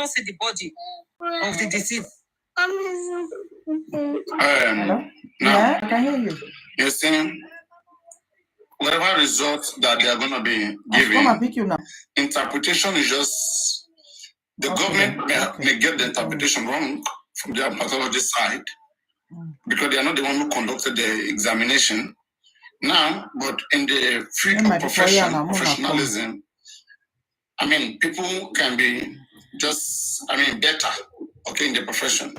see the body of the deceased. Now, I can hear you. You're saying whatever result that they are going to be giving, interpretation is just the government may get the interpretation wrong from their pathology side because they are not the one who conducted the examination. Now, but in the field of professionalism, I mean, people can be just, better, okay, in the profession.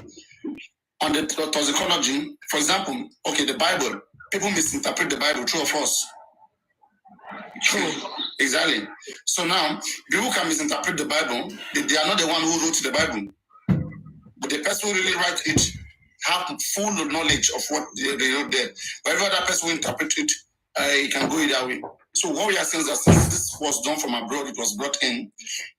On the toxicology, for example, okay, the Bible, people misinterpret the Bible, true or false? True. Exactly. So now, people can misinterpret the Bible. They are not the one who wrote the Bible. But the person who really wrote it have full knowledge of what they wrote there. Whatever that person will interpret it, it can go either way. So what we are saying is that since this was done from abroad, it was brought in,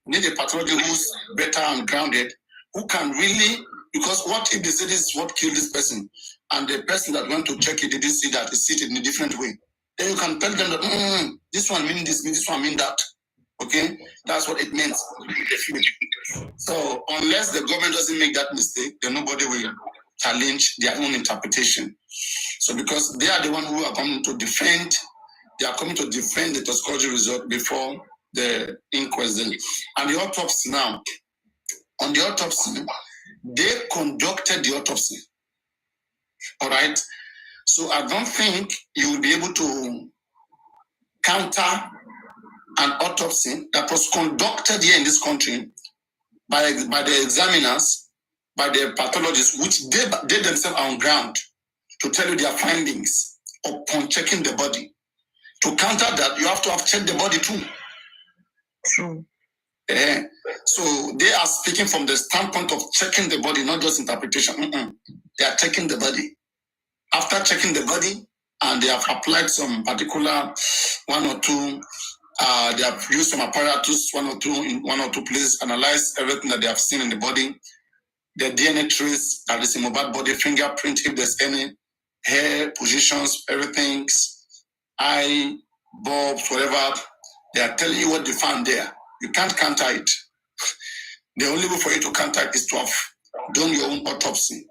we need a pathologist who's better and grounded, who can really, because what if they say this is what killed this person, and the person that went to check it didn't see that, it's see it in a different way. Then you can tell them that this one means this one means that. Okay? That's what it means. So unless the government doesn't make that mistake, then nobody will challenge their own interpretation. So because they are the one who are coming to defend, they are coming to defend the toxicology result before the inquest. And the autopsy now, on the autopsy, they conducted the autopsy. All right? So I don't think you will be able to counter an autopsy that was conducted here in this country by the examiners, by the pathologists, which they themselves are on ground to tell you their findings upon checking the body. To counter that, you have to have checked the body too. True. So they are speaking from the standpoint of checking the body, not just interpretation. They are checking the body. After checking the body, and they have applied some particular one or two, they have used some apparatus, one or two in one or two places, analyzed everything that they have seen in the body, the DNA trace that is in Mohbad body, fingerprint, if there's any hair positions, everything, eye, bulbs, whatever. They are telling you what they found there. You can't counter it. The only way for you to counter it is to have done your own autopsy.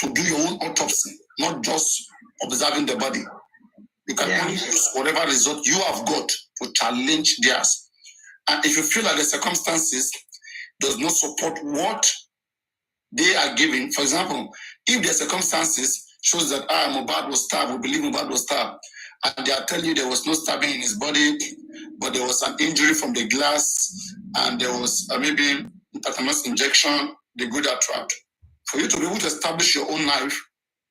To do your own autopsy, not just observing the body. You can only use whatever result you have got to challenge theirs. And if you feel that the circumstances does not support what they are giving, for example, if the circumstances shows that Mohbad was stabbed, we believe Mohbad was stabbed, and they are telling you there was no stabbing in his body, but there was an injury from the glass, and there was maybe tetanus injection, they go that route. For you to be able to establish your own life,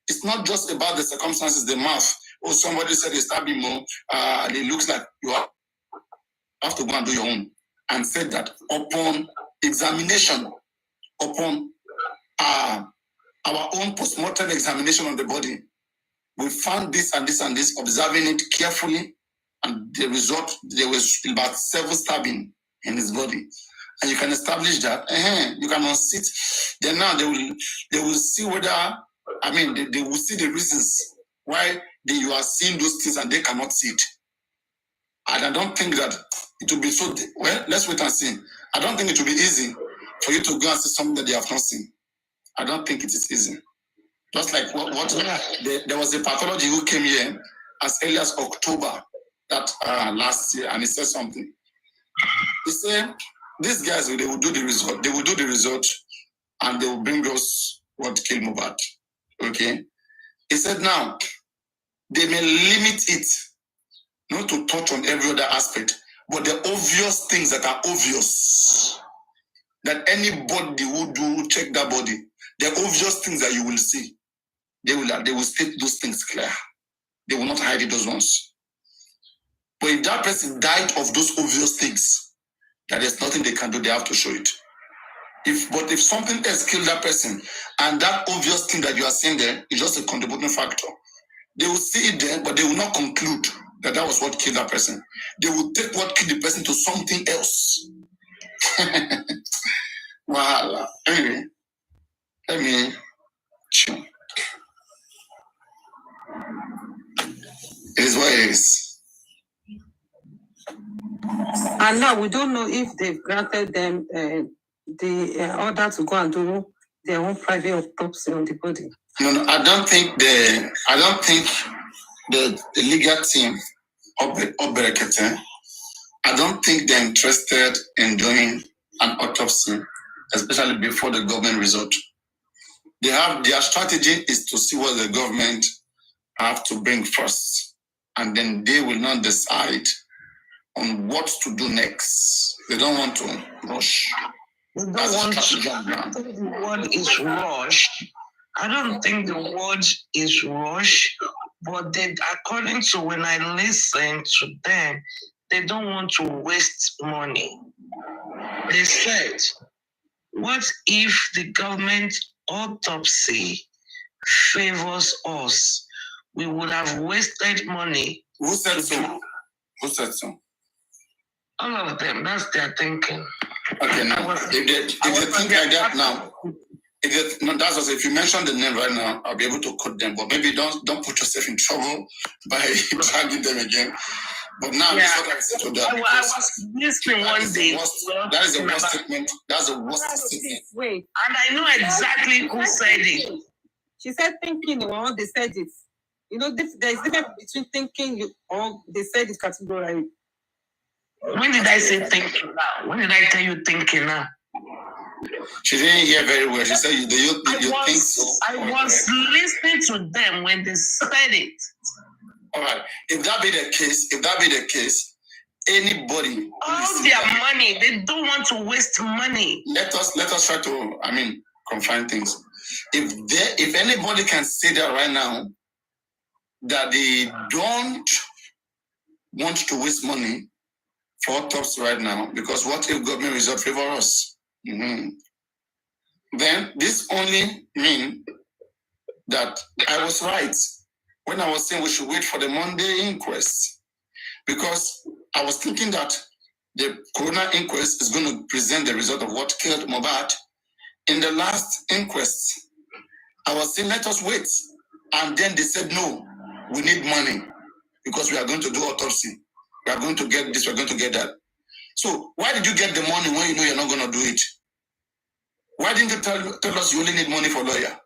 it's not just about the circumstances, the mouth. Or somebody said they stabbed him more, it looks like you have to go and do your own. And said that upon examination, upon our own postmortem examination of the body, we found this and this and this, observing it carefully, and the result, there was about 7 stabbing in his body. And you can establish that, you can unseat. Then now they will see whether, they will see the reasons why you are seeing those things and they cannot see it. And I don't think that it will be so, well, let's wait and see. I don't think it will be easy for you to go and see something that they have not seen. I don't think it is easy. Just like there was a pathology who came here as early as October that last year, and he said something. He said, these guys, they will do the result. They will do the result, and they will bring us what killed Mohbad. Okay? He said, now, they may limit it not to touch on every other aspect, but the obvious things that are obvious, that anybody who do check that body, the obvious things that you will see, they will state those things clear. They will not hide those ones. But if that person died of those obvious things, that there's nothing they can do, they have to show it. But if something else killed that person, and that obvious thing that you are seeing there is just a contributing factor, they will see it there, but they will not conclude that that was what killed that person. They will take what killed the person to something else. Wow. Anyway, let me chill. It is what it is. And now we don't know if they've granted them the order to go and do their own private autopsy on the body. No, I don't think the legal team of Berekete, I don't think they're interested in doing an autopsy, especially before the government result. They have their strategy is to see what the government have to bring first, and then they will not decide on what to do next. They don't want to rush. They don't want to. I think the word is rush. I don't think the word is rush, but they, according to when I listen to them, they don't want to waste money. They said, what if the government autopsy favors us? We would have wasted money. Who said so? Who said so? All of them, that's their thinking. Okay, now, if they think like that now, that's also, if you mention the name right now, I'll be able to quote them. But maybe don't put yourself in trouble by dragging them again. But now, Yeah. that's what I said to them. I was listening one day. That is the worst statement. That's the worst statement. Wait. And I know exactly who said it. She said thinking or they said it. You know, there's difference between thinking or they said it categorically. When did I say thinking now? When did I tell you thinking now? She didn't hear very well. She said, you think so? I was listening to them when they said it. All right. If that be the case, anybody. All their money, they don't want to waste money. Let us try to, confine things. If anybody can say that right now, that they don't want to waste money for autopsy right now, because what if government result favor us? Mm-hmm. Then this only means that I was right when I was saying we should wait for the Monday inquest, because I was thinking that the coroner inquest is going to present the result of what killed Mohbad. In the last inquest, I was saying let us wait, and then they said no, we need money because we are going to do autopsy. We are going to get this, we are going to get that. So why did you get the money when you know you're not going to do it? Why didn't you tell us you only need money for lawyer?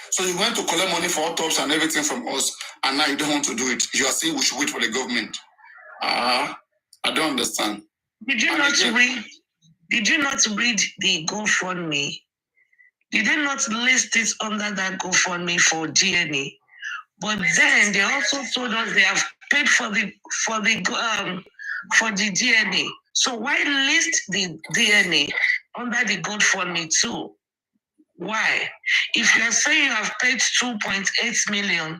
So you went to collect money for autopsy and everything from us, and now you don't want to do it. You are saying we should wait for the government. I don't understand. Did you not read the GoFundMe? Did they not list it under that GoFundMe for DNA? But then they also told us they have paid for the DNA. So why list the DNA under the GoFundMe too? Why? If you're saying you have paid 2.8 million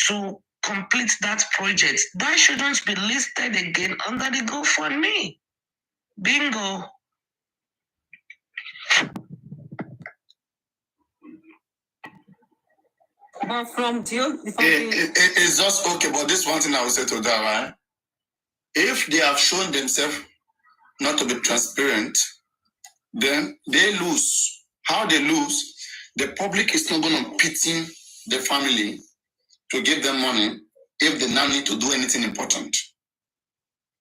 to complete that project, that shouldn't be listed again under the GoFundMe. Bingo. But from it's just okay, but this one thing I will say to that, right? If they have shown themselves not to be transparent, then they lose. How they lose? The public is not going to pity the family to give them money if they now need to do anything important.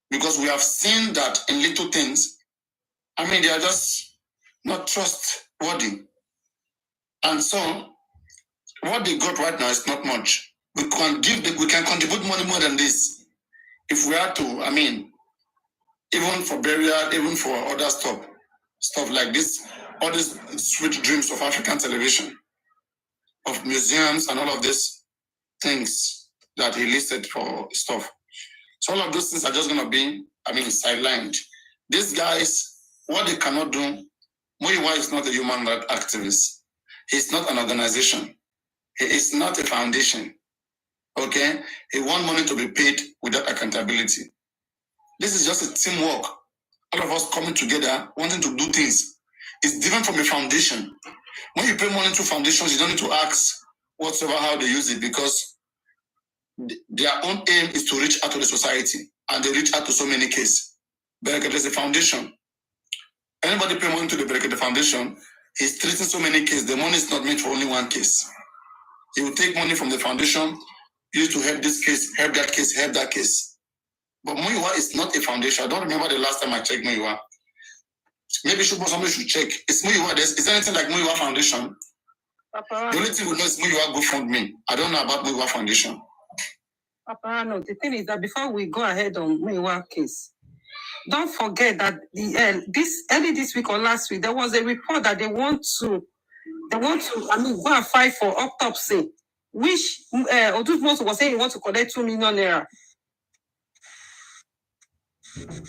Because we have seen that in little things, they are just not trustworthy. And so, what they got right now is not much. We can contribute money more than this. If we are to, even for burial, even for other stuff like this, all these sweet dreams of African television, of museums and all of these things that he listed for stuff. So all of those things are just going to be, sidelined. These guys, what they cannot do, Muyiwa is not a human rights activist. He's not an organization. He is not a foundation. Okay? He wants money to be paid without accountability. This is just a teamwork. All of us coming together, wanting to do things. It's different from a foundation. When you pay money to foundations, you don't need to ask whatsoever how they use it, because their own aim is to reach out to the society, and they reach out to so many cases. Berekete is a foundation. Anybody pay money to the Berekete Foundation, he's treating so many cases. The money is not meant for only one case. He will take money from the foundation, use to help this case, help that case, help that case. But Muyiwa is not a foundation. I don't remember the last time I checked Muyiwa. Maybe somebody should check. It's Muyiwa. Is there anything like Muyiwa Foundation? Papa, the only thing we know is Muyiwa GoFundMe. I don't know about Muyiwa Foundation. Papa, no. The thing is that before we go ahead on Muyiwa case, don't forget that this week or last week there was a report that they want to go and fight for autopsy, which Odudmoso was saying he wants to collect 2 million naira.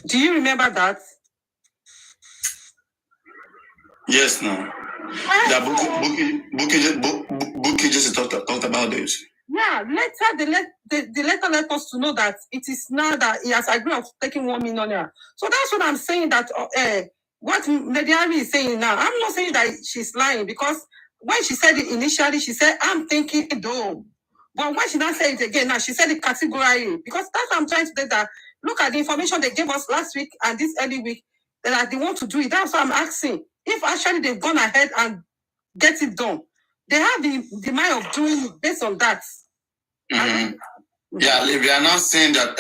Do you remember that? Yes, no. Buki just talked about this. Yeah, later the letter let us to know that it is now that he has agreed of taking 1 million naira. So that's what I'm saying, that what Lady Ari is saying now. I'm not saying that she's lying, because when she said it initially, she said, I'm thinking though. But when she now said it again, now she said it categorically, because that's what I'm trying to say, that look at the information they gave us last week and this early week, that they want to do it. That's what I'm asking. If actually they've gone ahead and get it done, they have the mind of doing it based on that. Mm-hmm. Yeah, we are now saying that,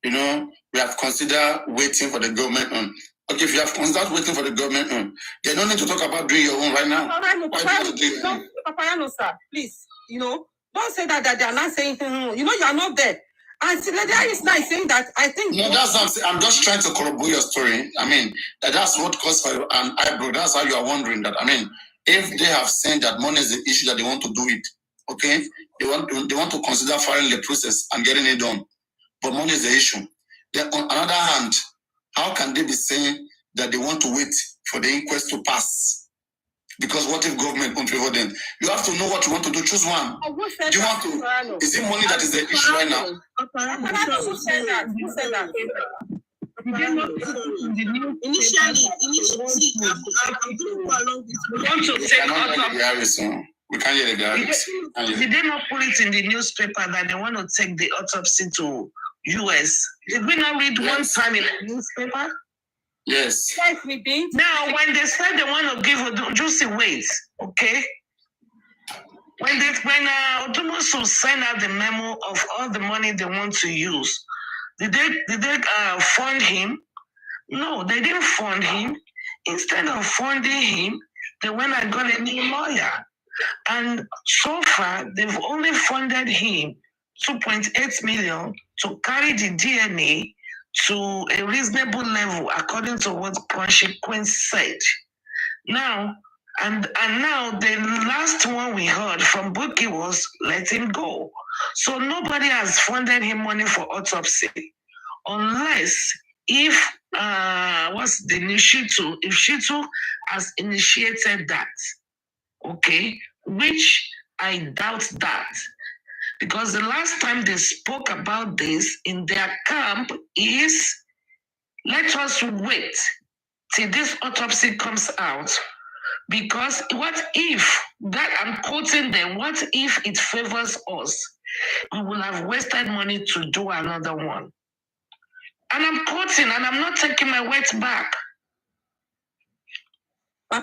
we have considered waiting for the government. Okay, if you have considered waiting for the government, they don't need to talk about doing your own right now. Papa, sir, please, don't say that they are not saying, you are not there. And Lady is not saying that. I think. No, that's what I'm just trying to corroborate your story. I mean, that's what caused for an eyebrow. That's how you are wondering that. I mean, if they have said that money is the issue, that they want to do it, okay, they want to consider following the process and getting it done, but money is the issue. Then on another hand, how can they be saying that they want to wait for the inquest to pass? Because what if government won't favor them? You have to know what you want to do. Choose one. Do you want to? Is it money that is the issue right now? Who said that? Who said that? Initially, I'm going to go along with you. We want to take autopsy. We can't hear the Garris. Did they not put it in the newspaper that they want to take the autopsy to US? Did we not read one time in the newspaper? Yes. Yes, we did. Now, when they said they want to give just wait, okay? When Odudmoso send out the memo of all the money they want to use, did they fund him? No, they didn't fund him. Instead of funding him, they went and got a new lawyer. And so far, they've only funded him 2.8 million to carry the DNA to a reasonable level, according to what Consequence said. Now, and now the last one we heard from Buki was let him go. So nobody has funded him money for autopsy, unless if if Shitu has initiated that, okay, which I doubt that. Because the last time they spoke about this in their camp is, let us wait till this autopsy comes out. Because what if, that I'm quoting them, what if it favors us? We will have wasted money to do another one. And I'm quoting, and I'm not taking my words back.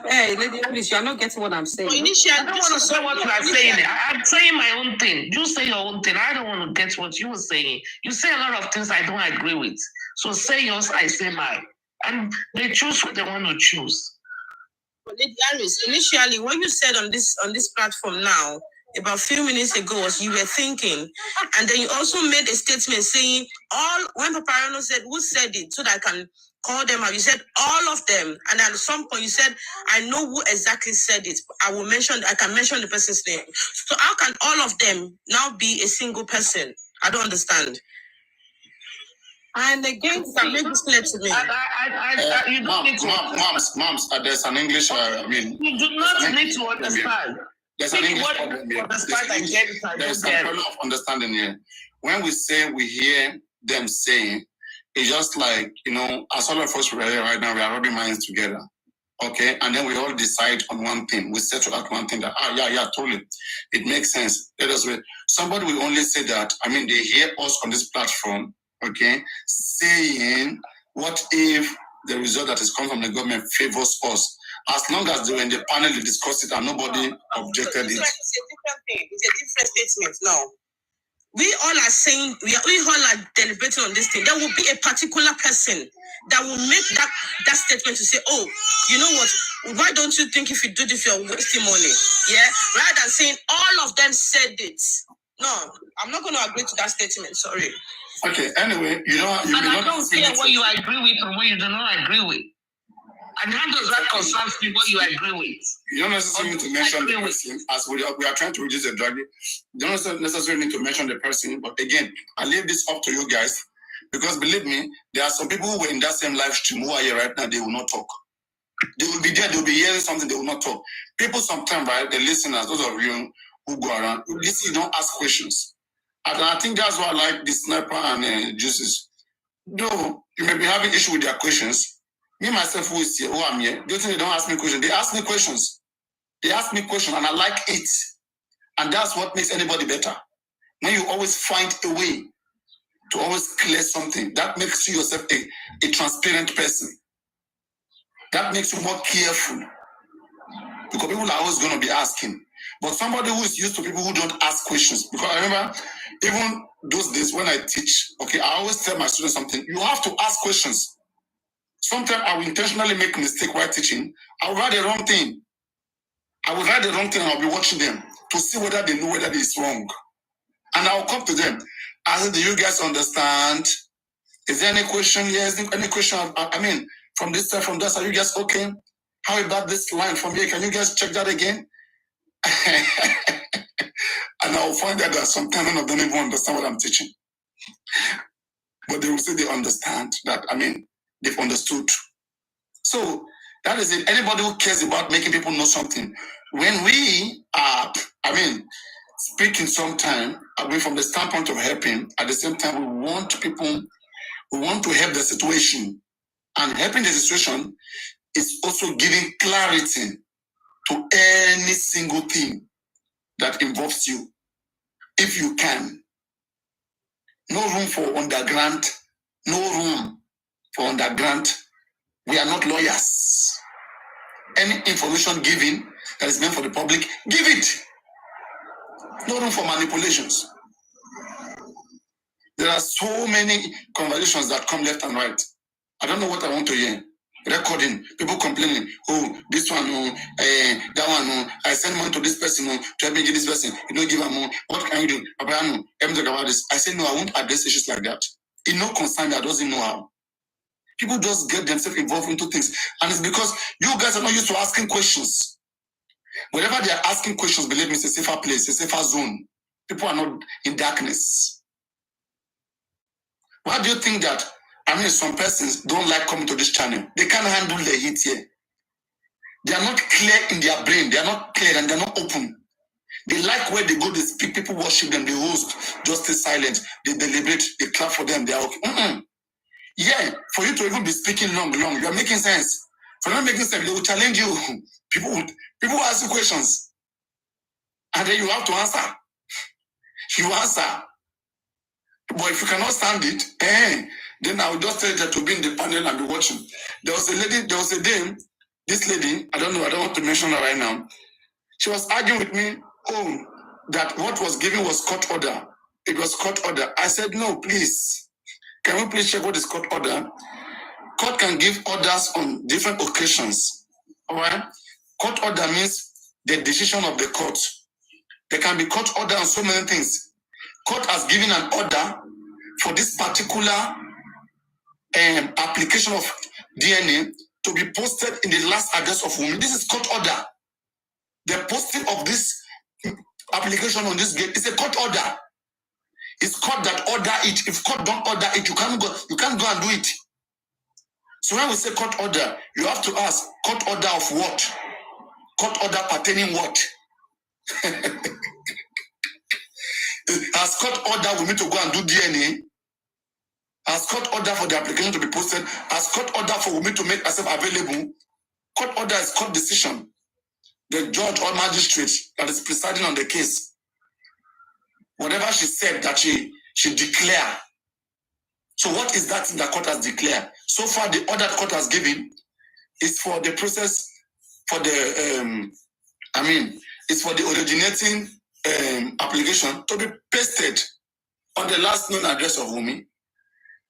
Hey, Lady Alice, you are not getting what I'm saying. Initially, I don't want to say what you are saying. I'm saying my own thing. You say your own thing. I don't want to get what you were saying. You say a lot of things I don't agree with. So say yours, I say mine. And they choose what they want to choose. But Lady Alice, initially, what you said on this platform now, about a few minutes ago, was you were thinking, and then you also made a statement saying, when Paparano said, who said it, so that I can call them out. You said all of them, and at some point you said, I know who exactly said it. I can mention the person's name. So how can all of them now be a single person? I don't understand. And again, you can make this clear to me. You don't need to. Moms, there's an English. You do not need to understand. There's an English problem here. There's a problem of understanding here. When we say we hear them saying, it's just like, as all of us are here right now, we are rubbing minds together. Okay? And then we all decide on one thing. We settle out one thing that, totally. It makes sense. Let us wait. Somebody will only say that, they hear us on this platform, okay, saying, what if the result that is coming from the government favors us? As long as they were in the panel, they discussed it and nobody objected it. It's a different thing. It's a different statement now. we all are saying, we all are deliberating on this thing. There will be a particular person that will make that statement to say, oh, you know what? Why don't you think if you do this, you're wasting money? Yeah, rather than saying all of them said it. No, I'm not going to agree to that statement. Sorry. Okay. Anyway, you know, and I don't care what you agree with and what you do not agree with. And how does that concern me what you agree with? You don't necessarily need to mention the person, as we are trying to reduce the drug. You don't necessarily need to mention the person, but again, I leave this up to you guys, because believe me, there are some people who were in that same live stream who are here right now, they will not talk. They will be there, they will be hearing something, they will not talk. People sometimes, right, the listeners, those of you who go around, you listen, you don't ask questions. And I think that's why I like the Sniper and Juices. Though you may be having issue with their questions, me myself who is here, who I'm here, don't think they don't ask me questions. They ask me questions. They ask me questions and I like it. And that's what makes anybody better. When you always find a way to always clear something, that makes you yourself a transparent person. That makes you more careful. Because people are always going to be asking. But somebody who is used to people who don't ask questions. Because I remember, even those days when I teach, okay, I always tell my students something. You have to ask questions. Sometimes I will intentionally make a mistake while teaching. I will write the wrong thing. I will write the wrong thing and I'll be watching them to see whether they know whether it's wrong. And I'll come to them. I say, do you guys understand? Is there any question? Yes, any question? I mean, from this side, from that side, are you guys okay? How about this line from here? Can you guys check that again? And I'll find out that sometimes none of them even understand what I'm teaching. But they will say they understand that, I mean, they've understood. So that is it. Anybody who cares about making people know something, when we are, speaking sometime, from the standpoint of helping, at the same time, we want to help the situation. And helping the situation is also giving clarity to any single thing that involves you, if you can. No room for underground. No room for underground. We are not lawyers. Any information given that is meant for the public, give it. No room for manipulations. There are so many conversations that come left and right. I don't know what I want to hear. Recording, people complaining, oh, this one, that one, I send money to this person, to help me give this person, you don't give them more. What can you do? Let me talk about this. I say, no, I won't address issues like that. It no concern me, I doesn't know how. People just get themselves involved into things. And it's because you guys are not used to asking questions. Whenever they are asking questions, believe me, it's a safer place, a safer zone. People are not in darkness. Why do you think that, some persons don't like coming to this channel? They can't handle the heat here. They are not clear in their brain. They are not clear and they are not open. They like where they go, they speak, people worship them, they host, just stay silent, they deliberate, they clap for them, they are okay. Yeah, for you to even be speaking long, you are making sense. For not making sense, they will challenge you. People will ask you questions. And then you have to answer. You answer. But if you cannot stand it, then I will just tell you to be in the panel and be watching. There was a day, this lady, I don't want to mention her right now. She was arguing with me, that what was given was court order. It was court order. I said, no, please. Can we please check what is court order? Court can give orders on different occasions. All right? Court order means the decision of the court. There can be court order on so many things. Court has given an order for this particular application of DNA to be posted in the last address of woman. This is court order. The posting of this application on this gate is a court order. It's court that order it. If court don't order it, you can't go and do it. So when we say court order, you have to ask, court order of what? Court order pertaining what? Has court order we need to go and do DNA? Has court order for the application to be posted? Has court order for me to make myself available? Court order is court decision. The judge or magistrate that is presiding on the case, whatever she said that she declare. So what is that thing that court has declared? So far, the order the court has given is for the process, for the, it's for the originating application to be pasted. on the last known address of Wumi.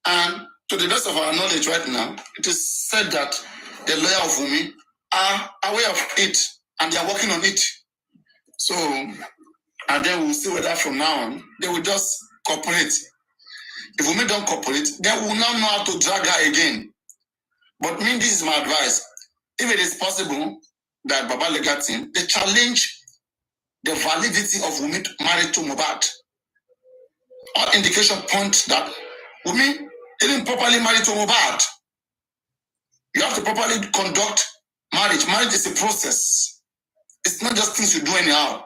And to the best of our knowledge right now, it is said that the lawyer of Wumi are aware of it and they are working on it. So, and then we'll see whether from now on they will just cooperate. If Wumi don't cooperate, then we will now know how to drag her again. But me, this is my advice. If it is possible that Baba Legatin, they challenge the validity of Wumi married to Mohbad. All indication point that Wumi isn't properly married to Mohbad. You have to properly conduct marriage. Marriage is a process. It's not just things you do anyhow.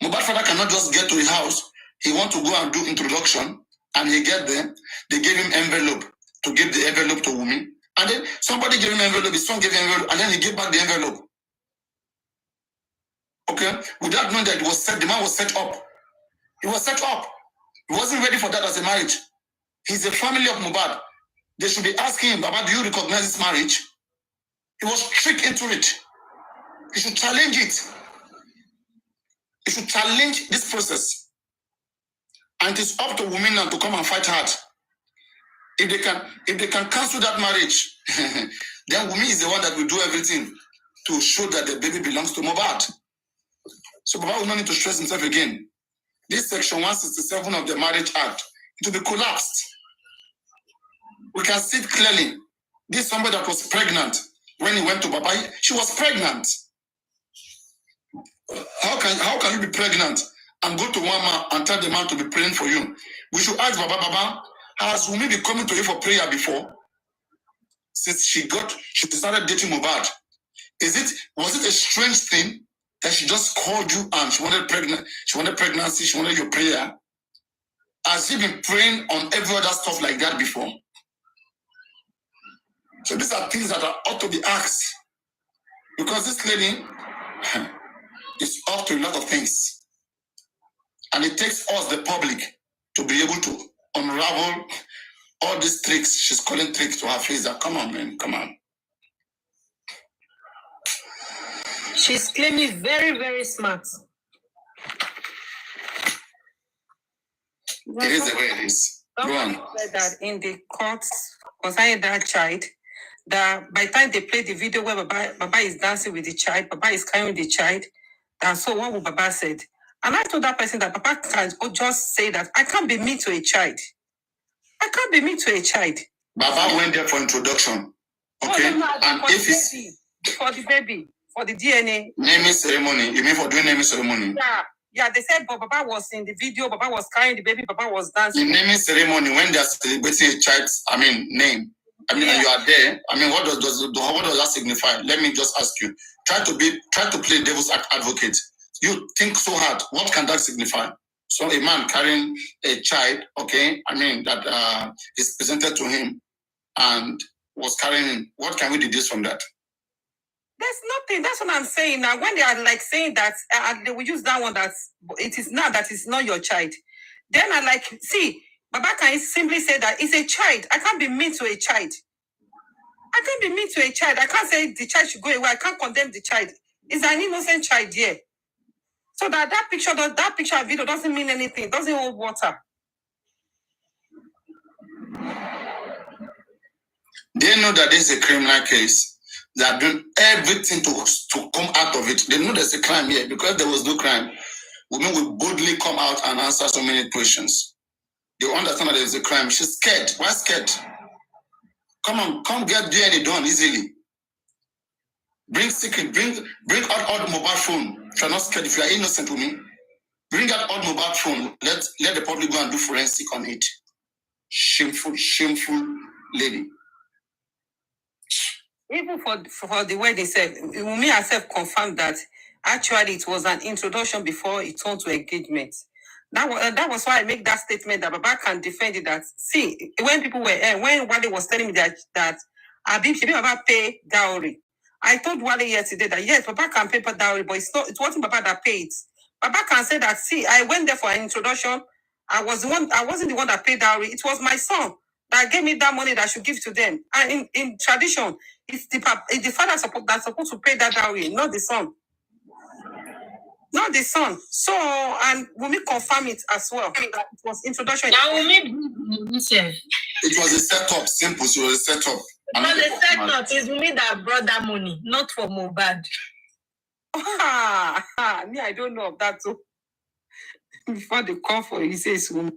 Mohbad father cannot just get to his house. He want to go and do introduction, and he get there. They gave him envelope to give the envelope to Wumi, and then somebody gave him envelope. His son gave him envelope, and then he gave back the envelope. Okay, without knowing that it was set, the man was set up. He was set up. He wasn't ready for that as a marriage. He's a family of Mohbad. They should be asking him, Baba, do you recognize this marriage? He was tricked into it. He should challenge it. He should challenge this process. And it is up to women now to come and fight hard. If they can cancel that marriage, then Wumi is the one that will do everything to show that the baby belongs to Mohbad. So Baba will not need to stress himself again. This section 167 of the Marriage Act, it will be collapsed. We can see it clearly. This somebody that was pregnant when he went to Baba, she was pregnant. How can you be pregnant and go to one man and tell the man to be praying for you? We should ask Baba, has Wumi been coming to you for prayer before? Since she started dating Mohbad. Was it a strange thing that she just called you and she wanted pregnancy, she wanted your prayer? Has she been praying on every other stuff like that before? So these are things that ought to be asked. Because this lady is up to a lot of things. And it takes us, the public, to be able to unravel all these tricks. She's calling tricks to her face. That, come on, man, come on. She's claiming very, very smart. It is the way it is. Go on. Said that in the courts concerning that child, that by the time they play the video where Baba is dancing with the child, Baba is carrying the child, and so what would Baba said? And I told that person that Baba can just say that I can't be mean to a child. I can't be mean to a child. Baba went there for introduction. Okay? No, and if it's for the baby, for the DNA. Naming ceremony. You mean for doing naming ceremony? Yeah, they said Baba was in the video, Baba was carrying the baby, Baba was dancing. In naming ceremony, when they're celebrating a child's, name, and you are there, what does that signify? Let me just ask you. Try to play devil's advocate. You think so hard. What can that signify? So a man carrying a child, okay, that is presented to him and was carrying him. What can we deduce from that? There's nothing. That's what I'm saying now. When they are like saying that, they will use that one that it is not, that is not your child. Then I like, see, Baba can simply say that it's a child. I can't be mean to a child. I can't be mean to a child. I can't say the child should go away. I can't condemn the child. It's an innocent child here. So that picture and video doesn't mean anything. It doesn't hold water. They know that this is a criminal case. They are doing everything to come out of it. They know there's a crime here. Because there was no crime, women will boldly come out and answer so many questions. They understand that there's a crime. She's scared. Why scared? Come get DNA done easily. Bring out all the mobile phone. If you're not scared, if you are innocent with me, bring out all mobile phone. Let the public go and do forensic on it. Shameful lady. Even for the wedding, said Wumi herself confirmed that actually it was an introduction before it turned to engagement. That was why I make that statement that Baba can defend it. That see, when people were when Wale was telling me that Baba pay dowry, I told Wale yesterday that yes, Baba can pay dowry, but it wasn't Baba that paid. Baba can say that see, I went there for an introduction. I wasn't the one that paid dowry. It was my son that gave me that money that I should give to them. And in tradition, it's the father that's supposed to pay that dowry, not the son. Not the son. So, and Wumi confirm it as well. It was introduction. Now Wumi It was a setup, simple. So it was a setup. but the setup is Wumi that brought that money, not for Mohbad. Me, I don't know of that too. Before they call for it, he says Wumi.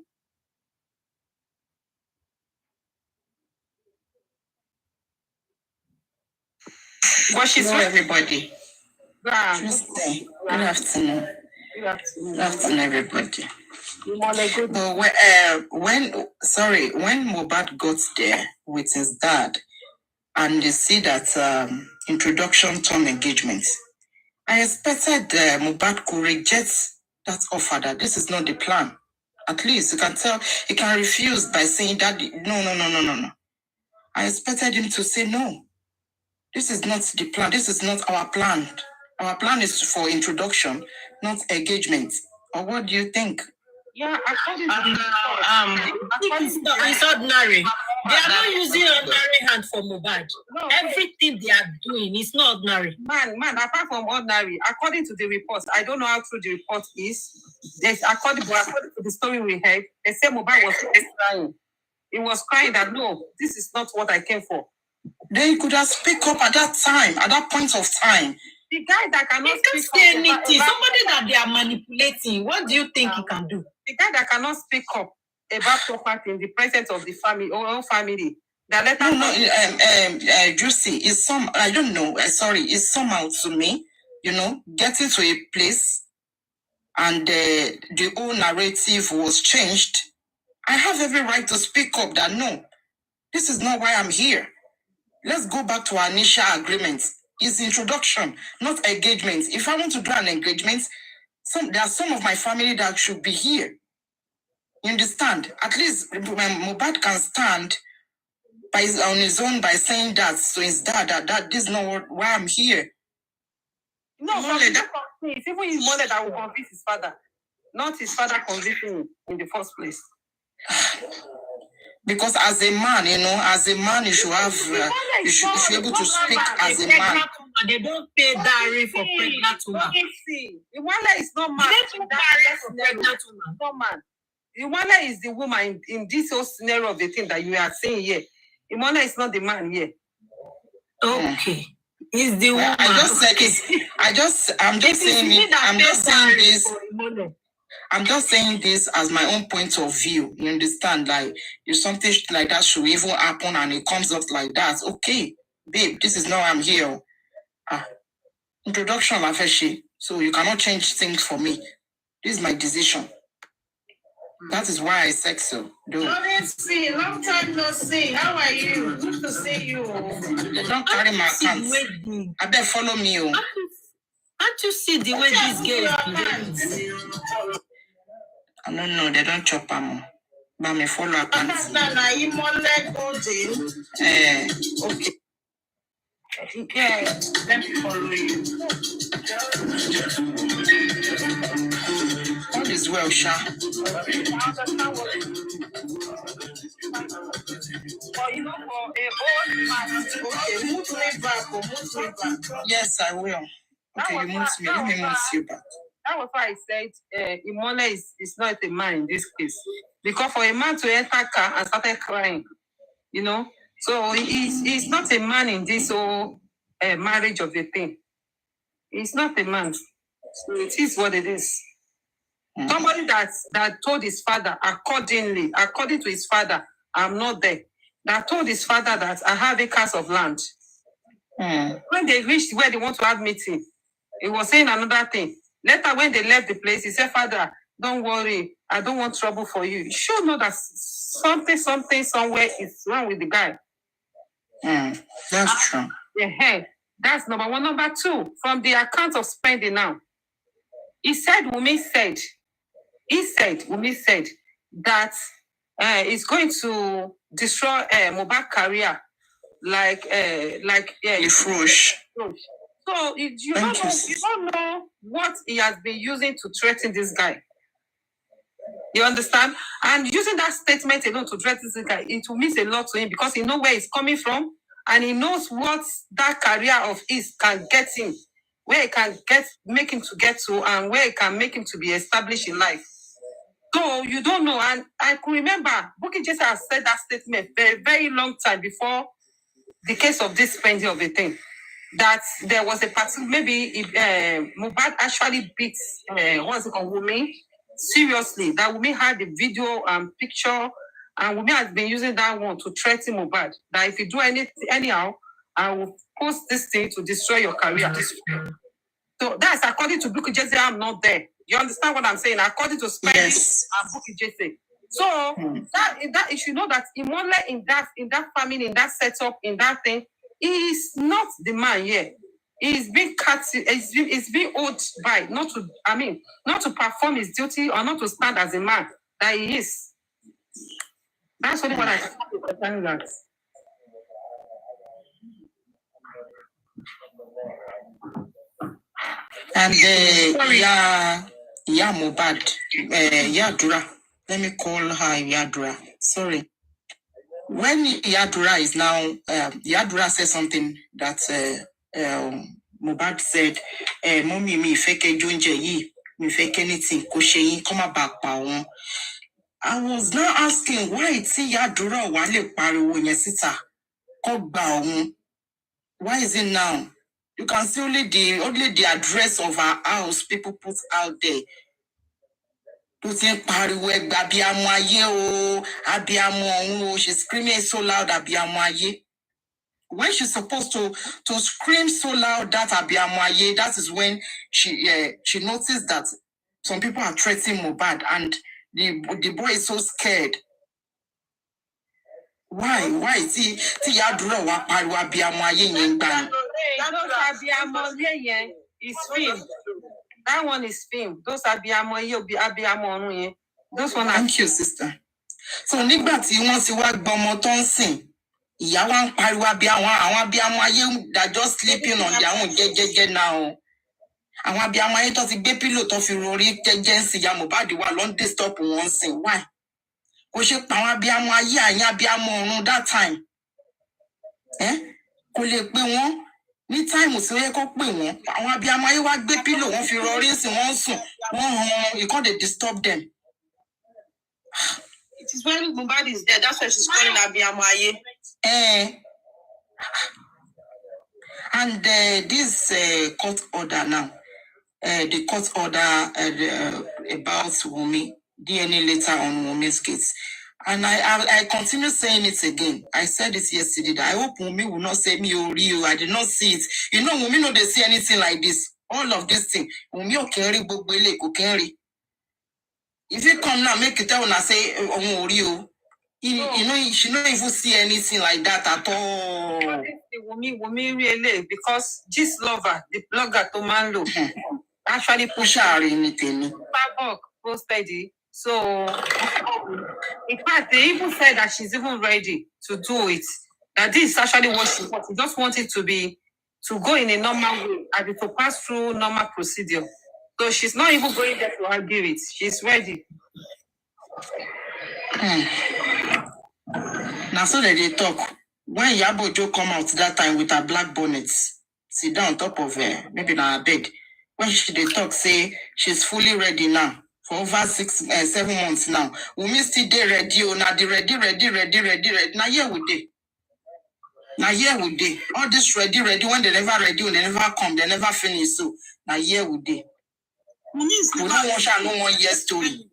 But she's Hello, everybody. Good afternoon. afternoon. Good afternoon. Good afternoon, everybody. But when Mohbad got there with his dad, and they see that introduction turned engagement, I expected Mohbad could reject that offer. That this is not the plan. At least you can tell he can refuse by saying that no. I expected him to say no. This is not the plan. This is not our plan. Our plan is for introduction, not engagement. Or what do you think? yeah, according to the It's ordinary. They are not using ordinary hand for Mohbad. No, Everything they are doing is not ordinary. man, apart from ordinary, according to the reports, I don't know how true the report is. According to the story we heard, they say Mohbad was crying. He was crying that no, this is not what I came for. They could have speak up at that time, at that point of time. The guy that cannot He can't speak say up anything. Somebody that they are manipulating, what do you think he can do? The guy that cannot speak up about property in the presence of the family or own family. That let Juicy, is some, I don't know, sorry, it's somehow to me, getting to a place and the whole narrative was changed. I have every right to speak up that no, this is not why I'm here. Let's go back to our initial agreement. It's introduction, not engagement. If I want to do an engagement, there are some of my family that should be here. You understand? At least Mohbad can stand on his own by saying that. So his dad, that this is not why I'm here. No, it's even his mother that will convince his father, not his father convincing him in the first place. Because as a man, you should have, you should be able to speak as a man. They don't pay dowry for pregnant woman. Imole is not man. They don't dowry for pregnant woman. No man. Imole is the woman in this whole scenario of the thing that you are saying here. Imole is not the man here. Okay. Is the woman. I just said this. I'm just saying this as my own point of view. You understand? Like, if something like that should even happen and it comes up like that, okay, babe, this is not why I'm here. Introduction, Lafeshi. So you cannot change things for me. This is my decision. That is why I said so. See, long time no see. How are you? Good to see you. They don't carry my account. I better follow me. Can't you see the way this girl is? I don't know. They don't chop them. But me follow account. Okay. Yeah, let me follow you. All is well, Sha. For a old man, okay, move me back. Yes, I will. Okay, you move me. Let me move you back. That was why I said Imole is not a man in this case. Because for a man to enter car and started crying, so he's not a man in this whole marriage of the thing. He's not a man. So it is what it is. Mm-hmm. Somebody that told his father according to his father, I'm not there. That told his father that I have acres of land. Mm. When they reached where they want to have meeting, he was saying another thing. Later, when they left the place, he said, Father, don't worry. I don't want trouble for you. You should know that something somewhere is wrong with the guy. That's true. Yeah, that's number one. Number two, from the account of spending now, Wumi said that it's going to destroy Mohbad's career like Frush. So you don't know what he has been using to threaten this guy. You understand? And using that statement alone to threaten this guy, it will mean a lot to him because he knows where he's coming from and he knows what that career of his can get him. where it can make him to get to, and where it can make him to be established in life. So you don't know, and I can remember Bukky Jesse has said that statement very, very long time before the case of this pending of a thing. That there was a particular, maybe if Mohbad actually beat what's it called, Wunmi, seriously. That Wunmi had the video and picture, and Wunmi has been using that one to threaten Mohbad. That if you do anything anyhow, I will post this thing to destroy your career. So that's according to Bukky Jesse. I'm not there. You understand what I'm saying? According to Spence and Bukky Jesse. So that you should know that Imole in that family, in that setup, in that thing, he is not the man here. He's been cut. He's been owed by not to perform his duty or not to stand as a man that he is. That's only what I can that. And Mohbad, Yadura. Let me call her Yadura. Sorry. When Yadura is now, Yadura said something that Mohbad said, Mommy, me fake junje yi, me fake anything, kosheyin, come back pa. I was now asking why it's Yadura wale pariwo yesita, kogba. Why is it now? You can see only the address of her house people put out there. She's screaming so loud, when she's supposed to scream so loud that Abiamoye, that is when she noticed that some people are threatening Mohbad, and the boy is so scared. Why is he Yadura wa pariwo Abiamoye yengban? Is film. That one is film. Those Abiamoye. Those one. Thank you, sister. So nígbà tí wọ́n ti wá gbọ́mọ tó ń sìn, ìyá wa ń pariwo àwọn Abiamoye that just sleeping on their own jẹ́jẹ́jẹ́ now. Àwọn Abiamoye tó ti gbé pílò tó fi rori jẹ́jẹ́ ń sìn, ìyá Mohbad wà lọ́ndé stop wọn sìn. Why? Kò ṣe pa àwọn Abiamoye àyàn Abiamo ọ̀run that time. Kò lè pé wọ́n ní time tí ó yẹ kó pè wọ́n. Àwọn Abiamoye wá gbé pílò wọ́n fi rori sìn wọ́n sùn. You can't disturb them. It is when Mohbad is dead. That's why she's calling Abiamoye. And this court order now, the court order about Wunmi, DNA later on Wunmi's case. And I continue saying it again. I said it yesterday that I hope Wunmi will not say me or you. I did not see it. You know, Wunmi no they see anything like this. All of this thing. Wunmi okere bogbele okere. If you come now, make it tell and say you know, she don't even see anything like that at all. Wunmi really, because this lover, the blogger to Manlo, actually push her in it. Posted it. So, in fact, they even said that she's even ready to do it. That this is actually what she wants. She just wants it to go in a normal way, and to pass through normal procedure. So she's not even going there to argue it. She's ready. Now, so that they talk. When Yabojo come out that time with her black bonnet, sit down on top of her, maybe on her bed. When they talk, say she's fully ready now. For over 7 months now. Wunmi still dey ready. Now the ready. Now here we dey. All this ready. When they never ready, when they never come, they never finish. So now here we dey. We don't want to know 1 year story.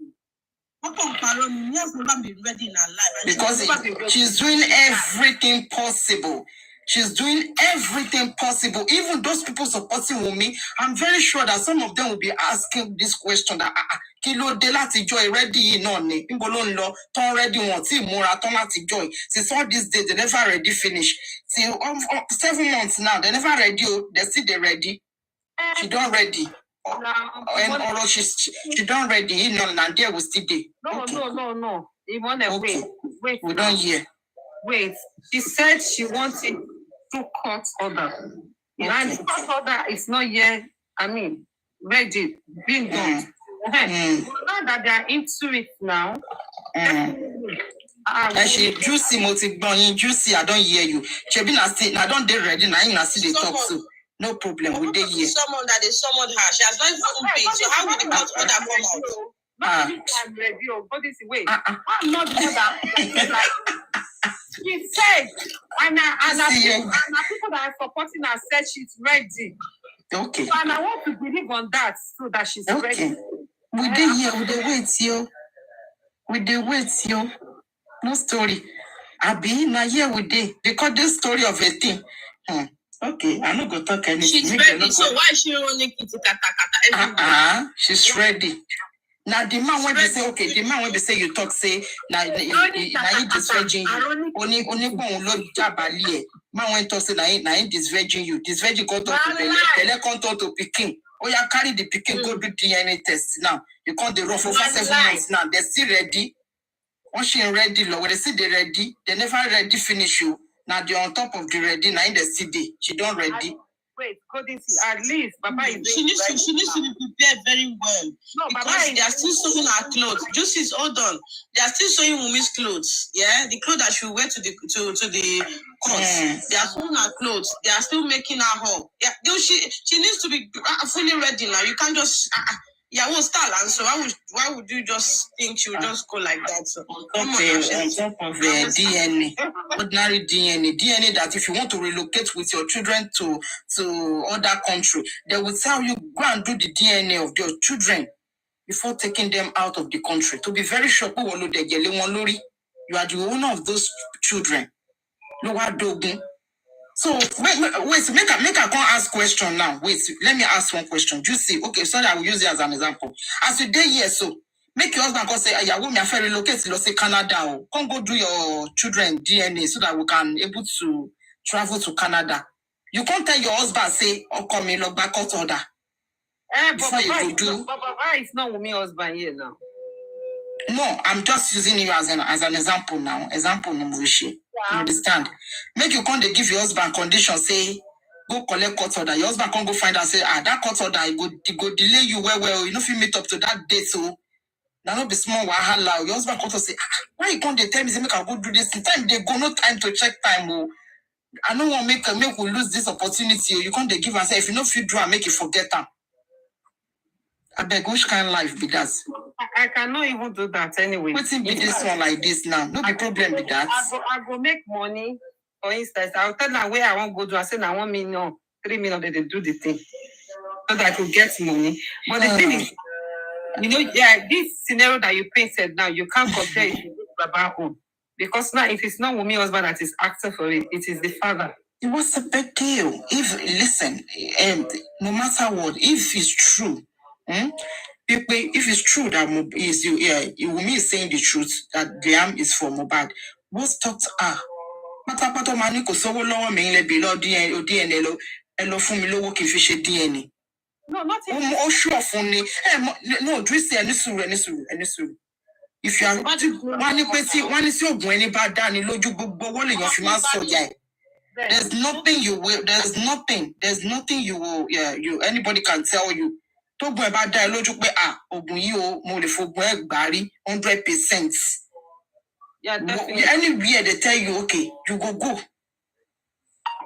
Because she's doing everything possible. She's doing everything possible. Even those people supporting Wunmi, I'm very sure that some of them will be asking this question that Kilo de lati joy ready ni Imbolon lo ton ready won ti mura ton lati joy. Since all these days they never ready finish. Till 7 months now, they never ready. They still they ready. She don't ready. And she don't ready. And there will still be. No. You want to wait. We don't hear. Wait. She said she wanted to court order. And the court order is not yet, ready, being done. Now that they are into it now. She juicy, juicy. I don't hear you. She been I don't they ready now. I see they talk so. No problem. We did here. Someone that they summoned her. She has not even paid. So how will the court order come out? I'm ready. But this way, I'm not doing that. Like, she said, and people that are supporting her said she's ready. Okay. So, and I want to believe on that so that she's ready. We did here. We did wait, yo. We did wait, yo. No story. Abi, now here we did. Because this story of a thing. Okay, I'm not going to talk anything. She's ready. So why is she running into kata everywhere? She's ready. Now the man when they say okay, the man when they say you talk say now he disvirgin you. Only one love jabali. Man when talk say now he disvirgin you. Disvirgin go to Bele come to Peking. Oh yeah, carry the Peking go do DNA test now. You can't the run for 7 months now. They're still ready. Once she ready, when they say they ready, they never ready finish you. Now they're on top of the ready. Now in the CD, she don't ready. Wait, at least Baba is she needs to be prepared very well. No, because they are still sewing her clothes. Juices, hold on. They are still sewing Wumi's clothes. Yeah, the clothes that she wear to the court. They are sewing her clothes. They are still making her whole. Yeah, she needs to be fully ready now. You can't just style. And so why would you just think she would just go like that? So, on top of DNA, ordinary DNA that if you want to relocate with your children to other country, they will tell you go and do the DNA of your children before taking them out of the country. To be very sure, you are the owner of those children. So wait, make I come ask question now. Wait, let me ask one question. Juicy, okay, sorry, I will use it as an example. As you day here, so make your husband come say, "I will me relocate to say Canada. Come go do your children DNA so that we can able to travel to Canada." You can't tell your husband say, "Oh, come in, look back out order." But it's not with me husband here now. No, I'm just using you as an example now. Example no Murishi. You understand? Make you come they give your husband condition, say go collect court order. Your husband can't go find out, say that court order go delay you well. You know if you meet up to that date, so now not be small wahala. Your husband come to say, why you can't they tell me say make I go do this? In time they go no time to check time. Oh, I don't want make we lose this opportunity. You can't they give and say if you know if you do and make you forget them. I beg, which kind of life be that? I cannot even do that anyway. What's it be this one like this now? No be problem with that. I go make money. For instance, I'll tell them where I want to go to. I say, now 1 million, 3 million, they do the thing. So that I could get money. But the thing is, this scenario that you painted now, you can't compare it with Baba home. Because now, if it's not Wumi husband that is acting for it, it is the father. It was a big deal. No matter what, if it's true, if it's true that Wumi is saying the truth, that the arm is for Mohbad, what stopped her? Pátápátá máa ní kò sówó lọ́wọ́ mi lè bí lọ DNA ẹ lọ fún mi lówó kí n fi ṣe DNA. No, not even. Ó ṣùọ̀ fún ni. No, Drissi ẹni sùúrù. If you are wọ́n ní pé tí wọ́n ní sí oògùn ẹni bá dá ni lójú gbogbo owó lèèyàn fi máa ń sọ̀yà ẹ̀. There's nothing you will anybody can tell you. Tógun ẹ bá dá ẹ lójú pé oògùn yìí o mo lè fogun ẹ gbà rí 100%. Yeah, definitely. Anywhere they tell you, okay, you go.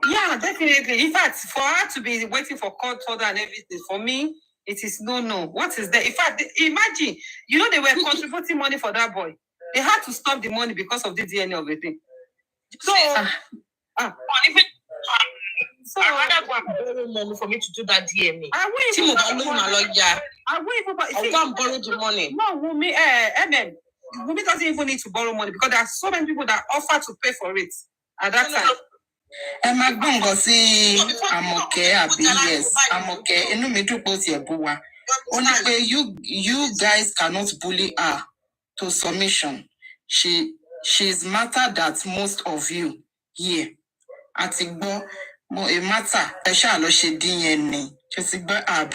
Yeah, definitely. In fact, for her to be waiting for court order and everything, for me, it is no. What is there? In fact, imagine, they were contributing money for that boy. They had to stop the money because of the DNA of the thing. So, I rather go and borrow money for me to do that DNA. I won't even borrow the money. No, Wumi doesn't even need to borrow money because there are so many people that offer to pay for it at that time. I'm okay, yes. I'm okay. Only you guys cannot bully her to submission. She's matter that most of you here. Atigbo a matter lo she DNA. You see, I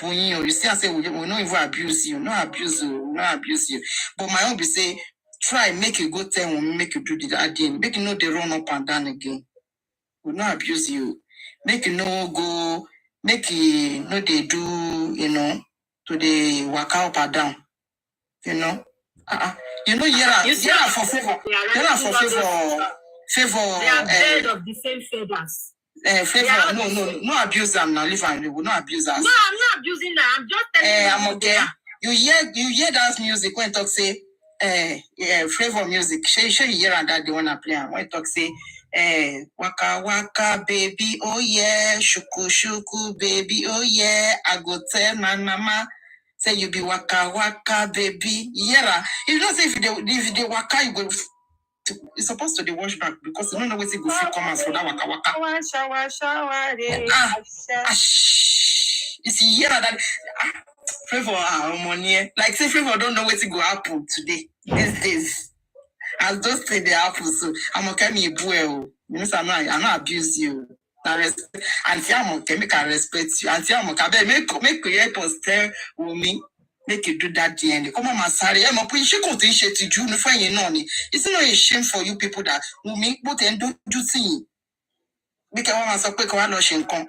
say we not even abuse you, not abuse you. But my own be say, try make you go tell when make you do the DNA, make you know they run up and down again. We not abuse you. Make you know go, make you know they do, to the work up and down. You're for favor. You're for favor. They are birds of the same feathers. Favor, no abuse them now. Leave and we will not abuse us. No, I'm not abusing that. I'm just telling you. I'm okay. You hear that music when talk say, Favor music. She you hear and that they wanna play. When talk say, waka waka baby, oh yeah, shuku shuku baby, oh yeah. I go tell my mama. Say you be waka waka baby. Yeah, you don't say if they waka, you go. You're supposed to the wash back because you don't know what it go fit come as for that waka waka. Shower. You see here that Favor money. Like say Favor don't know what it go happen today. These days. As those things they happen, so I'm okay me well. You know, I'm not abuse you. I respect Auntie I'm okay, make I respect you. Auntie I'm okay, make help us tell me. Make you do that DNA. Come on, Masari. I'm up. She go to shit to June. Find you know. It's not a shame for you people that will make both and do you see. Because one must quick one no shame come.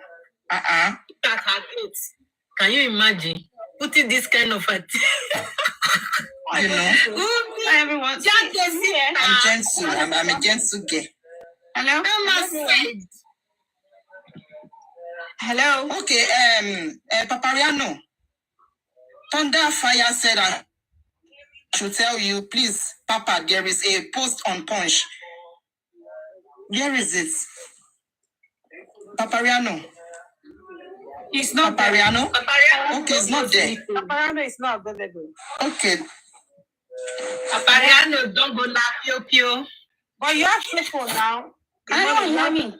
That her clothes. Can you imagine putting this kind of a You know. Everyone. I'm gentle. I'm a gentle girl. Hello. Hello. Okay. Papariano. Thunder Fire said I should tell you, please, Papa, there is a post on Punch. Where is it? Papariano. It's not Papariano? Okay, it's not there. Papariano is not available. Okay. Papariano don't go now, pio. But you have your phone now. I don't hear me.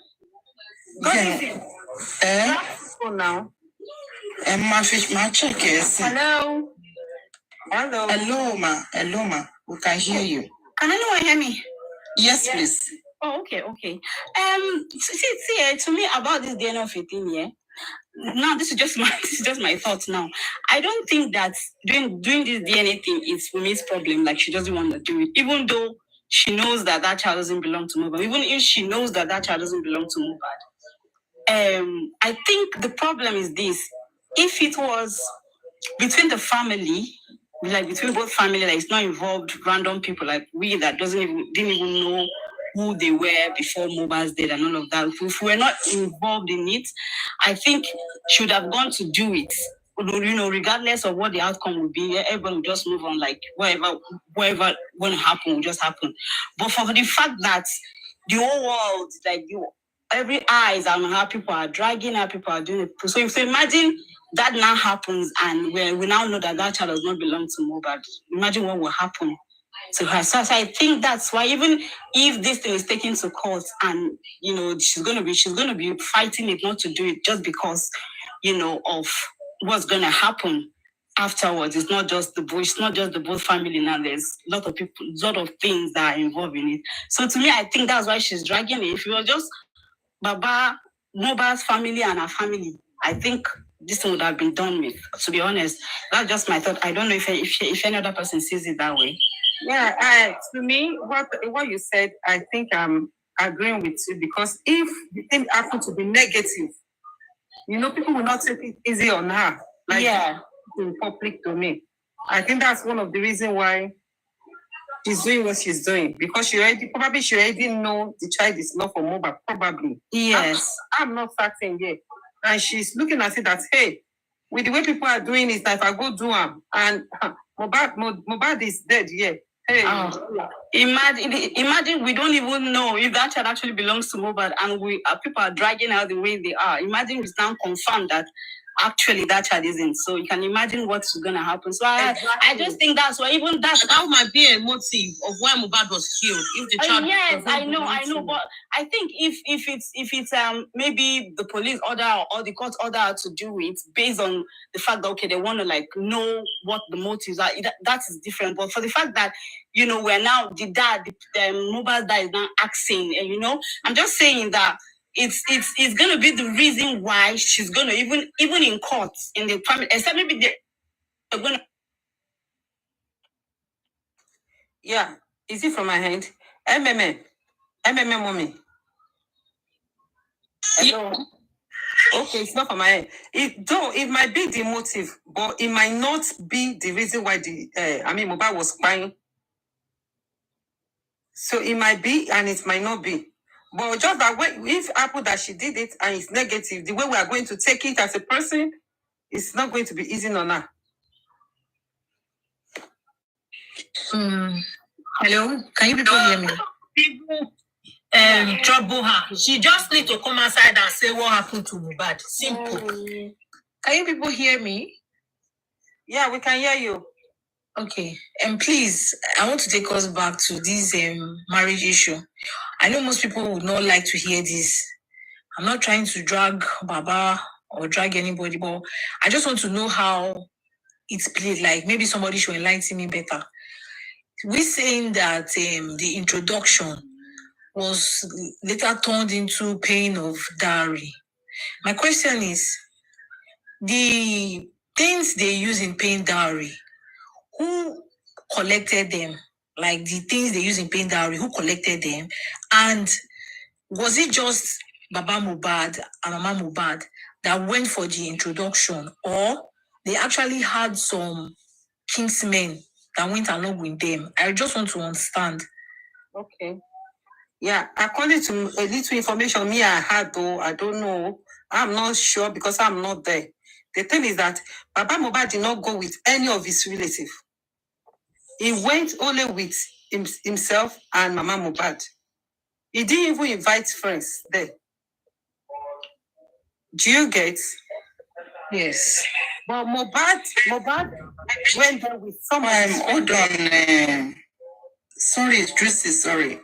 Go to the phone now. My check is. Hello. Hello, ma. We can hear you. Can anyone hear me? Yes, please. Oh, okay. See, to me about this DNA of a thing, yeah. Now this is just my thoughts now. I don't think that doing this DNA thing is Fumi's problem. Like she doesn't want to do it, even though she knows that child doesn't belong to Mohbad. Even if she knows that child doesn't belong to Mohbad. I think the problem is this: if it was between the family, like between both family, like it's not involved random people like we that didn't even know who they were before Mohbad's death and all of that. If we were not involved in it, I think she would have gone to do it. You know, regardless of what the outcome would be, everyone will just move on. Like whatever going to happen will just happen. But for the fact that the whole world, like every eyes on how people are dragging, how people are doing it. So imagine that now happens, and we now know that child does not belong to Mohbad. Imagine what will happen to her. So I think that's why, even if this thing is taken to court, and you know she's gonna be fighting it not to do it just because of what's gonna happen afterwards. It's not just the both family now. There's a lot of people, a lot of things that are involved in it. So to me, I think that's why she's dragging it. If it was just Baba, Mohbad's family and her family, I think this would have been done with. To be honest, that's just my thought. I don't know if any other person sees it that way. Yeah, to me, what you said, I think I'm agreeing with you, because if the thing happened to be negative, people will not take it easy on her. Like in public domain. I think that's one of the reasons why she's doing what she's doing, because she already know the child is not for Mohbad, probably. Yes. I'm not certain yet. And she's looking at it that, hey, with the way people are doing it, that if I go do them, and Mohbad is dead, yeah. Hey. Imagine we don't even know if that child actually belongs to Mohbad, and people are dragging out the way they are. Imagine it's now confirmed that actually that child isn't. So you can imagine what's going to happen. So I just think that's why even that might be a motive of why Mohbad was killed. If the child yes, I know, but I think if it's maybe the police order or the court order to do it based on the fact that they want to know what the motives are, that is different. But for the fact that we're now the Mohbad's dad is now asking, I'm just saying that it's gonna be the reason why she's gonna even in court in the family, except maybe they're gonna. Yeah, is it from my hand? MMM, mommy. Hello. Okay, it's not from my hand. It might be the motive, but it might not be the reason why Mohbad was crying. So it might be, and it might not be. But just that way, if Apple that she did it and it's negative, the way we are going to take it as a person, it's not going to be easy on her. Hello, can you people hear me? People trouble her. She just need to come outside and say what happened to Mohbad. Simple. Can you people hear me? Yeah, we can hear you. Okay. And please, I want to take us back to this marriage issue. I know most people would not like to hear this. I'm not trying to drag Baba or drag anybody, but I just want to know how it's played. Like maybe somebody should enlighten me better. We're saying that the introduction was later turned into paying of dowry. My question is, the things they use in paying dowry, who collected them? Like the things they use in paying dowry, who collected them? And was it just Baba Mohbad and Mama Mohbad that went for the introduction, or they actually had some kingsmen that went along with them? I just want to understand. Okay. Yeah, according to a little information me I had, though, I don't know. I'm not sure because I'm not there. The thing is that Baba Mohbad did not go with any of his relatives. He went only with himself and Mama Mohbad. He didn't even invite friends there. Do you get? Yes. But Mohbad went there with someone. Hold on. Sorry, Tracy, sorry.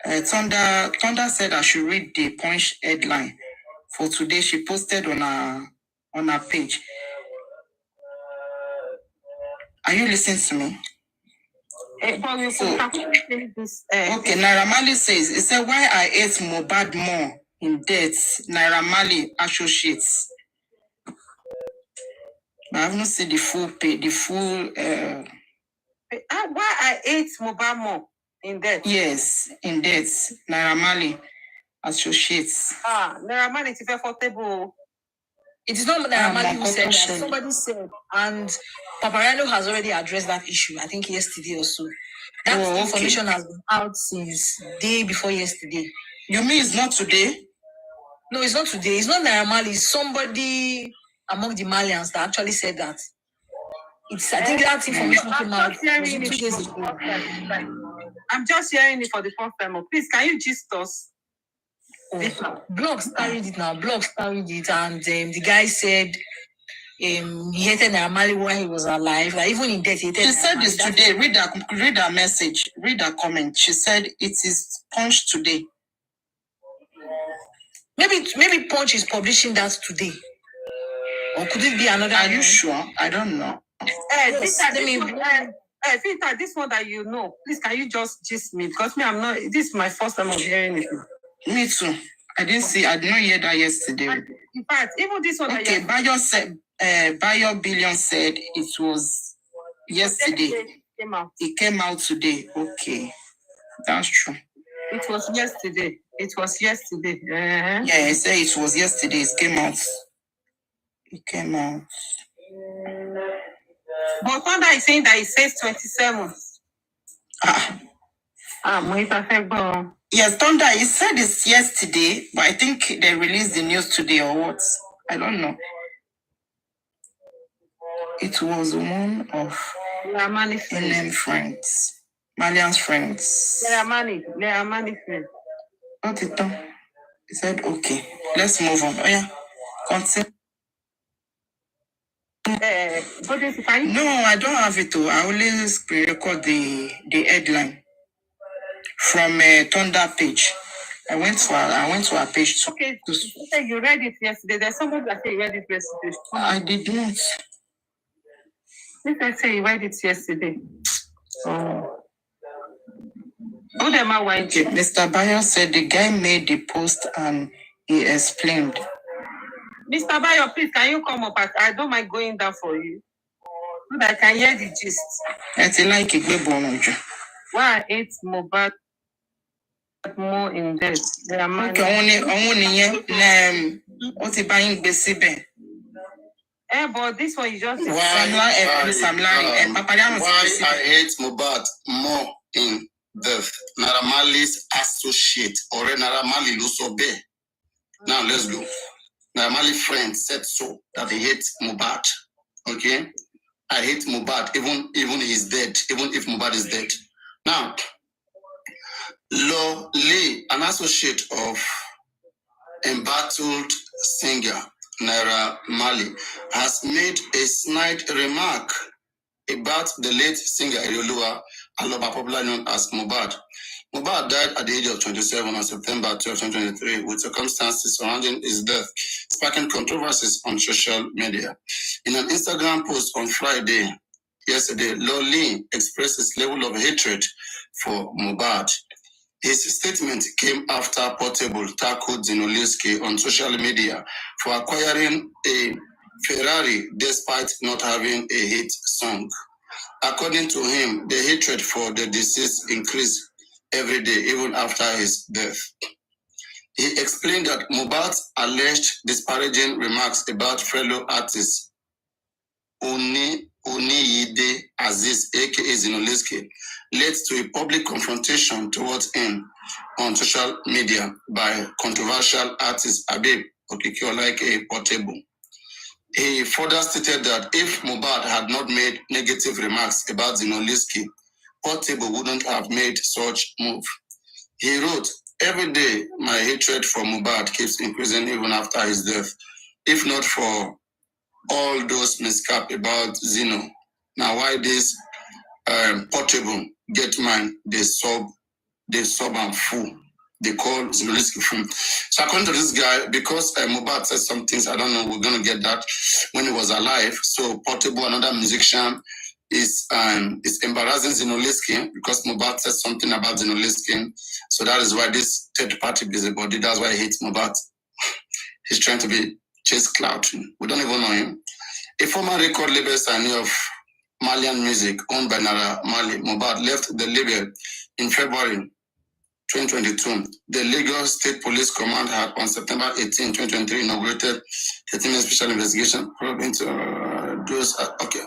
Thunder said I should read the Punch headline for today. She posted on her page. Are you listening to me? Okay, Naira Marley says, it said, why I ate Mohbad more in debt, Naira Marley associates. I haven't seen the full pay, why I ate Mohbad more in debt? Yes, in debt, Naira Marley associates. Naira Marley is very table. It is not Naira Marley who said that. Somebody said, and Paparano has already addressed that issue, I think yesterday or so. That information has been out since day before yesterday. You mean it's not today? No, it's not today. It's not Naira Marley. It's somebody among the Malians that actually said that. I think that information came out 2 days ago. I'm just hearing it for the first time. Please, can you gist us? Blogs carried it now. Blogs carried it, and the guy said he hated Naira Marley when he was alive. Like even in death, he hated. She said this today. Read that message. Read that comment. She said it is Punch today. Maybe Punch is publishing that today, or could it be another? Are you sure? I don't know. This one that you know, please can you just gist me? Because I'm not. This is my first time of hearing it. Me too. I did not hear that yesterday. In fact, even this one. Okay, Bayo said, Bayo Billion said it was yesterday. It came out today. Okay, that's true. It was yesterday. Yeah, I said it was yesterday. It came out. But Thunder is saying that it says 27. Yes, Thunder, he said it's yesterday, but I think they released the news today or what? I don't know. It was one of NM friends. Malian's friends. Mali friends. What it done? He said, okay, let's move on. Oh yeah, continue. No, I don't have it. I only screen record the headline from Thunder page. I went to our page too. Okay, you read it yesterday. There's somebody that said you read it yesterday. I did not. Since I say you read it yesterday. Who them are white? Okay, Mr. Bayo said the guy made the post and he explained. Mr. Bayo, please, can you come up? I don't mind going down for you. So that I can hear the gist. It's like a good bonus. Why it's Mohbad more in depth? Okay, only what you buying besibe. But this one you just why I hate Mohbad more in death, Naira Marley's associate, or Naira Marley Lusobe. Now let's go. Naira Marley friend said so, that he hates Mohbad. Okay? I hate Mohbad, even he's dead, even if Mohbad is dead. Now, Lo Lee, an associate of embattled singer Naira Marley, has made a snide remark about the late singer Erioluwa Aloba, popularly known as Mohbad. Mohbad died at the age of 27 on September 12, 2023, with circumstances surrounding his death sparking controversies on social media. In an Instagram post on Friday, yesterday, Loli expressed his level of hatred for Mohbad. His statement came after Portable tackled Zinoliski on social media for acquiring a Ferrari despite not having a hit song. According to him, the hatred for the deceased increased every day, even after his death. He explained that Mohbad's alleged disparaging remarks about fellow artist Oniyide Aziz, aka Zinoliski, led to a public confrontation towards him on social media by controversial artist Abib Okikiola, aka Portable. He further stated that if Mohbad had not made negative remarks about Zinoliski, Portable wouldn't have made such move. He wrote, "Every day, my hatred for Mohbad keeps increasing even after his death. If not for all those miscap about Zino, now why this Portable get mine, they sub and fool. They call Zinoliski fool." So according to this guy, because Mohbad said some things, I don't know, we're going to get that when he was alive. So Portable, another musician, is embarrassing Zinoliski because Mohbad said something about Zinoliski. So that is why this third party busybody, that's why he hates Mohbad. He's trying to be chase clout. We don't even know him. A former record label signing of Malian music owned by Naira Marley, Mohbad, left the label in February 2022. The Lagos State Police Command had on September 18, 2023 inaugurated 13-minute special investigation probing into those. Okay,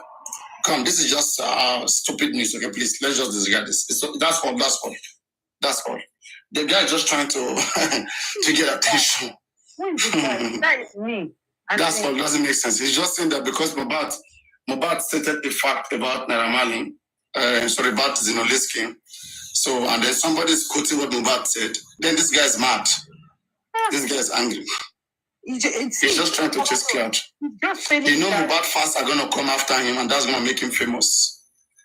come. This is just stupid news. Okay, please let's just disregard this. That's all. The guy is just trying to to get attention. Who is the guy? That is me. That's all. Doesn't make sense. He's just saying that because Mohbad stated a fact about Naira Marley, about Zinoliski. So, and then somebody's quoting what Mohbad said. Then this guy's mad. This guy's angry. He's just trying to chase clout. Mohbad fans are going to come after him, and that's going to make him famous.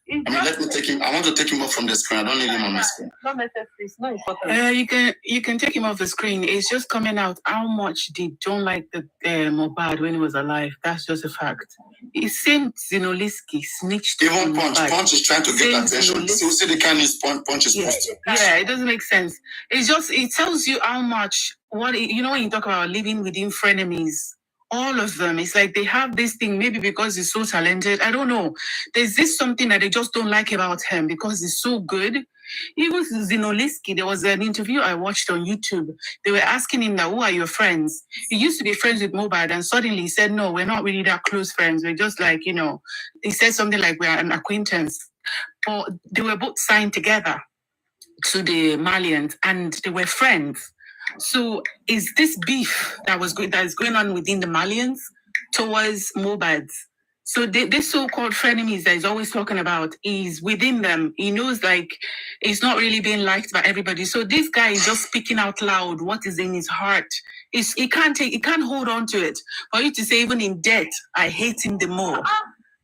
Let me take him. I want to take him off from the screen. I don't need him on my screen. Not necessary. It's not important. You can take him off the screen. It's just coming out how much they don't like the Mohbad when he was alive. That's just a fact. It seemed Zinoliski snitched. Even Punch is trying to get attention. See the kind of Punch is posting. Yeah, it doesn't make sense. It tells you how much when you talk about living within frenemies. All of them, it's like they have this thing, maybe because he's so talented. I don't know. There's this something that they just don't like about him because he's so good. Even Zinoliski, there was an interview I watched on YouTube. They were asking him now, who are your friends? He used to be friends with Mohbad, and suddenly he said, no, we're not really that close friends. We're just like, he said something like we're an acquaintance. But they were both signed together to the Malians, and they were friends. So is this beef that is going on within the Malians towards Mohbad? So this so-called frenemies that he's always talking about is within them. He knows it's not really being liked by everybody. So this guy is just speaking out loud what is in his heart. He can't hold on to it. For you to say even in death, I hate him the more.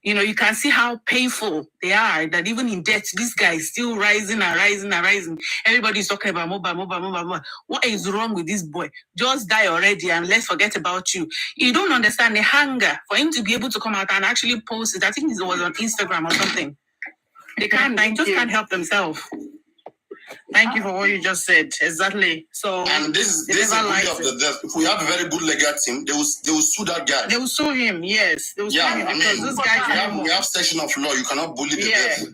You can see how painful they are, that even in death, this guy is still rising and rising and rising. Everybody's talking about Mohbad. What is wrong with this boy? Just die already and let's forget about you. You don't understand the hunger for him to be able to come out and actually post it. I think it was on Instagram or something. They can't help themselves. Thank you for what you just said. Exactly. So, and this is the beauty of the death. If we have a very good legal team, they will sue that guy. They will sue him. Yes, they will sue him because this guy. We have section of law. You cannot bully the death.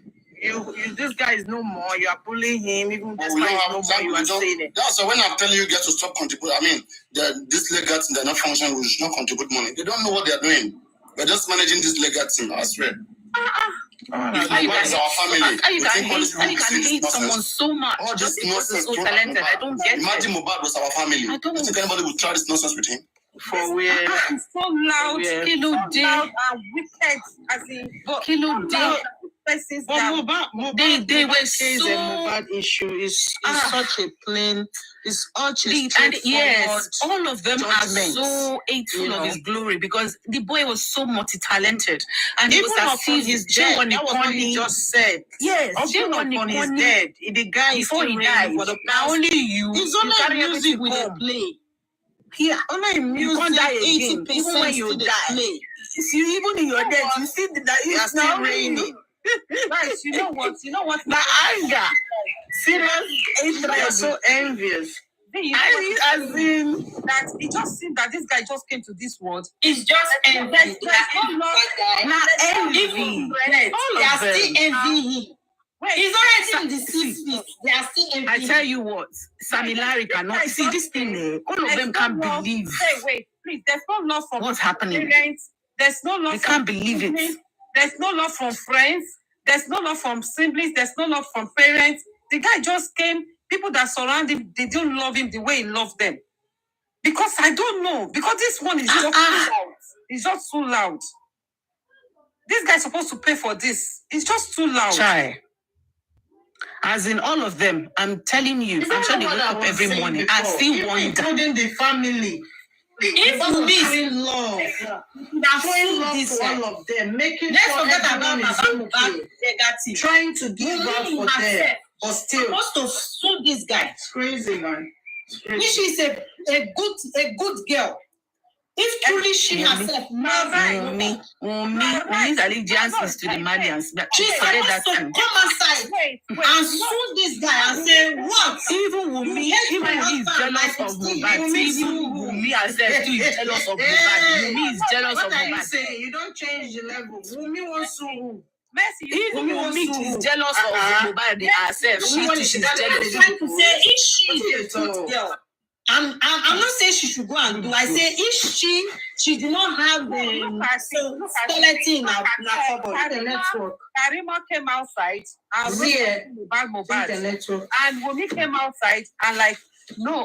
This guy is no more. You are bullying him. Even this guy is no more. You are saying it. Yeah. So when I'm telling you guys to stop contributing, this legal team, they're not functioning. We should not contribute money. They don't know what they are doing. We're just managing this legal team. I swear. Mohbad is our family. How you We can think all this hate nonsense. someone so much All just this because he's nonsense so thrown at talented? I Mohbad. don't get Imagine it. Mohbad was our family. I don't You think anybody would try this nonsense with him? For where? It's so loud, Kilo so day. loud and wicked, as in Kilo so day. loud persons that They were case so. and Mohbad issue is such a plain, it's such a And straightforward yes, all of them are judgment, so hateful you of know. his glory because the boy was so multi-talented. And it Even was as upon if his Jay death, that was what he Wanikoni. just said. Yes, Jay Even upon his Wanikoni. death, the guy is Before still he reigning died, for the now past. only you. It's You only carry music everything with a home. play. Here, Only in you can't music, die again. 80% Even when you still die. they play. Even in your death, you see that They are it's still now reigning. guys, you know what? the anger. Serious They are hatred. so envious. You know what? As in, That it just seems that this guy just came to this world. It's just envy. There's no love. now envy. Even All they are of them. still envying him. Wait, He's already in the 60s. They are still envying I him. tell you what, Sammy Larry cannot see this thing. All of them can't believe Wait, please. There's no love from what's happening. parents. There's no love They from can't believe it. siblings. There's no love from friends. There's no love from siblings. There's no love from parents. The guy just came. People that surround him, they don't love him the way he loved them. Because I don't know. Because this one is just too loud. It's just too loud. This guy's supposed to pay for this. It's just too loud. Chai. As in all of them, I'm telling you, I'm sure they wake up every morning and still wonder. Including the family. If Showing this, love. that's Showing love this to guy. all of them. Making Let's sure forget about everyone is Mohbad okay. legacy. Trying to give Wunmi out for them. herself But still, supposed to sue this guy. it's crazy, man. It's crazy. Which is a good girl. If truly she herself Wunmi's allegiance is to the Malians. But she's forget supposed that to thing. come outside Wait. and sue this guy and say, what? Even Wunmi, even he is jealous of Mohbad. Even Wunmi herself too is jealous of Mohbad. Wunmi is jealous What of are you Mohbad. saying? You don't change the level. Wunmi wants to who? Even Wunmi is jealous of Mohbad herself. She's I'm jealous. trying to say, if she is a good girl, I'm not saying she should go and do. I say if she did not have the skeleton in her cupboard. The network. Karima came outside and Mohbad. The network. And Wunmi came outside and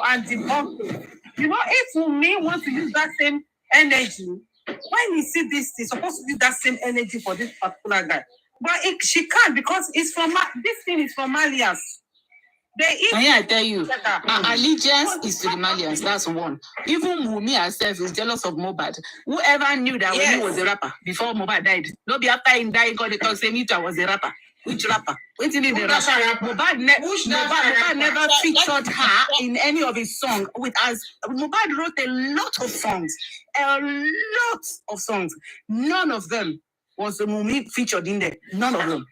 and debunked it. You know, if Wunmi wants to use that same energy, when you see this, he's supposed to use that same energy for this particular guy. But she can't because it's from this thing is from Malians. They eat I tell you, together. her allegiance is to the Malians. That's one. Even Wunmi herself is jealous of Mohbad. Whoever knew that Wunmi was a rapper before Mohbad died, no be after him dying, God, they talk say me too, I was a rapper. Which rapper? Which in the rapper? Mohbad never featured her in any of his songs. Mohbad wrote a lot of songs, None of them was Wunmi featured in there. None of them.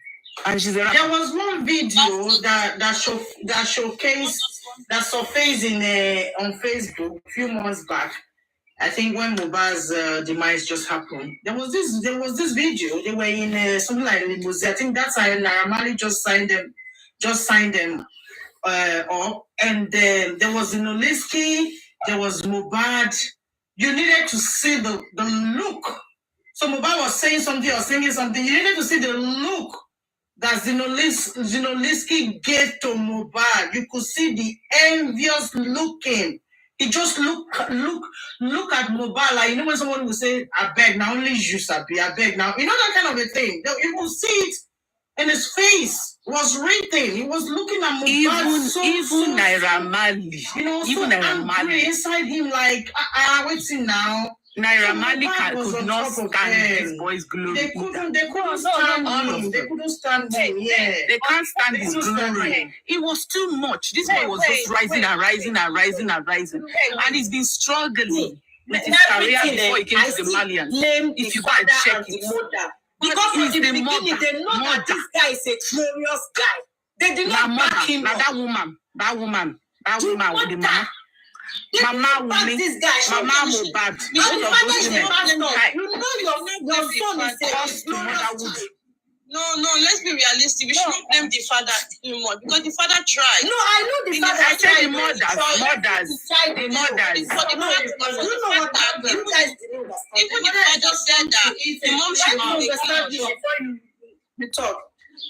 And she's a rapper. There was one video that showcased that surfaced on Facebook a few months back. I think when Mohbad's demise just happened, there was this video. They were in something like limousine. I think that's how Naira Marley just signed them up, and then there was Noliski, there was Mohbad. You needed to see the look. So Mohbad was saying something or singing something. You needed to see the look that Zinoliski gave to Mohbad. You could see the envious looking. He just look at Mohbad like, you know when someone will say, I beg, now only you sabi, I beg now. You know that kind of a thing. You could see it in his face. Was written. He was looking at Mohbad even Naira Marley. You know, Even so Naira Marley. angry inside him like, waiting now. Naira Marley could not stand this boy's glory. They couldn't stand him. They couldn't stand him. Yeah. They can't stand his glory. It was too much. This boy was just rising and rising and rising and rising. And he's been struggling with his career before he came to the Malians. If you go and check it. Because He's from the the beginning, mother. they know that this guy is a glorious guy. They did not back him Now up. that woman with the mama. They Mama did not back Wunmi, this guy. Mama Mohbad. And Both the of father those is women. a pastor. Hi. You know your son is a Cost to glorious motherhood. child. No, let's be realistic. We should not blame the father too much because the father tried. No, I know the father. I said tried. the mothers. For the fact that You guys didn't understand. even the father said that the mom should not understand be. you. the talk.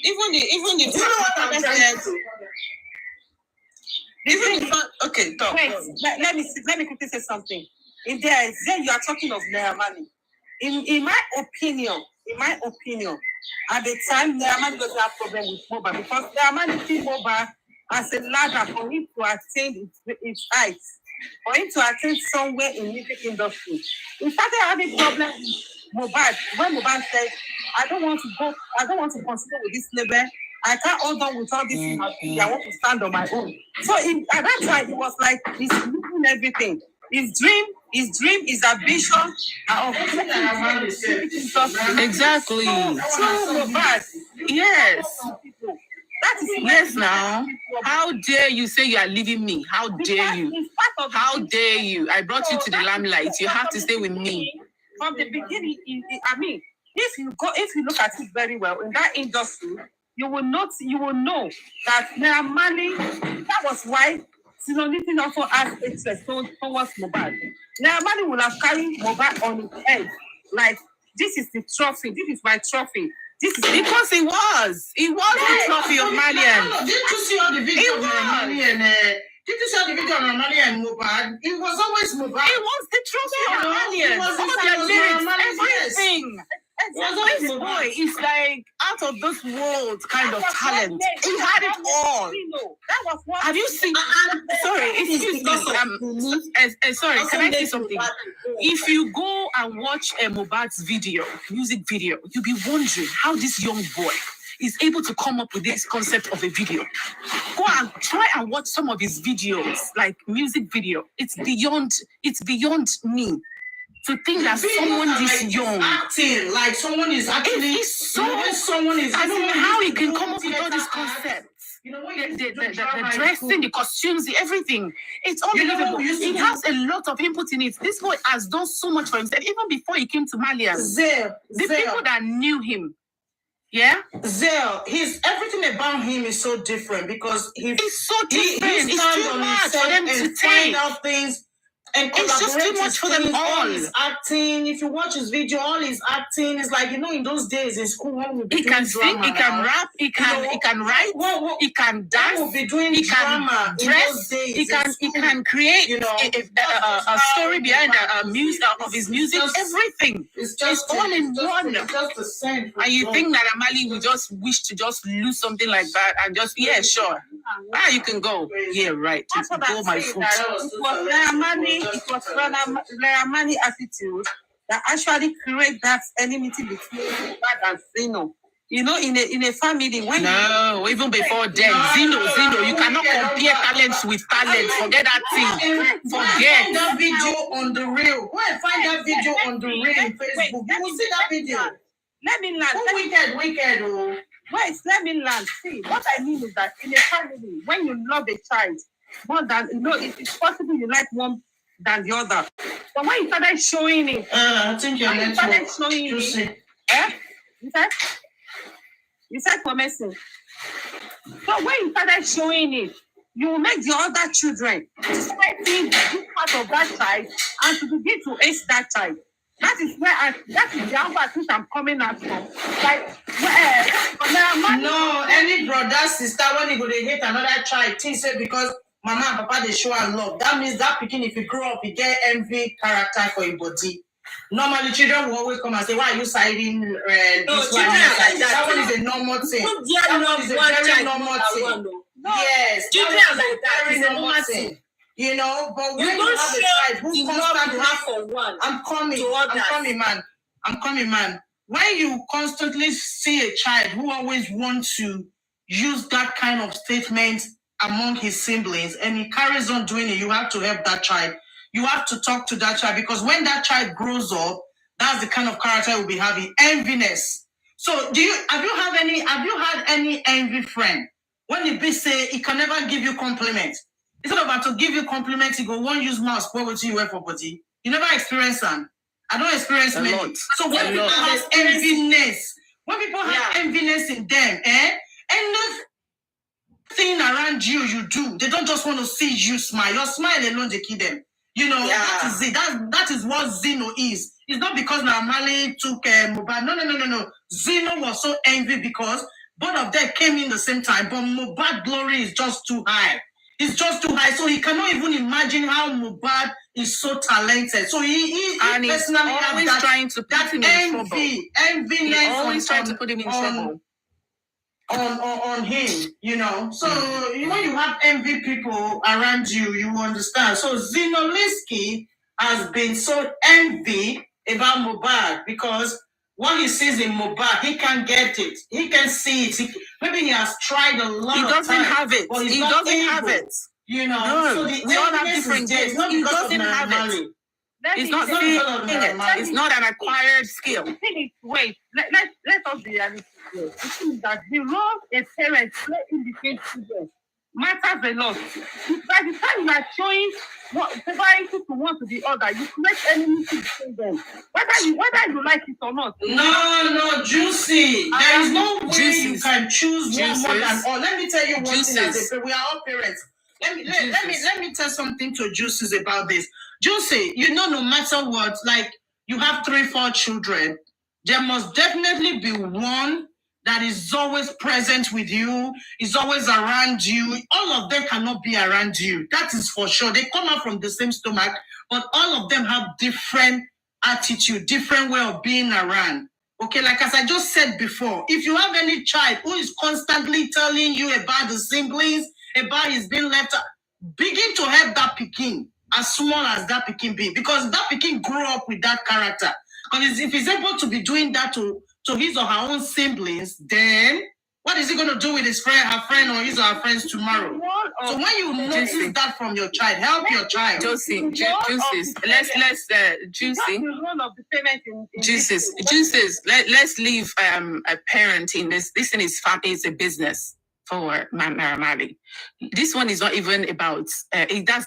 Even the Do you know what I'm trying to do? okay, talk. Wait, let me quickly say something. In there you are talking of Naira Marley. In my opinion, at the time Naira Marley doesn't have problem with Mohbad because Naira Marley treats Mohbad as a ladder for him to attain its heights, for him to attain somewhere in music industry. He started having problems with Mohbad when Mohbad said, I don't want to consider with this label. I can't hold on with all this. I want to stand on my own. So at that time, he was like, he's losing everything. His dream, his ambition, Exactly. So bad. Yes. That is Yes, now. How dare you say you are leaving me? How dare you? How dare you? I brought you to the limelight. You have to stay with me. From the beginning, I mean, if you look at it very well in that industry, you will know that Naira Marley, that was why Sinoliti also has interest towards Mohbad. Naira Marley will have carried Mohbad on his head, like, this is the trophy, this is my trophy. This is because it was the trophy of Malian. Did you see all the video of Malian? Did you see the video of Malian and Mohbad? It was always Mohbad. It was the trophy of Malian. It was all their lyrics, everything. This boy is like out of this world kind of talent. He had it all. Have you seen? Sorry, excuse me. Sorry, can I say something? If you go and watch Mohbad's music video, you'll be wondering how this young boy is able to come up with this concept of a video. Go and try and watch some of his videos, like music video. It's beyond me. To think that someone this young acting like someone is actually someone is. I don't know how he can come up with all these concepts. You know, the dressing, the costumes, everything. It's unbelievable. He has a lot of input in it. This boy has done so much for himself, even before he came to Malian. The people that knew him. Yeah, Zell. Everything about him is so different because he's so different. It's too much for them to find out things. And it's just too much for them all. His acting, if you watch his video, all his acting is like, in those days in school, he can sing, he can rap, he can write, he can dance, he can dress, he can create a story behind music of his music, everything. It's all in one. It's just the same. And you think that Amali will just wish to just lose something like that and just, yeah, sure. You can go. Yeah, right. Go my foot. It was Naira Marley attitude that actually create that enmity between Mohbad and Zeno. In a family even before then, Zeno, you cannot compare talents with talent. Forget that thing. Forget that video on the reel. Go and find that video on the reel on Facebook. You will see that video. Let me land. Wicked. Wait, let me land. See, what I mean is that in a family, when you love a child more than it's possible you like one than the other. But when you started showing it, I think you're You said for messing. So when you started showing it, you will make the other children start seeing this part of that child and to begin to ace that child. That is the angle I think I'm coming out from. Like, no, any brother, sister, when you go to hate another child, think say because Mama and Papa they show her love. That means that picking, if you grow up, you get envy character for your body. Normally, children will always come and say, "Why are you siding this one?" That one is a normal thing. That one is a very normal thing. Yes, children like that is a normal thing. But when you have a child who constantly, I'm coming, man. When you constantly see a child who always wants to use that kind of statement among his siblings and he carries on doing it, you have to help that child. You have to talk to that child because when that child grows up, that's the kind of character we'll be having. Enviness. So have you had any envy friend? When the bitch say he can never give you compliments. It's not about to give you compliments, he go one use mouse, what would you wear for body? You never experience them. I don't experience many. So when people have enviness, enviness in them, and nothing around you do, they don't just want to see you smile. Your smile alone, they kill them. That is it. That is what Zeno is. It's not because Naramali took Mohbad. No. Zeno was so angry because both of them came in the same time, but Mohbad glory is just too high. It's just too high, so he cannot even imagine how Mohbad is so talented. So he personally always has trying to put him in trouble. Enviness He always trying to put him in trouble. On him, you know. So when you have envy people around you, you understand. So Zinoliski has been so envy about Mohbad because what he sees in Mohbad, he can't get it. He can see it. Maybe he has tried a lot. He doesn't have it. But He doesn't have it. You know. No, so the we all have enviness different is there. gifts. It's not He because doesn't of have Naramali. it. It's not it's not an acquired skill. The thing is, wait, let us be realistic here. The thing is that the role a parent play in the same children matters a lot. If by the time you are showing what favorability to one to the other, you create enmity between them. Whether you like it or not. No, Juicy. There is no way you can choose one more than all. Let me tell you one thing as a we are all parents. Let me tell something to Juices about this. Juicy, you know, no matter what, like you have 3-4 children, there must definitely be one that is always present with you, is always around you. All of them cannot be around you. That is for sure. They come out from the same stomach, but all of them have different attitude, different way of being around. Okay, like as I just said before, if you have any child who is constantly telling you about the siblings, about his being left out, begin to help that pikin as small as that pikin be, because that pikin grew up with that character. And if he's able to be doing that to his or her own siblings, then what is he going to do with his friend, her friend, or his or her friends tomorrow? So when you notice that from your child, help your child. Juices. Juices. Let's leave a parent in this. This thing is is a business for Naramali. This one is not even about.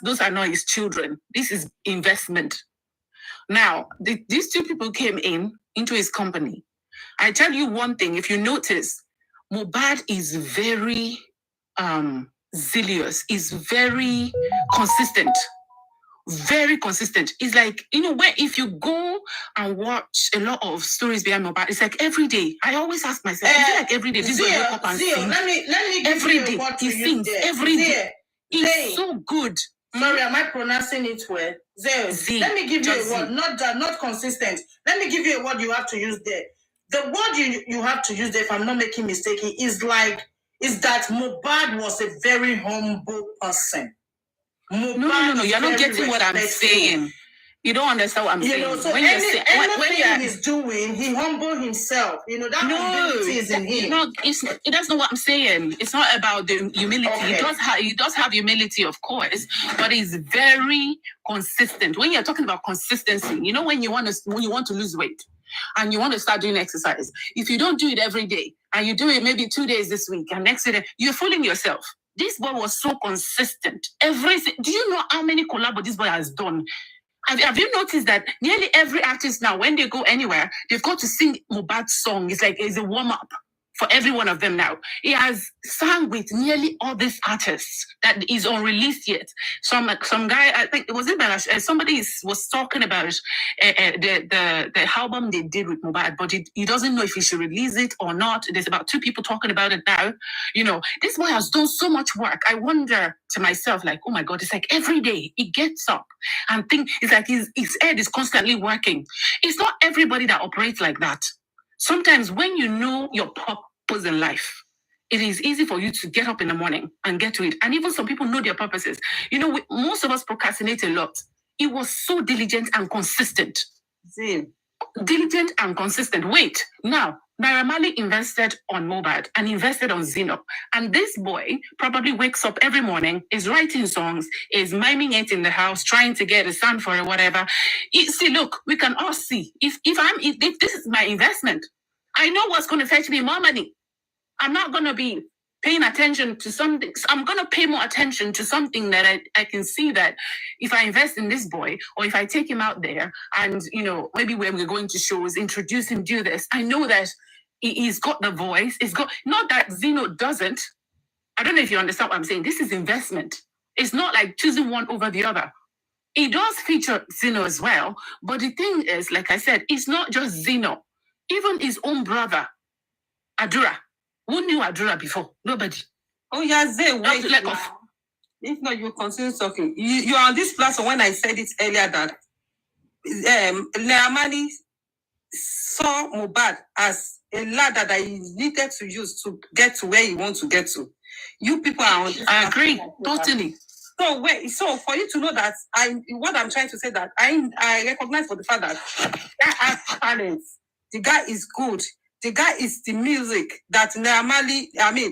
Those are not his children. This is investment. Now, these two people came into his company. I tell you one thing, if you notice, Mohbad is very zealous, is very consistent. Very consistent. It's like, where if you go and watch a lot of stories behind Mohbad, it's like every day. I always ask myself, is it like every day? This wake up and sing? Let me give every you day what he sings. Every day. It's so good. Sorry, am I pronouncing it well? Let me give you a word, not consistent. Let me give you a word you have to use there. The word you have to use there, if I'm not making mistake, is that Mohbad was a very humble person. No, you're not getting what I'm saying. You don't understand what I'm saying. So anything he's doing, he humble himself. That humility is in him. That's not what I'm saying. It's not about the humility. Okay. He does have humility, of course, but he's very consistent. When you're talking about consistency, when you want to lose weight and you want to start doing exercise, if you don't do it every day and you do it maybe 2 days this week and next day, you're fooling yourself. This boy was so consistent. Do you know how many collabs this boy has done? Have you noticed that nearly every artist now, when they go anywhere, they've got to sing Mohbad's song? It's a warm-up for every one of them now. He has sung with nearly all these artists that is unreleased yet. Some guy, I think it was somebody was talking about the album they did with Mohbad, but he doesn't know if he should release it or not. There's about 2 people talking about it now. This boy has done so much work. I wonder to myself, like, oh my God, it's like every day he gets up and it's like his head is constantly working. It's not everybody that operates like that. Sometimes when you know your purpose in life, it is easy for you to get up in the morning and get to it. And even some people know their purposes. Most of us procrastinate a lot. He was so diligent and consistent. Diligent and consistent. Wait, now, Naramali invested on Mohbad and invested on Zeno. And this boy probably wakes up every morning, is writing songs, is miming it in the house, trying to get a sound for it, whatever. See, look, we can all see. If this is my investment, I know what's going to fetch me more money. I'm not going to be paying attention to something. I'm going to pay more attention to something that I can see that if I invest in this boy, or if I take him out there and, maybe when we're going to shows, introduce him, do this, I know that he's got the voice. Not that Zeno doesn't. I don't know if you understand what I'm saying. This is investment. It's not like choosing one over the other. It does feature Zeno as well, but the thing is, like I said, it's not just Zeno. Even his own brother, Adura. Who knew Adura before? Nobody. Oh, yeah, Zay, wait. Like of, if not, you continue talking. You are on this platform when I said it earlier that Leamani saw Mohbad as a ladder that he needed to use to get to where he wants to get to. You people are on this I agree, totally. So wait, so for you to know that what I'm trying to say that I recognize for the fact that guy has talent. The guy is good. The guy is the music that Neramali,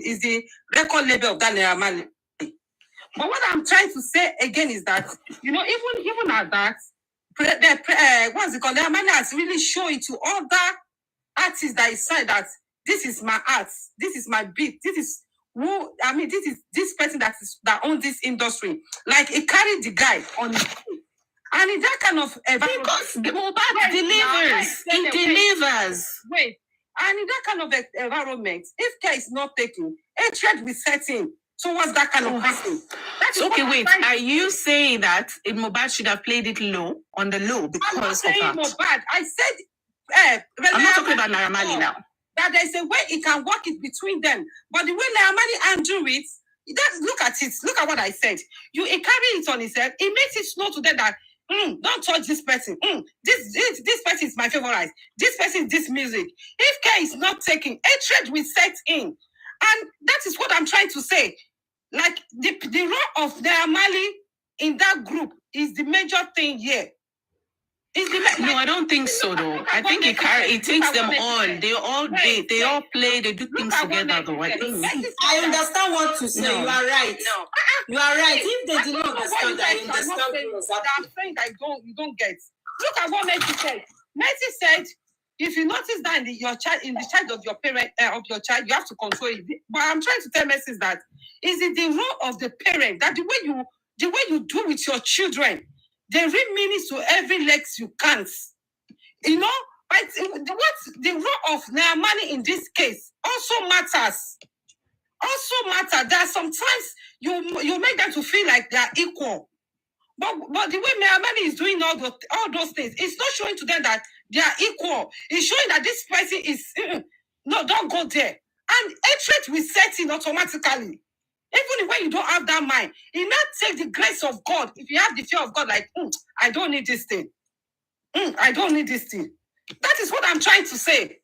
is the record label of that Neramali. But what I'm trying to say again is that, even at that, what's it called? Neramali has really shown it to other artists that is said that this is my art, this is my beat, this is this person that owns this industry. Like, it carried the guy on his feet. And in that kind of environment, because Mohbad delivers. He delivers. Wait. And in that kind of environment, if care is not taken, hatred will set in towards that kind of person. Okay, wait. Are you saying that Mohbad should have played it low, on the low, because I'm not saying of that? Mohbad. I said, I'm not talking about Naramali now. That there's a way it can work it between them. But the way Naramali undo it, look at it. Look at what I said. He carry it on himself. It makes it know to them that, don't touch this person. This person is my favorite. This person is this music. If care is not taken, hatred will set in. And that is what I'm trying to say. Like, the role of Naramali in that group is the major thing here. No, I don't think so though. I think it takes them all. They all play, they do things together though. I understand what to say. No. You are right. No. You are right. If they did not understand, I understand. I'm saying that you don't get. Look at what Messi said. Messi said, if you notice that in the child of your parent of your child, you have to control it. But I'm trying to tell Messi that is it the role of the parent that the way you do with your children, they read meanings to every legs you can't. But what the role of Naramani in this case also matters. There are sometimes you make them to feel like they are equal. But the way Naramani is doing all those things, it's not showing to them that they are equal. It's showing that this person is no, don't go there. And hatred will set in automatically. Even when you don't have that mind, you not take the grace of God. If you have the fear of God, like, I don't need this thing. I don't need this thing. That is what I'm trying to say.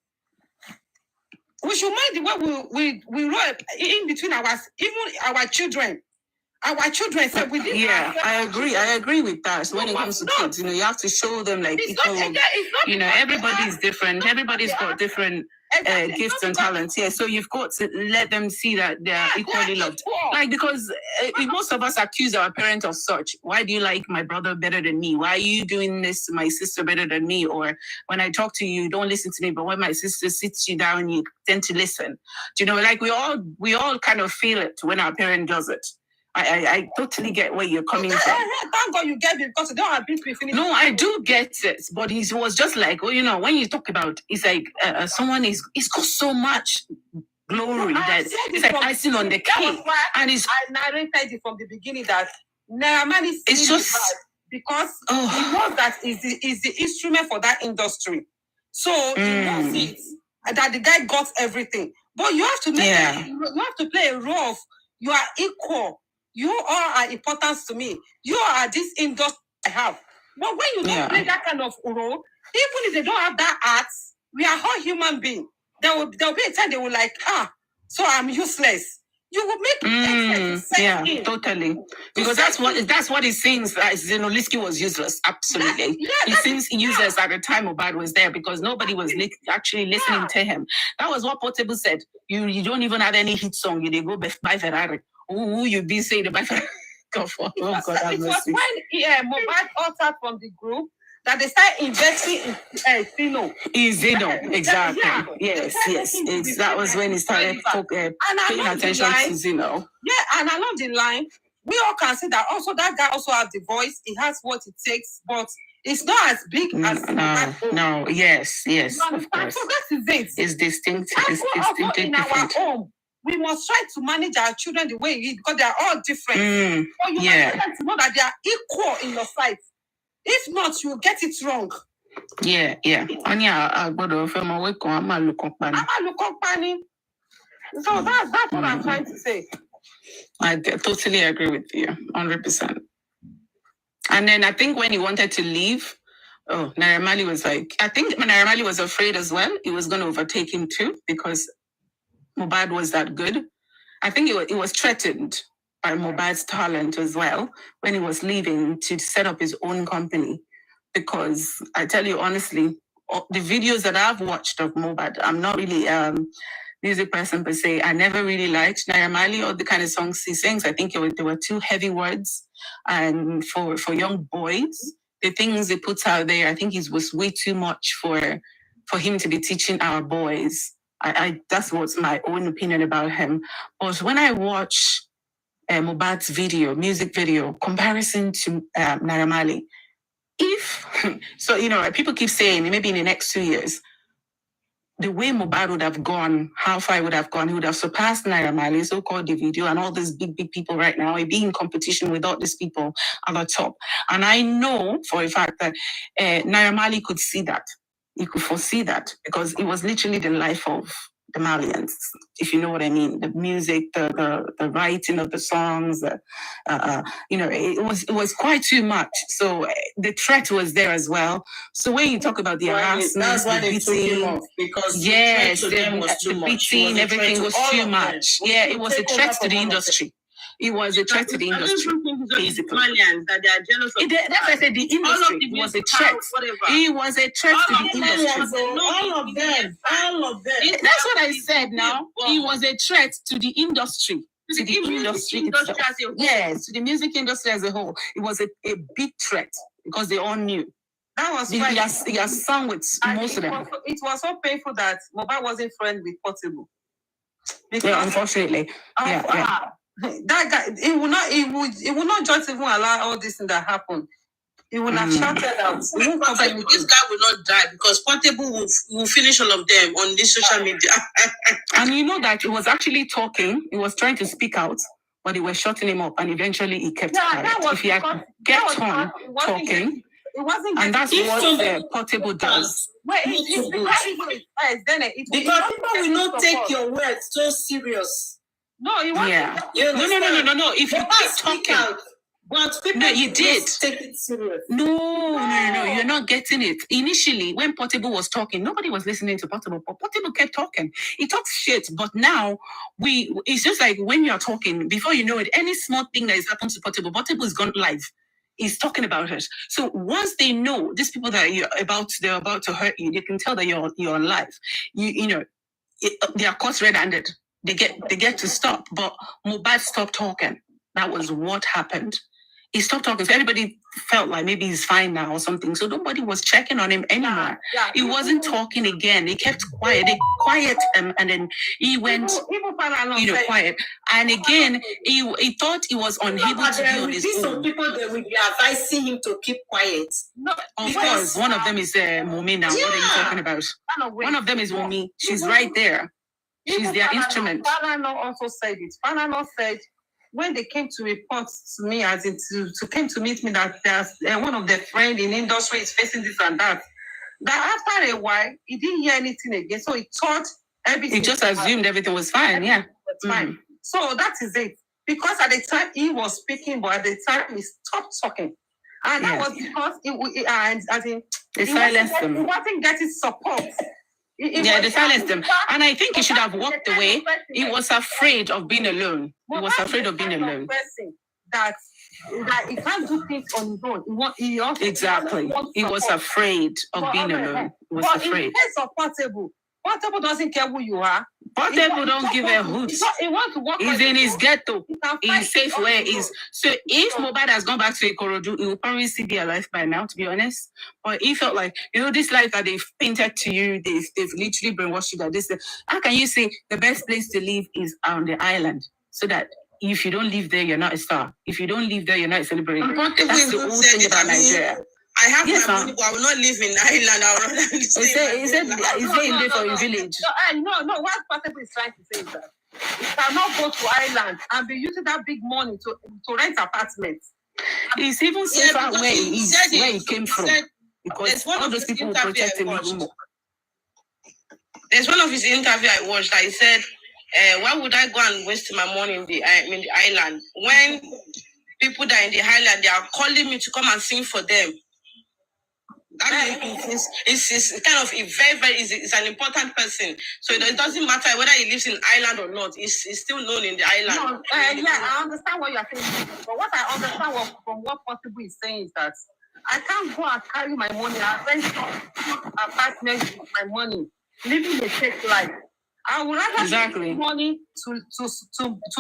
We should mind the way we roll in between even our children. Our children said we didn't. Yeah, I agree with that. So when it comes to kids, you have to show them like equal. Everybody is different. Everybody's got different gifts and talents. Yeah, so you've got to let them see that they are equally loved. Like, because most of us accuse our parents of such. Why do you like my brother better than me? Why are you doing this to my sister better than me? Or when I talk to you, don't listen to me. But when my sister sits you down, you tend to listen. Like we all kind of feel it when our parent does it. I totally get where you're coming from. Thank God you get it because you don't have been finished. No, I do get it, but it was just like, when you talk about, it's like someone it's got so much glory that it's like icing on the cake, and I narrated it from the beginning that Naramani it's just because he knows that is the instrument for that industry, so he knows it that the guy got everything, but you have to you have to play a role of you are equal. You all are important to me. You are this industry I have. But when you don't play that kind of role, even if they don't have that art, we are all human beings. There will be a time they will like, so I'm useless. You will make totally. Because that's what he sings. Liski was useless. Absolutely. He sings useless at the time Mohbad was there because nobody was actually listening to him. That was what Portable said. You don't even have any hit song. You go buy Ferrari. Who you be saying about God for? Oh God, it was when Mohbad altered from the group that they started investing in Zeno. Zeno, exactly. Yes. That was when he started paying attention to Zeno. Yeah, and along the line, we all can see that also that guy also has the voice. He has what it takes, but it's not as big as no. Yes, of course. So that is it. It's distinct. It's distinctly in different. our home. we must try to manage our children the way it is because they are all different. But you must try to know that they are equal in your sight. If not, you will get it wrong. Yeah. I got from my work on my look company. So that's what I'm trying to say. I totally agree with you, 100%. And then I think when he wanted to leave, Naira Marley was like, I think Naira Marley was afraid as well. He was going to overtake him too because Mohbad was that good. I think it was threatened by Mohbad's talent as well when he was leaving to set up his own company. Because I tell you honestly, the videos that I've watched of Mohbad, I'm not really music person per se. I never really liked Naira Marley or the kind of songs he sings. I think they were too heavy words, and for young boys, the things he puts out there, I think it was way too much for him to be teaching our boys. I that's what's my own opinion about him. But when I watch Mohbad's music video, comparison to Naira Marley, people keep saying maybe in the next 2 years, the way Mohbad would have gone, how far he would have gone, he would have surpassed Naira Marley, so-called Davido, and all these big people right now. He'd be in competition with all these people at the top. And I know for a fact that Naira Marley could see that. He could foresee that because it was literally the life of the Malians, if you know what I mean. The music, the writing of the songs, it was quite too much. So the threat was there as well. So when you talk about the harassment, that's why they took him off, because the beating, everything was too much. Yeah, it was a threat to the industry. It was a threat to the industry, basically. That they are jealous of. That's why I said the industry was a threat. It was a threat to the industry. All of them. That's what I said now. It was a threat to the industry. To the industry itself. Yes, to the music industry as a whole. It was a big threat because they all knew. That was why he has sung with most of them. It was so painful that Mohbad wasn't friends with Portable. Yeah, unfortunately. That guy, it will not just even allow all this thing that happened. He will have shouted out. This guy will not die because Portable will finish all of them on this social media. And you know that he was actually talking. He was trying to speak out, but they were shutting him up, and eventually he kept quiet. If he had kept on talking, it wasn't. And that's what Portable does. Because people will not take your words so serious. No, it wasn't. Yeah. No. If you keep talking. But people you did take it serious. No, you're not getting it. Initially, when Portable was talking, nobody was listening to Portable, but Portable kept talking. He talks shit, but now it's just like when you're talking, before you know it, any small thing that is happened to Portable is gone live. He's talking about it. So once they know these people that they're about to hurt you, they can tell that you're alive. They are caught red-handed. They get to stop, but Mohbad stopped talking. That was what happened. He stopped talking. So everybody felt like maybe he's fine now or something. So nobody was checking on him anymore. He wasn't talking again. He kept quiet. And then he went, quiet. And again, he thought he was unable to be on his own. Some people that will be advising him to keep quiet. No, of course, one of them is Momi now. What are you talking about? One of them is Momi. She's right there. She's their instrument. Falana also said it. Falana said, when they came to report to me, as in to came to meet me, that there's one of their friends in the industry is facing this and that. That after a while, he didn't hear anything again. So he thought everything. He just assumed everything was fine. Yeah, was fine. So that is it. Because at the time he was speaking, but at the time he stopped talking, and that was because they silenced him. He wasn't getting support. They silenced him. And I think he should have walked away. He was afraid of being alone. He was afraid of being alone. That he can't do things on his own. Exactly. He was afraid of being alone. He was afraid. In case of Portable doesn't care who you are. Portable don't give a hoot. He's in his ghetto. He's safe where he is. So if Mohbad has gone back to Ikorodu, he will probably still be alive by now, to be honest. But he felt like, this life that they've painted to you, they've literally brainwashed you that this. How can you say the best place to live is on the island? So that if you don't live there, you're not a star. If you don't live there, you're not a celebrity. That's the whole thing about Nigeria. I have my money, but I will not live in Ireland. I will rather stay in there for a village. No. What Portable is trying to say is that he cannot go to Ireland and be using that big money to rent apartments. He's even safer where he came from. Because all those people will protect him even more. There's one of his interview I watched that he said, why would I go and waste my money in the island when people that are in the island, they are calling me to come and sing for them? That means it's kind of it's an important person. So it doesn't matter whether he lives in Ireland or not. He's still known in the island. No, I understand what you're saying. But what I understand from what Possible is saying is that I can't go and carry my money and rent some apartment with my money, living a fake life. I would rather use money to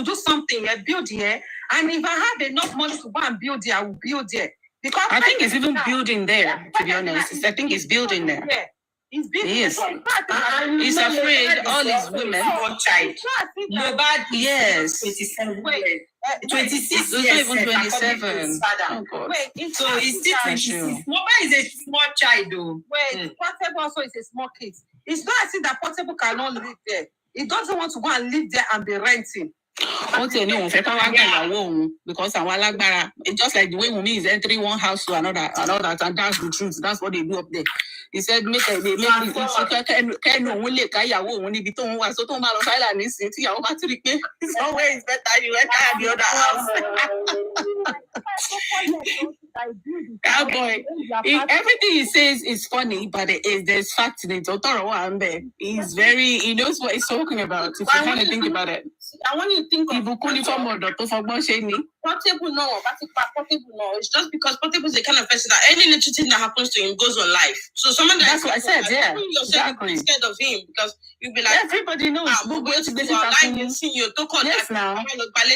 do something, build here. And if I have enough money to go and build here, I will build there. Because I think he's even building there, to be honest. I think he's building there. He's building. He is. He's afraid all his women. Mohbad, yes. 27. 26 years. Even 27. Oh God. Wait, so he's still 26. Mohbad is a small child, though. Wait, Portable also is a small kid. It's not as if that Portable cannot live there. He doesn't want to go and live there and be renting. Because it's just like the way Wunmi is entering one house to another, and that's the truth. That's what they do up there. He said, make so it's always better you enter the other house. Cowboy, everything he says is funny, but there's fact in it. He knows what he's talking about. If you kind of think about it. I want you to think of Portable no. It's just because Portable is the kind of person that any little thing that happens to him goes on life. So someone that's what I said, yeah. Exactly. Scared of him because you'll be like, everybody knows. Yes, now. So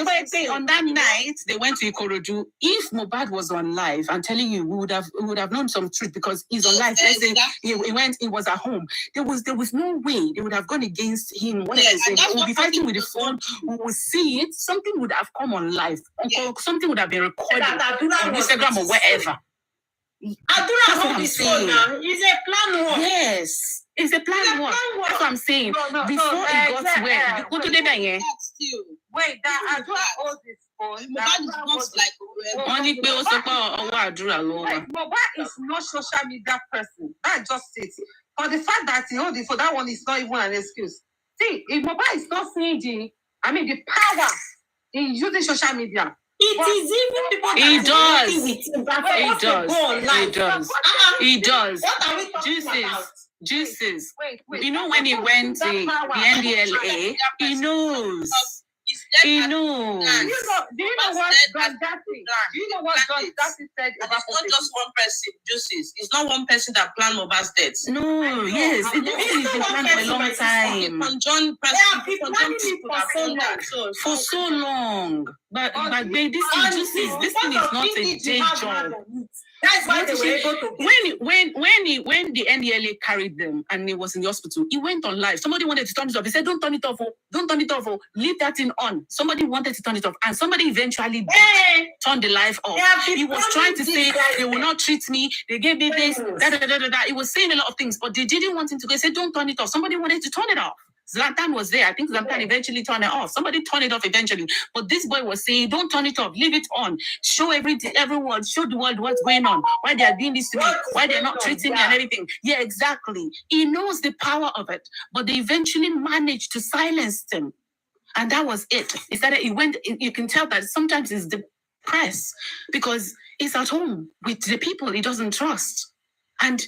I say on that night they went to Ikorodu. If Mohbad was on live, I'm telling you, we would have known some truth because he's on live. Let's say he was at home. There was no way they would have gone against him. What we'll be fighting with the phone. We will see it. Something would have come on live. Something would have been recorded on Instagram or wherever. Adura on his phone now. It's a plan one. Yes. It's a plan one. That's what I'm saying. Before it got where? Go to the bank. Wait, that Adura owns his phone. Mohbad is not only Mohbad is not social media person. That's just it. For the fact that he owns it for that one is not even an excuse. See, if Mohbad is not seeing the power in using social media. It is even people he does. He does. What are we talking about? Juices. Wait. You know when he went to the NDLA, he knows. He knows. Do you know what Don Jazzy said about it's not just one person, Juices. It's not one person that planned Mohbad's death. No, yes. It's been planned for a long time. For so long. But babe, this thing is not a day job. That's why they were able to when the NDLA carried them and he was in the hospital, he went on live. Somebody wanted to turn it off. He said, "Don't turn it off. Don't turn it off. Leave that thing on." Somebody wanted to turn it off, and somebody eventually turned the live off. He was trying to say they will not treat me. They gave me this. He was saying a lot of things, but they didn't want him to go. He said, "Don't turn it off." Somebody wanted to turn it off. Zlatan was there. I think Zlatan eventually turned it off. Somebody turned it off eventually. But this boy was saying, don't turn it off. Leave it on. Show everyone, show the world what's going on. Why they are doing this to me. Why they're not treating me and everything. Yeah, exactly. He knows the power of it. But they eventually managed to silence him. And that was it. You can tell that sometimes it's the press. Because he's at home with the people he doesn't trust.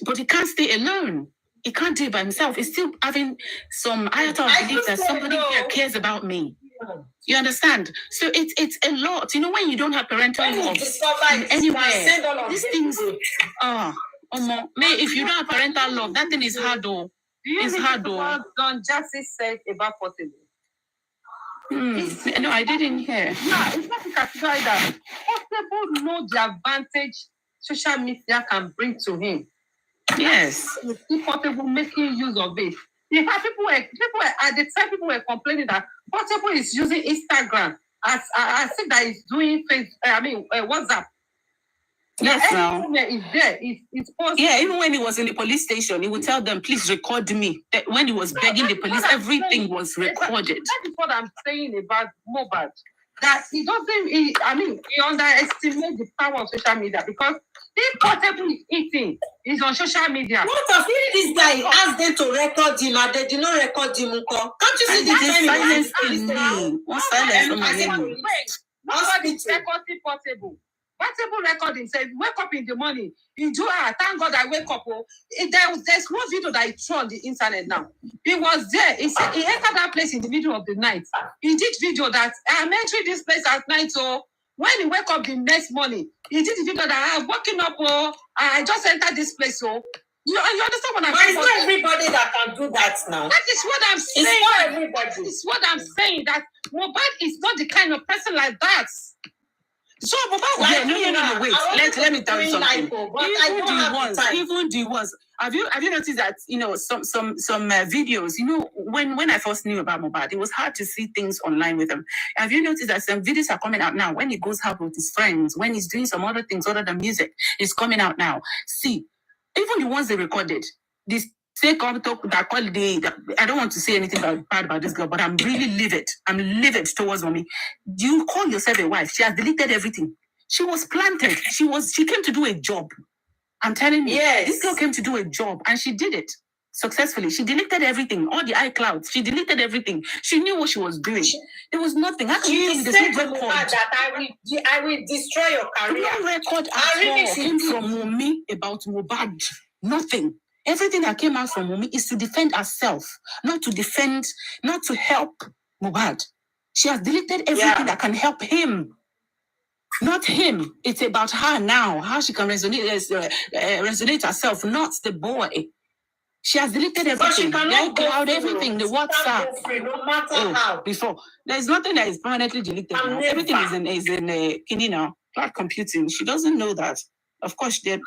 But he can't stay alone. He can't do it by himself. He's still having some iota of belief that somebody here cares about me. You understand? So it's a lot. You know, when you don't have parental love anywhere, these things if you don't have parental love, that thing is hard though. It's hard though. What Don Jazzy said about Portable. No, I didn't hear. No, it's not a category that Portable know the advantage social media can bring to him. Yes. Portable making use of it. In fact, people were complaining that Portable is using Instagram as I think that he's doing WhatsApp. Yes, now. It's there. It's possible. Yeah, even when he was in the police station, he would tell them, please record me. That when he was begging the police, everything was recorded. That is what I'm saying about Mohbad. That he doesn't, he underestimates the power of social media because if Portable is eating, is on social media. What of if this guy asked them to record him and they did not record him? Can't you see the silence in me? What silence on my name? Nobody recording Portable. Portable recording said, wake up in the morning. You do thank God I wake up. There's one video that he threw on the internet now. He was there. He said he entered that place in the middle of the night. He did video that I'm entering this place at night. So when he wake up the next morning, he did the video that I'm waking up. I just entered this place. So you understand what I'm saying? It's not everybody that can do that now. That is what I'm saying. It's not everybody. It's what I'm saying. That Mohbad is not the kind of person like that. So, Mohbad, no, wait. Let me tell you something. Even the ones. Have you noticed that some videos? When I first knew about Mohbad, it was hard to see things online with him. Have you noticed that some videos are coming out now? When he goes out with his friends, when he's doing some other things other than music, it's coming out now. See, even the ones they recorded, this. I don't want to say anything bad about this girl, but I'm really livid. I'm livid towards mommy. You call yourself a wife. She has deleted everything. She was planted. She came to do a job. I'm telling you. Yes. This girl came to do a job and she did it successfully. She deleted everything, all the iClouds. She deleted everything. She knew what she was doing. There was nothing. She said to Mohbad that I will destroy your career. No record at all came from Wunmi about Mohbad. Nothing. Everything that came out from Wunmi is to defend herself, not to help Mohbad. She has deleted everything that can help him, not him. It's about her now, how she can resonate herself, not the boy. She has deleted everything. The iCloud, everything, the WhatsApp. No matter how. Before, there's nothing that is permanently deleted now. Everything is in Kini now, cloud computing. She doesn't know that. Of course, to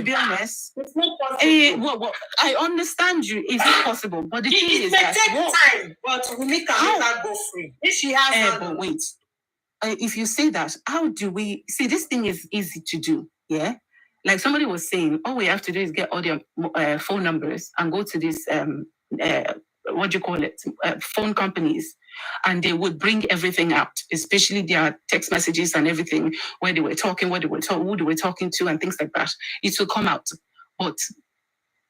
be honest, it's not possible. I understand you. It's not possible. But the thing is that take time, but we make her go free. If she has but wait. If you say that, how do we see this thing is easy to do? Yeah. Like somebody was saying, all we have to do is get all their phone numbers and go to this phone companies, and they would bring everything out, especially their text messages and everything, where they were talking, who they were talking to, and things like that. It will come out. But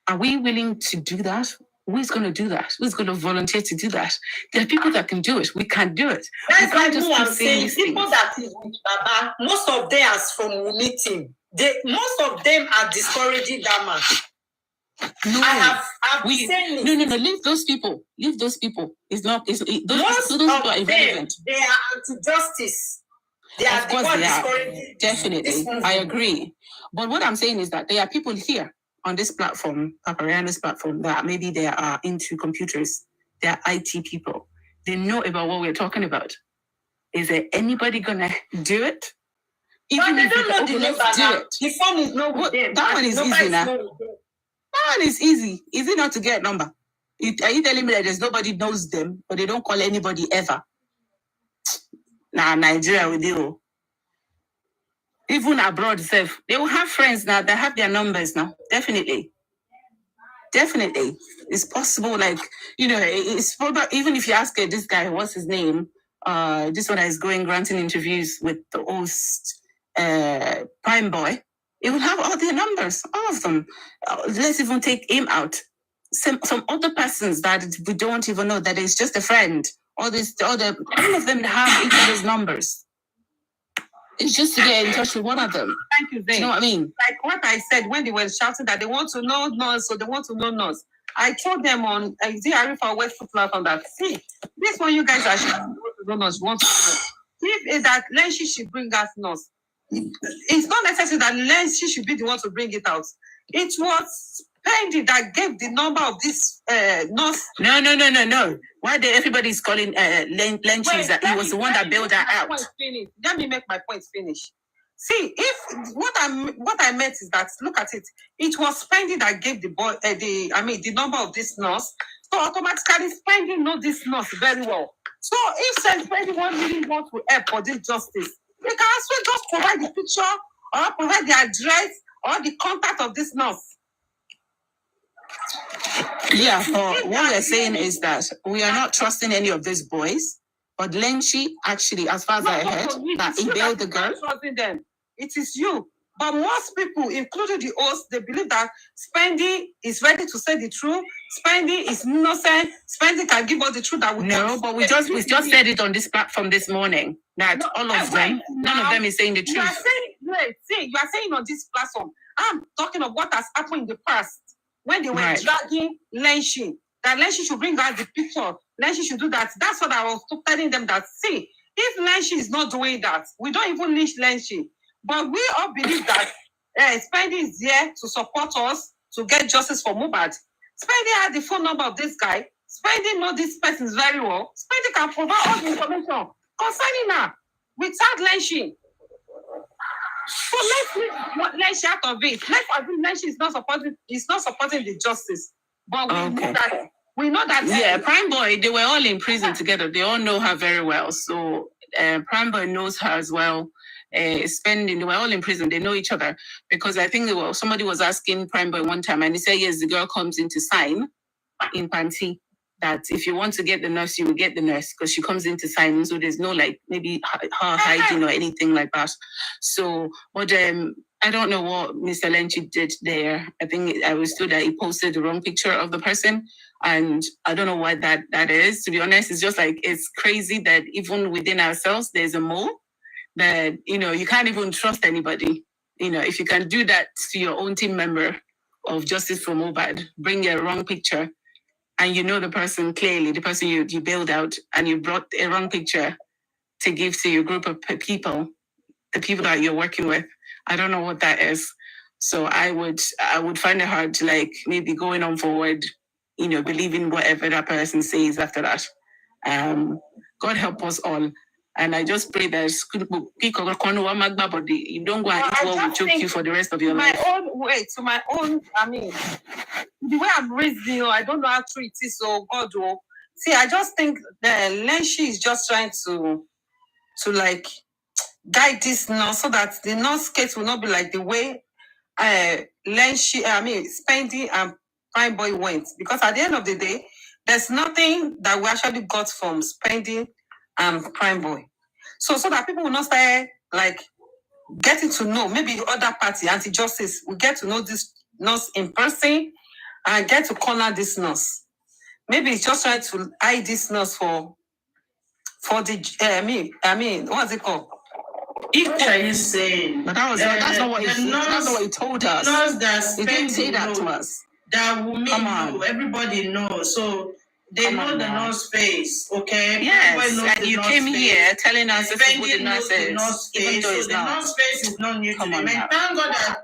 are we willing to do that? Who's going to do that? Who's going to volunteer to do that? There are people that can do it. We can do it. That's why I'm saying people that is with Baba, most of them are from meeting. Most of them are discouraging that man. No, No. Leave those people. Those people are irrelevant. They are anti-justice. Of course they are. Definitely, I agree. But what I'm saying is that there are people here on this platform, Papariano's platform, that maybe they are into computers. They are IT people. They know about what we're talking about. Is there anybody gonna do it? Even if they don't know the number now. The phone is not with them. That one is easy now. That one is easy. Is it not to get a number? Are you telling me that there's nobody knows them, but they don't call anybody ever? Nah, Nigeria with you. Even abroad, they will have friends now. They have their numbers now. Definitely. It's possible. Like, it's probably, even if you ask this guy, what's his name? This one that is granting interviews with the host, Prime Boy. It will have all their numbers, all of them. Let's even take him out. Some other persons that we don't even know that is just a friend. All of them have each other's numbers. It's just to get in touch with one of them. Thank you, Zane. You know what I mean? Like what I said when they were shouting that they want to know us, so they want to know us. I told them on Arifa West platform that, see, this one you guys are shouting, want to know us. If that Lenshi should bring us nurse, it's not necessary that Lenshi should be the one to bring it out. It was Pendy that gave the number of this nurse. No. Why everybody's calling Lenshi that he was the one that bailed her out? Let me make my point finish. See, if what I meant is that, look at it. It was Pendy that gave the number of this nurse. So automatically Pendy knows this nurse very well. So if anyone really wants to help for this justice, they can also just provide the picture or provide the address or the contact of this nurse. Yeah, what we're saying is that we are not trusting any of these boys, but Lenchi actually, as far as I heard, that he bailed the girl. Trusting them. It is you. But most people, including the host, they believe that Spendy is ready to say the truth. Spendy is innocent. Spendy can give us the truth that we No, but we just said it on this platform this morning that all of them, none of them is saying the truth. You are saying, you are saying on this platform, I'm talking of what has happened in the past when they were dragging Lenchi. That Lenchi should bring out the picture. Lenchi should do that. That's what I was telling them that, see, if Lenchi is not doing that, we don't even lynch Lenchi. But we all believe that Spendy is there to support us to get justice for Mohbad. Spendy had the phone number of this guy. Spendy knows this person very well. Spendy can provide all the information concerning her without Lenchi. So let's leave Lenchi out of it. Let's assume Lenchi is not supporting the justice. But we know that. Yeah, Prime Boy, they were all in prison together. They all know her very well. So Prime Boy knows her as well. They were all in prison. They know each other because I think somebody was asking Prime Boy one time and he said, yes, the girl comes in to sign in Panty that if you want to get the nurse, you will get the nurse because she comes in to sign. So there's no like maybe her hiding or anything like that. So, but I don't know what Mr. Lenchi did there. I think I was told that he posted the wrong picture of the person. And I don't know why that is. To be honest, it's just like, it's crazy that even within ourselves, there's a mole that, you can't even trust anybody. If you can do that to your own team member of Justice for Mohbad, bring a wrong picture, and the person clearly, the person you bailed out, and you brought a wrong picture to give to your group of people, the people that you're working with. I don't know what that is. So I would find it hard to maybe going on forward, believing whatever that person says after that. God help us all. And I just pray that you don't go and eat what will choke you for the rest of your life. The way I'm reasoning, I don't know how true it is, so God will. See, I just think that Lenchi is just trying to guide this nurse so that the nurse case will not be like the way Spendy and Prime Boy went. Because at the end of the day, there's nothing that we actually got from Spendy and Prime Boy. So that people will not start getting to know, maybe the other party, anti-justice, will get to know this nurse in person and get to corner this nurse. Maybe it's just trying to hide this nurse for the what's it called? What are you saying? But that's not what he told us. He didn't say that to us. That woman know, everybody knows. So they know the nurse face, okay? Yes, and you came here telling us this is what the nurse is. Even though the nurse face is not new to them. And thank God that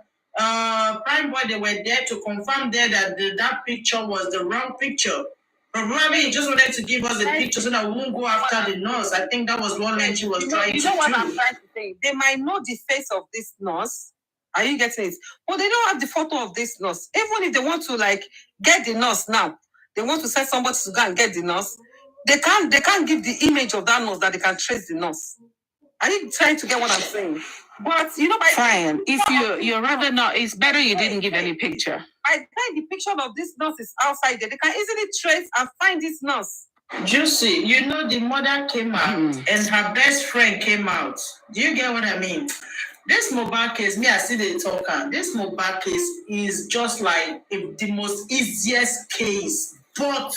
Prime Boy, they were there to confirm there that that picture was the wrong picture. Probably he just wanted to give us a picture so that we won't go after the nurse. I think that was what Lenchi was trying to do. You know what I'm trying to say? They might know the face of this nurse. Are you getting it? But they don't have the photo of this nurse. Even if they want to get the nurse now, they want to send somebody to go and get the nurse. They can't give the image of that nurse that they can trace the nurse. Are you trying to get what I'm saying? But fine. If you're rather not, it's better you didn't give any picture. I think the picture of this nurse is outside there. They can easily trace and find this nurse. Juicy, the mother came out and her best friend came out. Do you get what I mean? This Mohbad case, I see the talker. This Mohbad case is just like the most easiest case, but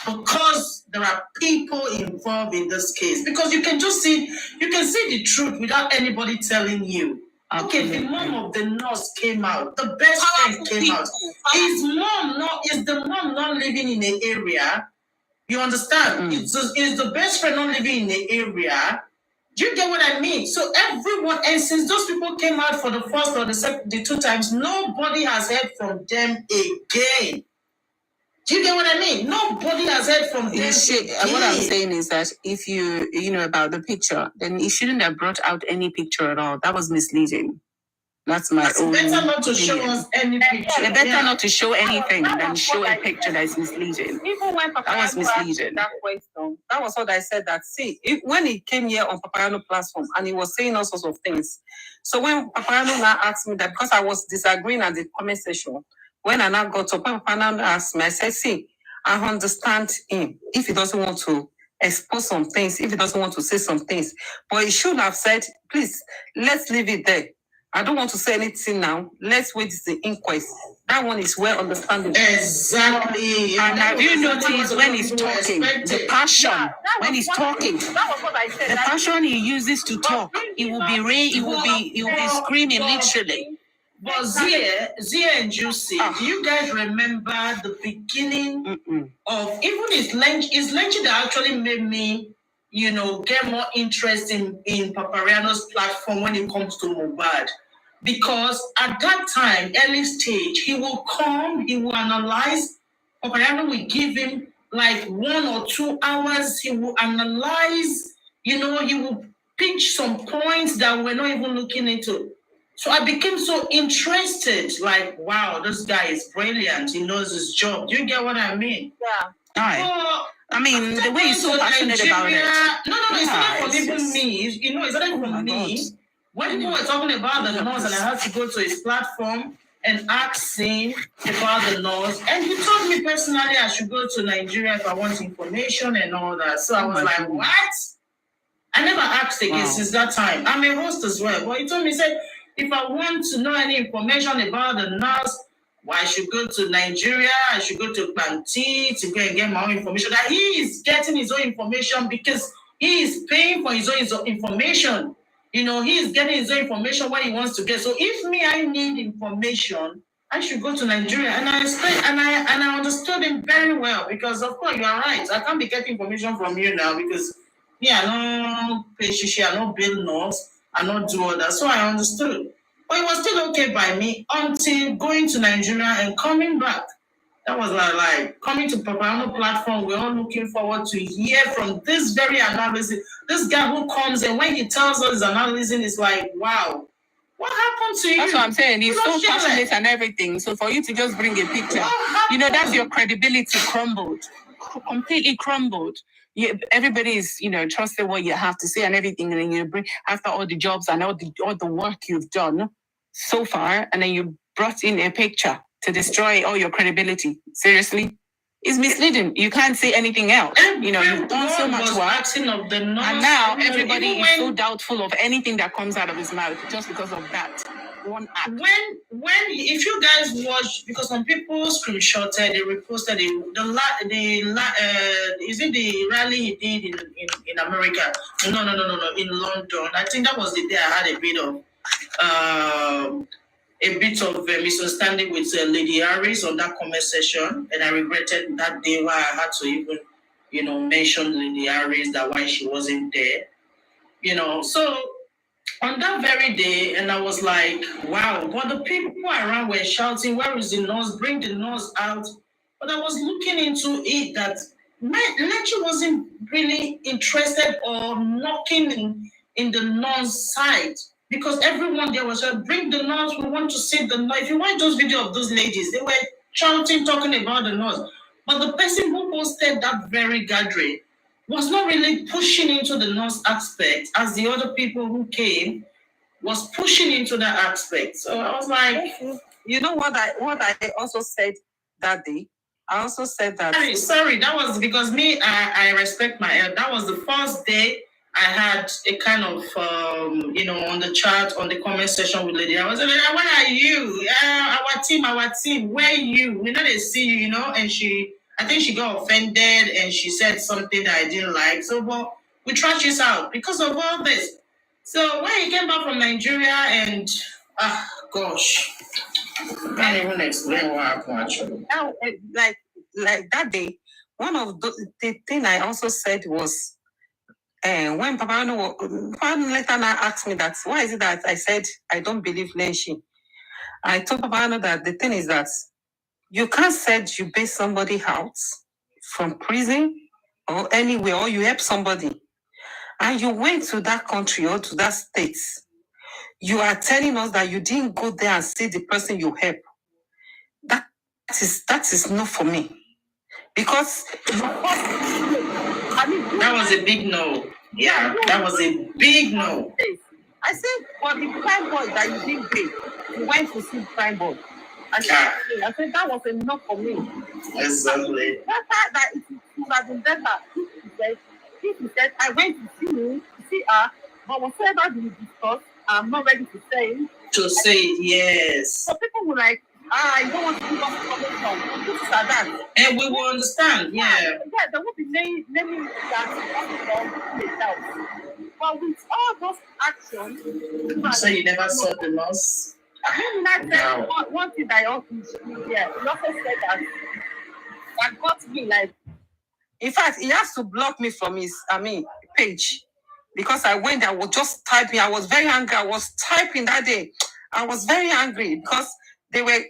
because there are people involved in this case, because you can see the truth without anybody telling you. Okay, the mom of the nurse came out. The best friend came out. Is the mom not living in the area? You understand? Is the best friend not living in the area? Do you get what I mean? So everyone, and since those people came out for the first or the two times, nobody has heard from them again. Do you get what I mean? Nobody has heard from them again. What I'm saying is that if you know about the picture, then you shouldn't have brought out any picture at all. That was misleading. That's my It's own better not to show opinion. us any picture. It's better not to show anything than show a picture that is misleading. Even when That was Paparazzo asked misleading. that question, that was what I said. That see, when he came here on Paparazzo platform and he was saying all sorts of things. So when Paparazzo now asked me that, because I was disagreeing at the comment section, when I now got up, when Paparazzo asked me, I said, see, I understand him if he doesn't want to expose some things, if he doesn't want to say some things, but he should have said, please, let's leave it there. I don't want to say anything now. Let's wait till the inquest. That one is well understandable. Exactly. And have you noticed when he's talking, the passion, when he's talking, That was what I said. the passion he uses to talk, he will be screaming literally. But Zia and Juicy, do you guys remember the beginning of even his lynching that actually made me, get more interest in Papariano's platform when it comes to Mohbad? Because at that time, early stage, he will come, he will analyze. Papariano will give him like 1 or 2 hours. He will analyze, he will pinch some points that we're not even looking into. So I became so interested, like, wow, this guy is brilliant. He knows his job. Do you get what I mean? Yeah. I mean, the way he's so passionate about it. No, it's not for even me. It's not even for me. God. When people were talking about the nose, and I had to go to his platform and ask him about the nose, and he told me personally I should go to Nigeria if I want information and all that. So I was like, what? I never asked again since that time. I'm a host as well. But he told me, he said, if I want to know any information about the nurse, well, I should go to Nigeria, I should go to Planty to go and get my own information. That he is getting his own information because he is paying for his own information. He is getting his own information what he wants to get. So if I need information, I should go to Nigeria. And I explained, and I understood him very well because, of course, you are right. I can't be getting information from you now because I don't pay shishi, I don't build nose, I don't do all that. So I understood. But it was still okay by me until going to Nigeria and coming back. That was like coming to Papano platform. We're all looking forward to hear from this very analysis. This guy who comes and when he tells us his analysis, it's like, wow, what happened to you? That's what I'm saying. He's so passionate and everything. So for you to just bring a picture, that's your credibility crumbled, completely crumbled. Everybody is, trusting what you have to say and everything, and then you bring after all the jobs and all the work you've done so far, and then you brought in a picture to destroy all your credibility. Seriously, it's misleading. You can't say anything else. You've done so much work, and now everybody is so doubtful of anything that comes out of his mouth just because of that one act. If you guys watch, because some people screenshotted, they reposted is it the rally he did in America? No, in London. I think that was the day I had a bit of misunderstanding with Lady Harris on that comment section, and I regretted that day why I had to even, mention Lady Harris, that why she wasn't there, So on that very day, and I was like, wow, but the people around were shouting, where is the nurse? Bring the nurse out. But I was looking into it that my lecture wasn't really interested or knocking in the nurse side. Because everyone there was like, bring the nurse, we want to see the nurse. If you watch those videos of those ladies, they were shouting, talking about the nurse. But the person who hosted that very gathering was not really pushing into the nurse aspect as the other people who came was pushing into that aspect. So I was like, you know what I also said that day? I also said that. Sorry, that was because I respect my health. That was the first day I had a kind of, on the chat, on the comment section with Lady. I was like, what are you? Our team, where are you? We know they see you, and I think she got offended and she said something that I didn't like. So, but we trashed this out because of all this. So when he came back from Nigeria and, gosh, I can't even explain what happened actually. Now, like that day, one of the thing I also said was, when Papa later now asked me that, why is it that I said I don't believe lynching? I told Papa that the thing is that you can't say you bail somebody out from prison or anywhere, or you help somebody, and you went to that country or to that state. you are telling us that you didn't go there and see the person you help. That is not for me. Because that was a big no. Yeah, that was a big no. I said, for the crime boy that you didn't pay, you went to see crime boy. I said that was enough for me. Exactly. That it would have been better if he said, I went to see her, but whatever we discuss, I'm not ready to say. To say yes. So people were like, I don't want to give us information. This is that. And we will understand, yeah. Yeah, there will be naming that. But with all those actions, so you never saw the loss? No. One thing that I also yeah, he also said that got me like. In fact, he has to block me from his page because I went. I was just typing. I was very angry. I was typing that day. I was very angry because they were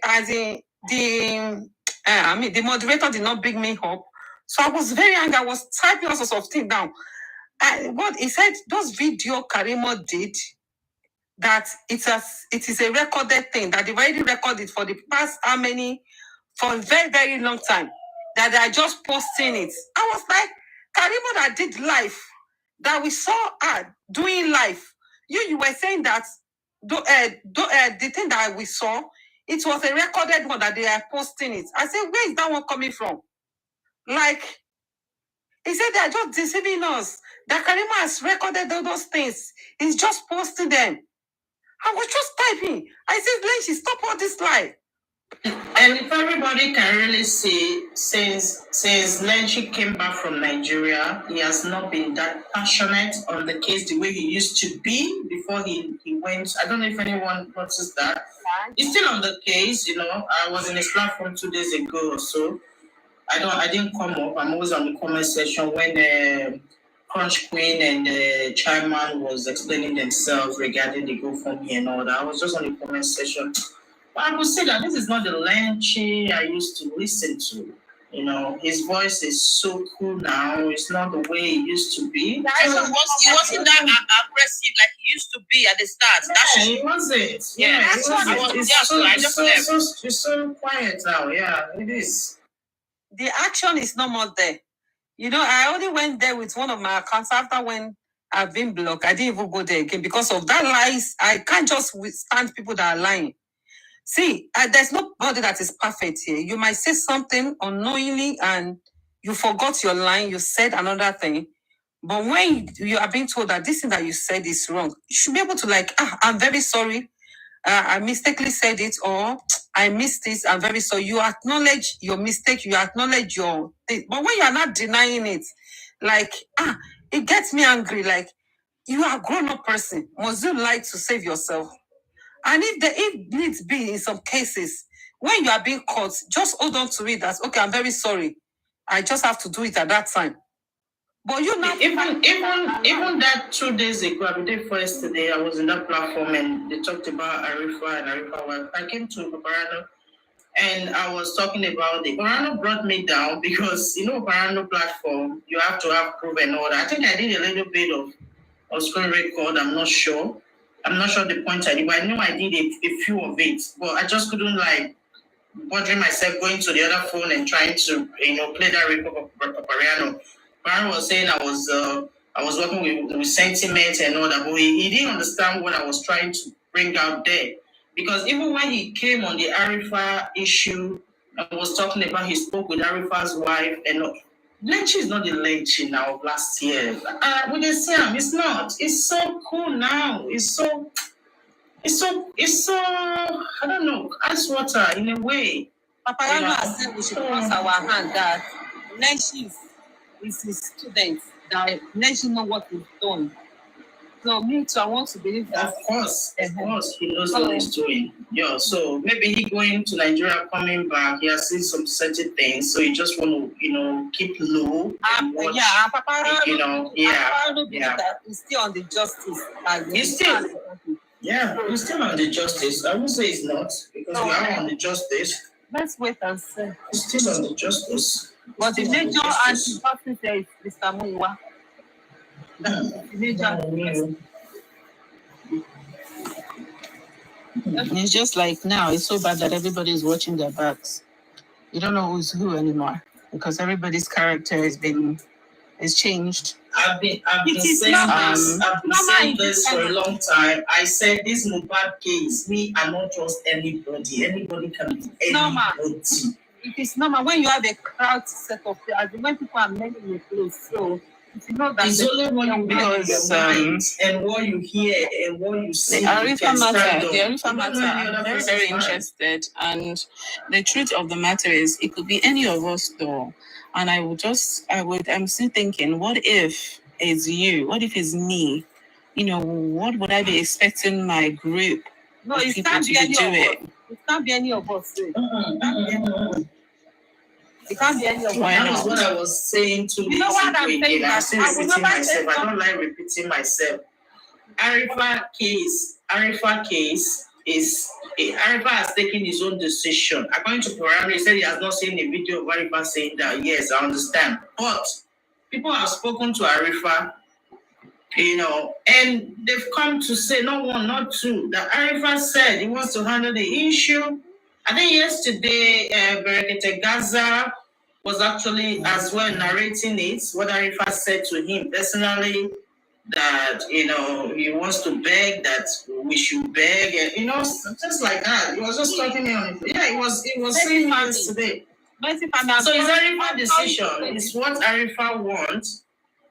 the moderator did not bring me up. So I was very angry. I was typing all sorts of things down. What he said, those video Karimo did, that it is a recorded thing, that they've already recorded for the past for a very, very long time, that they are just posting it. I was like, Karimo that did live, that we saw her doing live. You were saying that the thing that we saw, it was a recorded one that they are posting it. I said, where is that one coming from? Like, he said they are just deceiving us. That Karimo has recorded all those things. He's just posting them. I was just typing. I said, Lenchi, stop all this lie. And if everybody can really see, since Lenchi came back from Nigeria, he has not been that passionate on the case the way he used to be before he went. I don't know if anyone noticed that. He's still on the case, you know. I was in his platform 2 days ago or so. I didn't come up. I'm always on the comment section when Crunch Queen and Chairman was explaining themselves regarding the GoFundMe and all that. I was just on the comment section. But I would say that this is not the Lenchi I used to listen to. You know, his voice is so cool now. It's not the way it used to be. He wasn't that aggressive like he used to be at the start. He wasn't. Yeah, it's so quiet now. Yeah, it is. The action is no more there. You know, I only went there with one of my accounts after when I've been blocked. I didn't even go there again because of that lies. I can't just withstand people that are lying. See, there's nobody that is perfect here. You might say something unknowingly and you forgot your line. You said another thing. But when you are being told that this thing that you said is wrong, you should be able to I'm very sorry. I mistakenly said it, or I missed this. I'm very sorry. You acknowledge your mistake. You acknowledge your thing. But when you are not denying it, it gets me angry. Like, you are a grown-up person. Must you like to save yourself? And if needs be in some cases, when you are being caught, just hold on to it as, okay, I'm very sorry. I just have to do it at that time. But you not even that 2 days ago, I did first today, I was in that platform and they talked about Arifa and Arifa wife. I came to Paparano and I was talking about it. Paparano brought me down because Paparano platform, you have to have proof and all that. I think I did a little bit of screen record, I'm not sure the point I did, but I know I did a few of it. But I just couldn't bothering myself going to the other phone and trying to play that record of Paparano. Baron was saying I was working with sentiment and all that, but he didn't understand what I was trying to bring out there. Because even when he came on the Arifa issue, I was talking about he spoke with Arifa's wife, and Lenchi is not the Lenchi now of last year. With the Sam, it's not. It's so cool now. It's so I don't know, ice water in a way. Paparano has said we should cross our hand that Lenchi is his student, that Lenchi know what he's done. So me too, I want to believe that. Of course, he knows what he's doing. Yeah, so maybe he going to Nigeria, coming back, he has seen some certain things, so he just want to, keep low. And watch, Paparano, he's still on the justice. He's still on the justice. I would say he's not, because we are on the justice. Let's wait and see. He's still on the justice. But the major anti-justice is Mr. Muiwa. It's just like now, it's so bad that everybody is watching their backs. You don't know who's who anymore because everybody's character is changed. I've been saying this for a long time. I said this Mohbad case, we are not just anybody. Anybody can be anybody. It is normal when you have a crowd set up, as in when people are many in a place. So if you know that it's only when you because and what you hear and what you see. The Arifa matter. I'm very, very interested. And the truth of the matter is, it could be any of us, though. And I'm still thinking, what if it's you? What if it's me? You know, what would I be expecting my group of people to be doing? It can't be any of us. It can't be any of us. That was what I was saying to you. Know what I'm saying? I'm still repeating myself. I don't like repeating myself. Arifa case is Arifa has taken his own decision. According to Quran, he said he has not seen a video of Arifa saying that. Yes, I understand. But people have spoken to Arifa, you know, and they've come to say, not one, not two, that Arifa said he wants to handle the issue. I think yesterday, Berekete Gaza was actually as well narrating it, what Arifa said to him personally, that, you know, he wants to beg, that we should beg, and, you know, just like that. He was just talking on it. Yeah, it was saying this today. So it's Arifa's decision. It's what Arifa wants.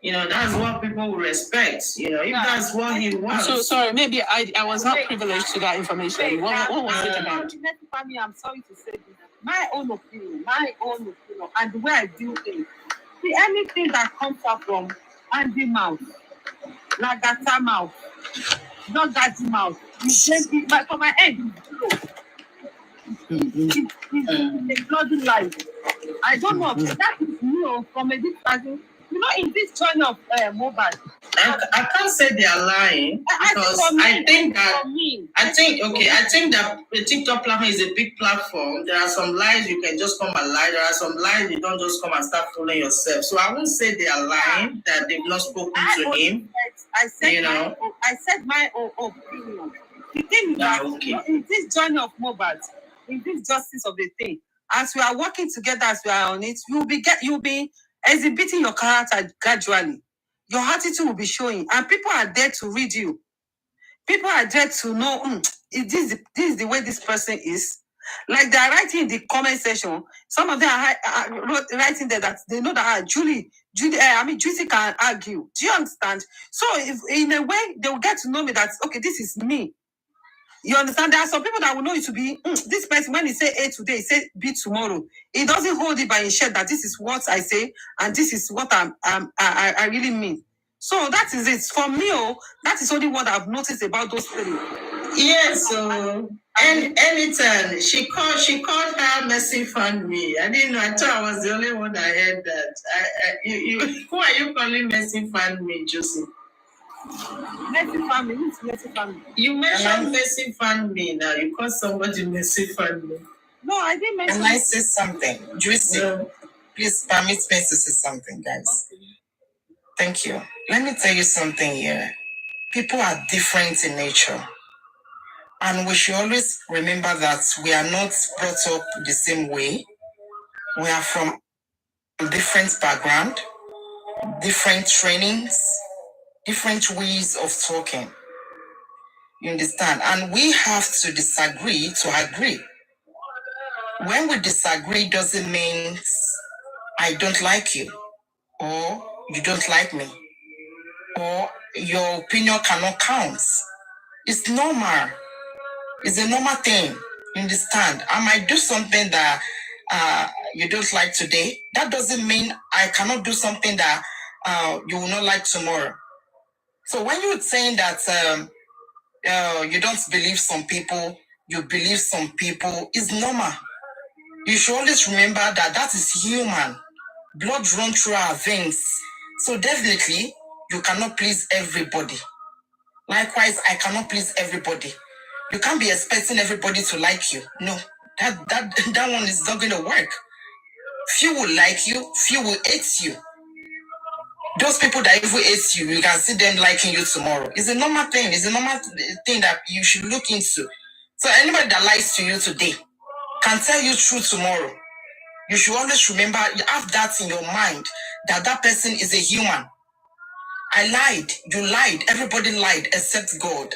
You know, that's what people will respect. You know, if that's what he wants. So sorry, maybe I was not privileged to that information. What was it about? I'm sorry to say this. My own opinion, and the way I do things. See, anything that comes out from Andy mouth, Lagata mouth, not Gaji mouth, but for my head, it's a bloody life. I don't know. That is new from a bit person. You know, in this journey of Mohbad, I can't say they are lying because I think that the TikTok platform is a big platform. There are some lies you can just come and lie. There are some lies you don't just come and start fooling yourself. So I won't say they are lying that they've not spoken to him. I said my own opinion. The thing is that in this journey of Mohbad, in this justice of the thing, as we are working together, as we are on it, you'll be exhibiting your character gradually. Your attitude will be showing, and people are there to read you. People are there to know this is the way this person is. Like they are writing in the comment section. Some of them are writing there that they know that Juicy can argue. Do you understand? So if in a way they will get to know me that okay, this is me. You understand? There are some people that will know it to be this person. When he say A today, he say B tomorrow. He doesn't hold it by his shirt that this is what I say and this is what I really mean. So that is it for me. That is only what I've noticed about those things. Yes. So and anytime she called her Messi fan me. I didn't know. I thought I was the only one that heard that. Who are you calling Messi fan me, Josie? Messi family. Who's Messi family? You mentioned Messi fan me now. You call somebody Messi fan me. No, I didn't mention. Can I say something? Juicy, please permit me to say something, guys. Okay. Thank you. Let me tell you something here. People are different in nature. And we should always remember that we are not brought up the same way. We are from different background, different trainings, different ways of talking. You understand? And we have to disagree to agree. When we disagree doesn't mean I don't like you or you don't like me or your opinion cannot count. It's normal. It's a normal thing. You understand? I might do something that you don't like today. That doesn't mean I cannot do something that you will not like tomorrow. So when you're saying that you don't believe some people, you believe some people, it's normal. You should always remember that is human. Blood runs through our veins. So definitely, you cannot please everybody. Likewise, I cannot please everybody. You can't be expecting everybody to like you. No, that one is not going to work. Few will like you, few will hate you. Those people that even hate you, you can see them liking you tomorrow. It's a normal thing. It's a normal thing that you should look into. So anybody that lies to you today can tell you truth tomorrow. You should always remember, have that in your mind, that that person is a human. I lied. You lied. Everybody lied except God.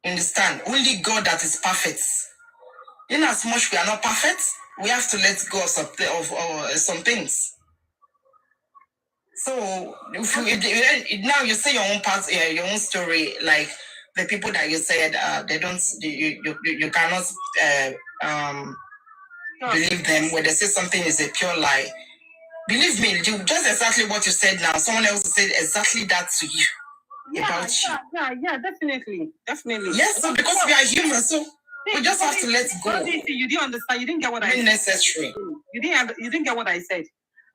Understand? Only God that is perfect. In as much we are not perfect, we have to let go of some things. So if now you say your own part, your own story, like the people that you said they don't, you cannot believe them when they say something is a pure lie. Believe me, you just exactly what you said now. Someone else said exactly that to you. About you. Yeah, definitely. Yes, so because we are human, so we just have to let go. You didn't understand. You didn't get what I said. Necessary. You didn't get what I said.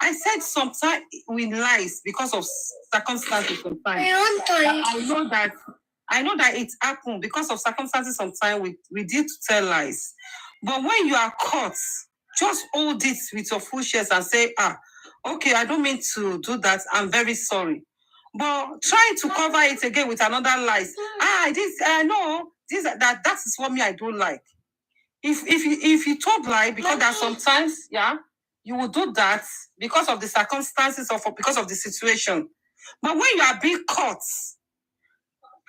I said sometimes we lies because of circumstances sometimes. I know that it happened because of circumstances sometimes we did tell lies. But when you are caught, just hold it with your full chest and say, okay, I don't mean to do that. I'm very sorry. But trying to cover it again with another lies. I know that is what me I don't like. If you told lie, because that sometimes, you will do that because of the circumstances or because of the situation. But when you are being caught,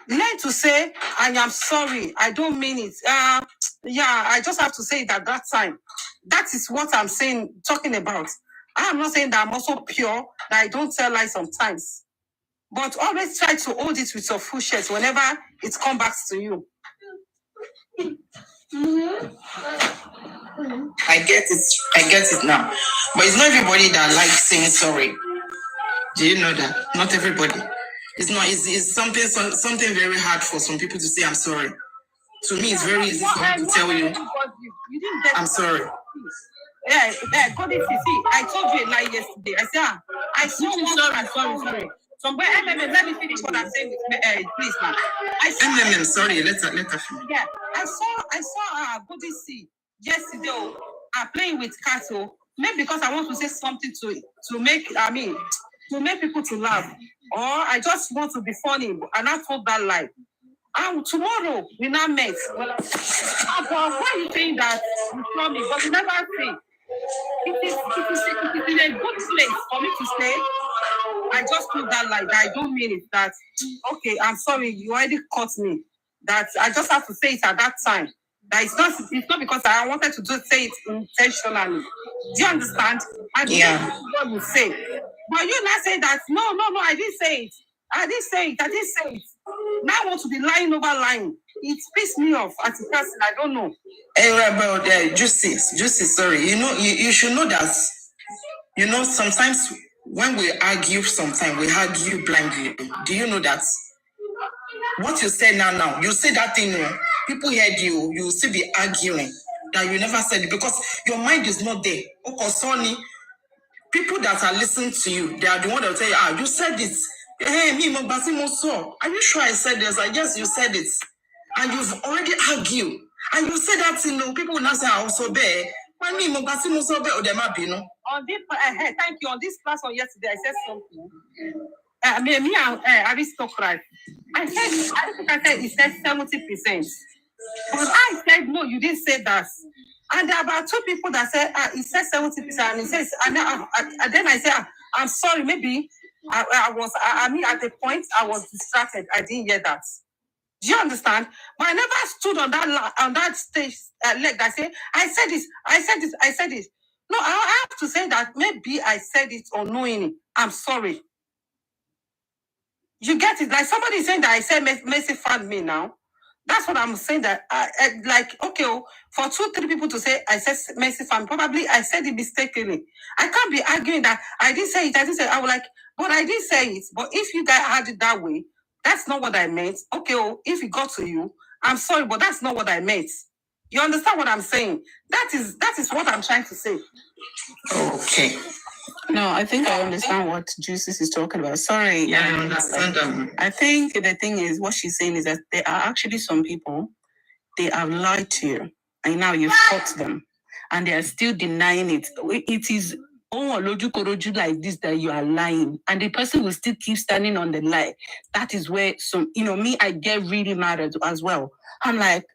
learn to say, I am sorry, I don't mean it. I just have to say it at that time. That is what I'm talking about. I'm not saying that I'm also pure, that I don't tell lies sometimes. But always try to hold it with your full chest whenever it comes back to you. I get it now. But it's not everybody that likes saying sorry. Do you know that? Not everybody. It's something very hard for some people to say I'm sorry. To me, it's very easy for me to tell you I'm sorry. I told you a lie yesterday. I said, I saw sorry. Somewhere, let me finish what I'm saying, please, man. Sorry, let her finish. Yeah, I saw Body C yesterday playing with cattle. Maybe because I want to say something to make people to laugh, or I just want to be funny, and I told that lie. Tomorrow we now met. Why are you saying that you saw me? But you never say. It is in a good place for me to say. I just told that lie. That I don't mean it. That okay, I'm sorry. You already caught me. That I just have to say it at that time. That it's not because I wanted to just say it intentionally. Do you understand? And what you say. But you not say that. No, I didn't say it. I didn't say it. Now I want to be lying over lying. It pissed me off as a person. I don't know. Justice, sorry. You should know that, sometimes when we argue, we argue blindly. Do you know that? What you say now, you say that thing, people heard you, you still be arguing that you never said it because your mind is not there. Okay, Sonny, people that are listening to you, they are the one that will tell you, you said it. Hey, me, are you sure I said this? Yes, you said it. And you've already argued. And you said that, people will not say, I also bear. On this, thank you. On this class on yesterday, I said something. Me and aristocrat. I said it said 70%. But I said no, you didn't say that. And there are about two people that said it says 70%, and it says, and then I said, I'm sorry, maybe I was at the point I was distracted. I didn't hear that. Do you understand? But I never stood on that stage leg. I said this. No, I have to say that maybe I said it unknowingly. I'm sorry. You get it? Like somebody saying that I said Messi found me now. That's what I'm saying. That for 2-3 people to say I said Messi found, probably I said it mistakenly. I can't be arguing that I didn't say it. I was like, but I didn't say it. But if you guys had it that way, that's not what I meant. Okay, if it got to you, I'm sorry, but that's not what I meant. You understand what I'm saying? That is what I'm trying to say. Okay. No, I think I understand what Juices is talking about. Sorry. Yeah, I understand. I think the thing is, what she's saying is that there are actually some people, they have lied to you, and now you've caught them, and they are still denying it. It is like this, that you are lying, and the person will still keep standing on the lie. That is where me, I get really mad as well. I'm like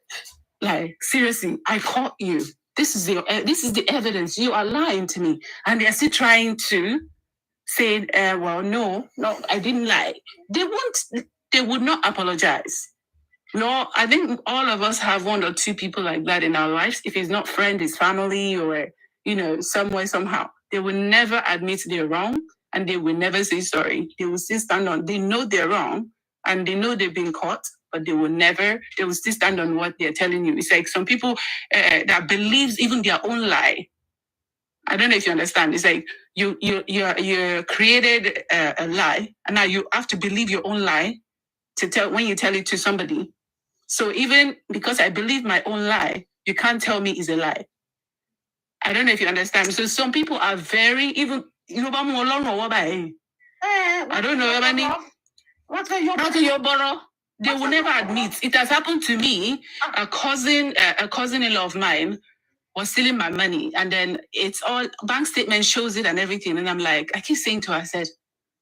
seriously, I caught you. This is the evidence. You are lying to me, and they're still trying to say, well, no, I didn't lie. They would not apologize. No, I think all of us have one or two people like that in our lives. If it's not friend, it's family, or somewhere, somehow. They will never admit they're wrong, and they will never say sorry. They will still stand on. They know they're wrong, and they know they've been caught, but they will still stand on what they're telling you. It's like some people that believes even their own lie. I don't know if you understand. It's like you created a lie, and now you have to believe your own lie to tell when you tell it to somebody. So even because I believe my own lie, you can't tell me it's a lie. I don't know if you understand. So some people are very even. I don't know. What your borrow? They will never admit. It has happened to me. A cousin-in-law of mine was stealing my money, and then it's all bank statement shows it and everything. And I'm like, I keep saying to her, I said,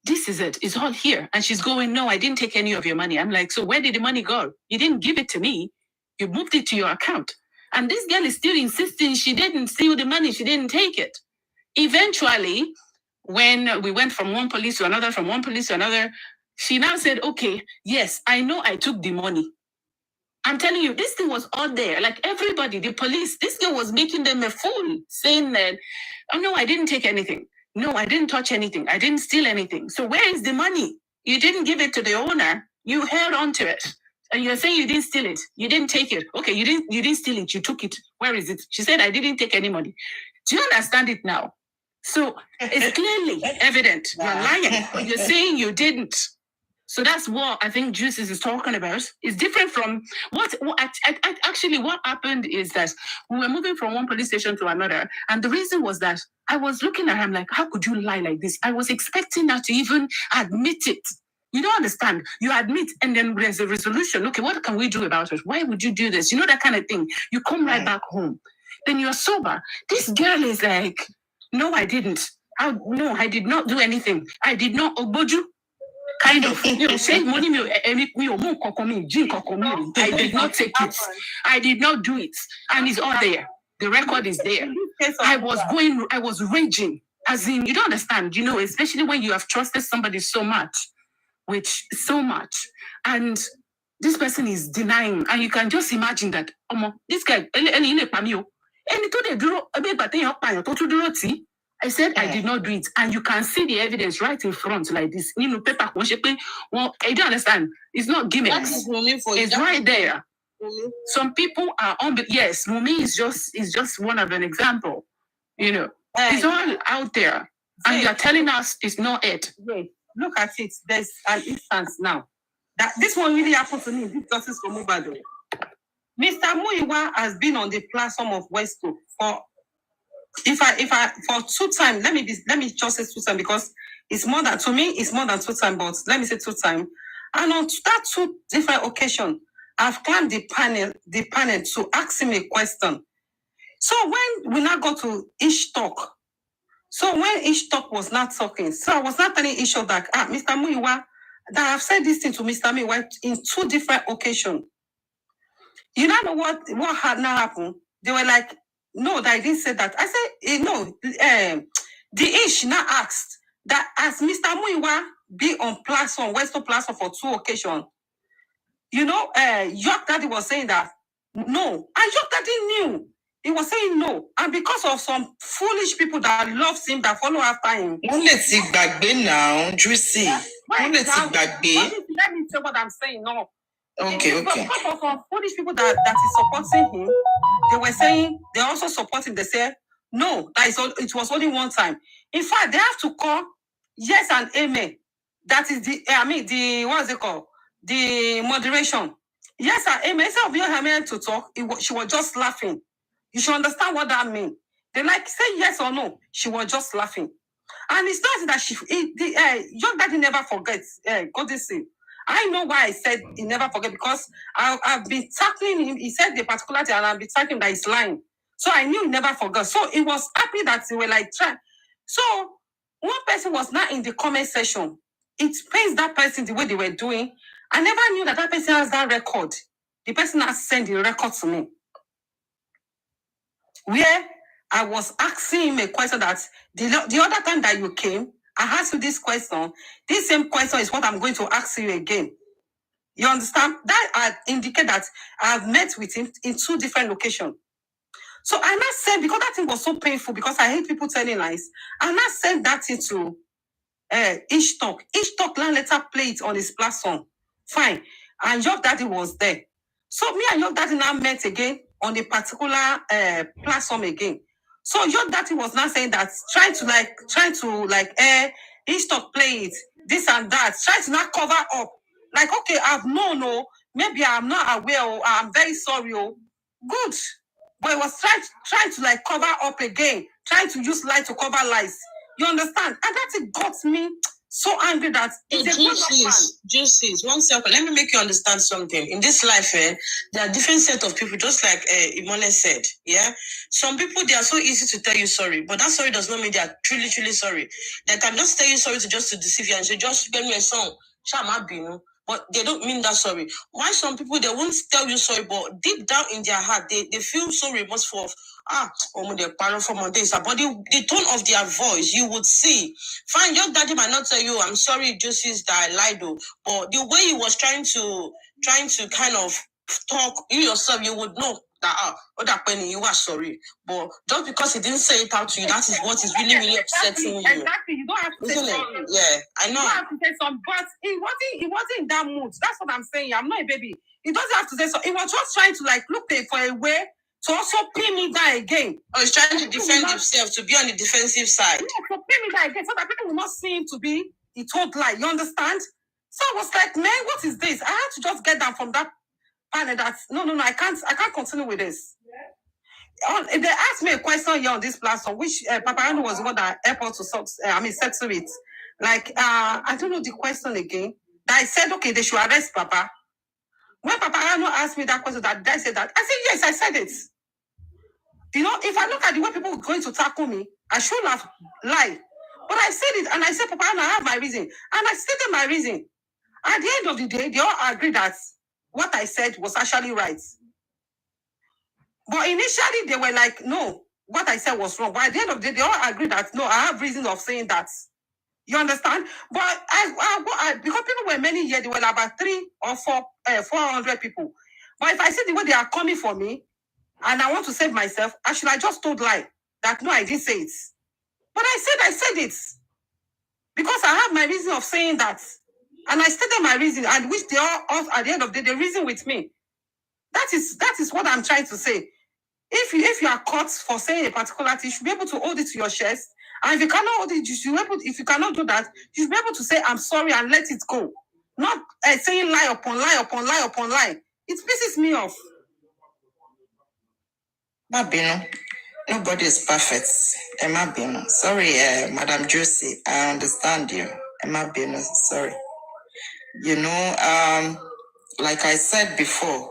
this is it. It's all here. And she's going, no, I didn't take any of your money. I'm like, so where did the money go? You didn't give it to me. You moved it to your account. And this girl is still insisting she didn't steal the money. She didn't take it. Eventually, when we went from one police to another, she now said, okay, yes, I know I took the money. I'm telling you, this thing was all there. Like everybody, the police, this girl was making them a fool, saying that, oh no, I didn't take anything. No, I didn't touch anything. I didn't steal anything. So where is the money? You didn't give it to the owner. You held on to it. And you're saying you didn't steal it. You didn't take it. Okay, you didn't steal it. You took it. Where is it? She said, I didn't take any money. Do you understand it now? So it's clearly evident. You're lying. You're saying you didn't. So that's what I think Juices is talking about. It's different from actually what happened is that we were moving from one police station to another. And the reason was that I was looking at him like, how could you lie like this? I was expecting her to even admit it. You don't understand. You admit, and then there's a resolution. Okay, what can we do about it? Why would you do this? You know, that kind of thing. You come right back home. Then you're sober. This girl is like, no, I didn't. No, I did not do anything. I did not oboju. Kind of, say money I did not take it. I did not do it. And it's all there. The record is there. I was raging. As in, you don't understand, especially when you have trusted somebody so much. And this person is denying. And you can just imagine that, this guy, I said I did not do it, and you can see the evidence right in front like this. Paper. Well, I don't understand. It's not gimmicks. It's right there. Some people are on. Yes, Mumi is just one of an example. It's all out there, and you're telling us it's not it. Wait, look at it. There's an instance now that this one really happened to me. This justice for Mohbad. Mr. Muiwa has been on the platform of Wesco for. If I for 2 times, let me just say 2 times because it's more than 2 times, but let me say 2 times. And on that 2 different occasions, I've climbed the panel to ask him a question. So when we now go to each talk, when each talk was not talking, so I was not telling each other that Mr. Muiwa, that I've said this thing to Mr. Muiwa in 2 different occasions. You know what had now happened? They were like, no, that I didn't say that. I said, no, the ish now asked that as Mr. Muiwa be on platform, Western platform for 2 occasions, York Daddy was saying that, no. And York Daddy knew. He was saying no. And because of some foolish people that loves him, that follow after him. Let's see back now, Juicy. Let's see back. Let me say what I'm saying. No. Okay. Because of some foolish people that is supporting him, they were saying, they also support him. They say, no, it was only 1 time. In fact, they have to call yes and amen. That is what is it called? The moderation. Yes and amen. Instead of your amen to talk, she was just laughing. You should understand what that means. They say yes or no. She was just laughing. And it's not that Young Daddy never forgets. God this thing. I know why I said he never forget, because I've been tackling him. He said the particular thing, and I've been tackling him that he's lying. So I knew he never forgot. So he was happy that they were like trying. So one person was not in the comment section. It pains that person the way they were doing. I never knew that that person has that record. The person has sent the record to me, where I was asking him a question that the other time that you came, I asked you this question. This same question is what I'm going to ask you again. You understand? That I indicate that I've met with him in 2 different locations. So I not said, because that thing was so painful, because I hate people telling lies, I not sent that thing to Each Talk. Each Talk now later play it on his platform. Fine. And your daddy was there. So me and your daddy now met again on a particular platform again. So your daddy was now saying that, trying to Each Talk play it, this and that, trying to not cover up. Like, okay, I've known, maybe I'm not aware, I'm very sorry, good. But it was trying to like cover up again, trying to use lie to cover lies. You understand? And that it got me so angry that it's a Juices, 1 second. Let me make you understand something. In this life, there are different set of people, just like Imole said. Yeah. Some people, they are so easy to tell you sorry, but that sorry does not mean they are truly, truly sorry. They can just tell you sorry to deceive you and say, just get me a song. Shama Binu. But they don't mean that sorry. Why some people, they won't tell you sorry, but deep down in their heart, they feel so remorseful of, they're parallel from this. But the tone of their voice, you would see. Fine, your daddy might not tell you, I'm sorry, Josie's that I lied, but the way he was trying to kind of talk, you yourself, you would know that Penny, you are sorry. But just because he didn't say it out to you, that is what is really, really upsetting you. Exactly. You don't have to say sorry. Yeah, I know. You don't have to say something, but he wasn't in that mood. That's what I'm saying. I'm not a baby. He doesn't have to say so. He was just trying to like look for a way to also pin me down again. Oh, he's trying to defend himself, to be on the defensive side. Yeah, to pin me down again, so that people will not see him to be the total lie. You understand? So I was like, man, what is this? I had to just get down from that panel. That no, I can't continue with this. They asked me a question here on this platform, which Paparano was the one that helped us to settle it. Like, I don't know the question again. That I said, okay, they should arrest Papa. When Paparano asked me that question, that I said that, I said, yes, I said it. You know, if I look at the way people are going to tackle me, I should have lied. But I said it, and I said, Paparano, I have my reason. And I stated my reason. At the end of the day, they all agreed that what I said was actually right. But initially, they were like, no, what I said was wrong. But at the end of the day, they all agreed that, no, I have reason of saying that. You understand? But because people were many here, they were about 300 or 400 people. But if I see the way they are coming for me, and I want to save myself, I should have just told lie that, no, I didn't say it. But I said it. Because I have my reason of saying that. And I stated my reason, and which they all, at the end of the day, they reason with me. That is what I'm trying to say. If you are caught for saying a particular thing, you should be able to hold it to your chest. And if you cannot hold it, if you cannot do that, you should be able to say, I'm sorry, and let it go. Not saying lie upon lie upon lie upon lie. It pisses me off. Mabino, nobody is perfect. Mabino, sorry, Madam Josie, I understand you. Mabino, sorry. You know, like I said before,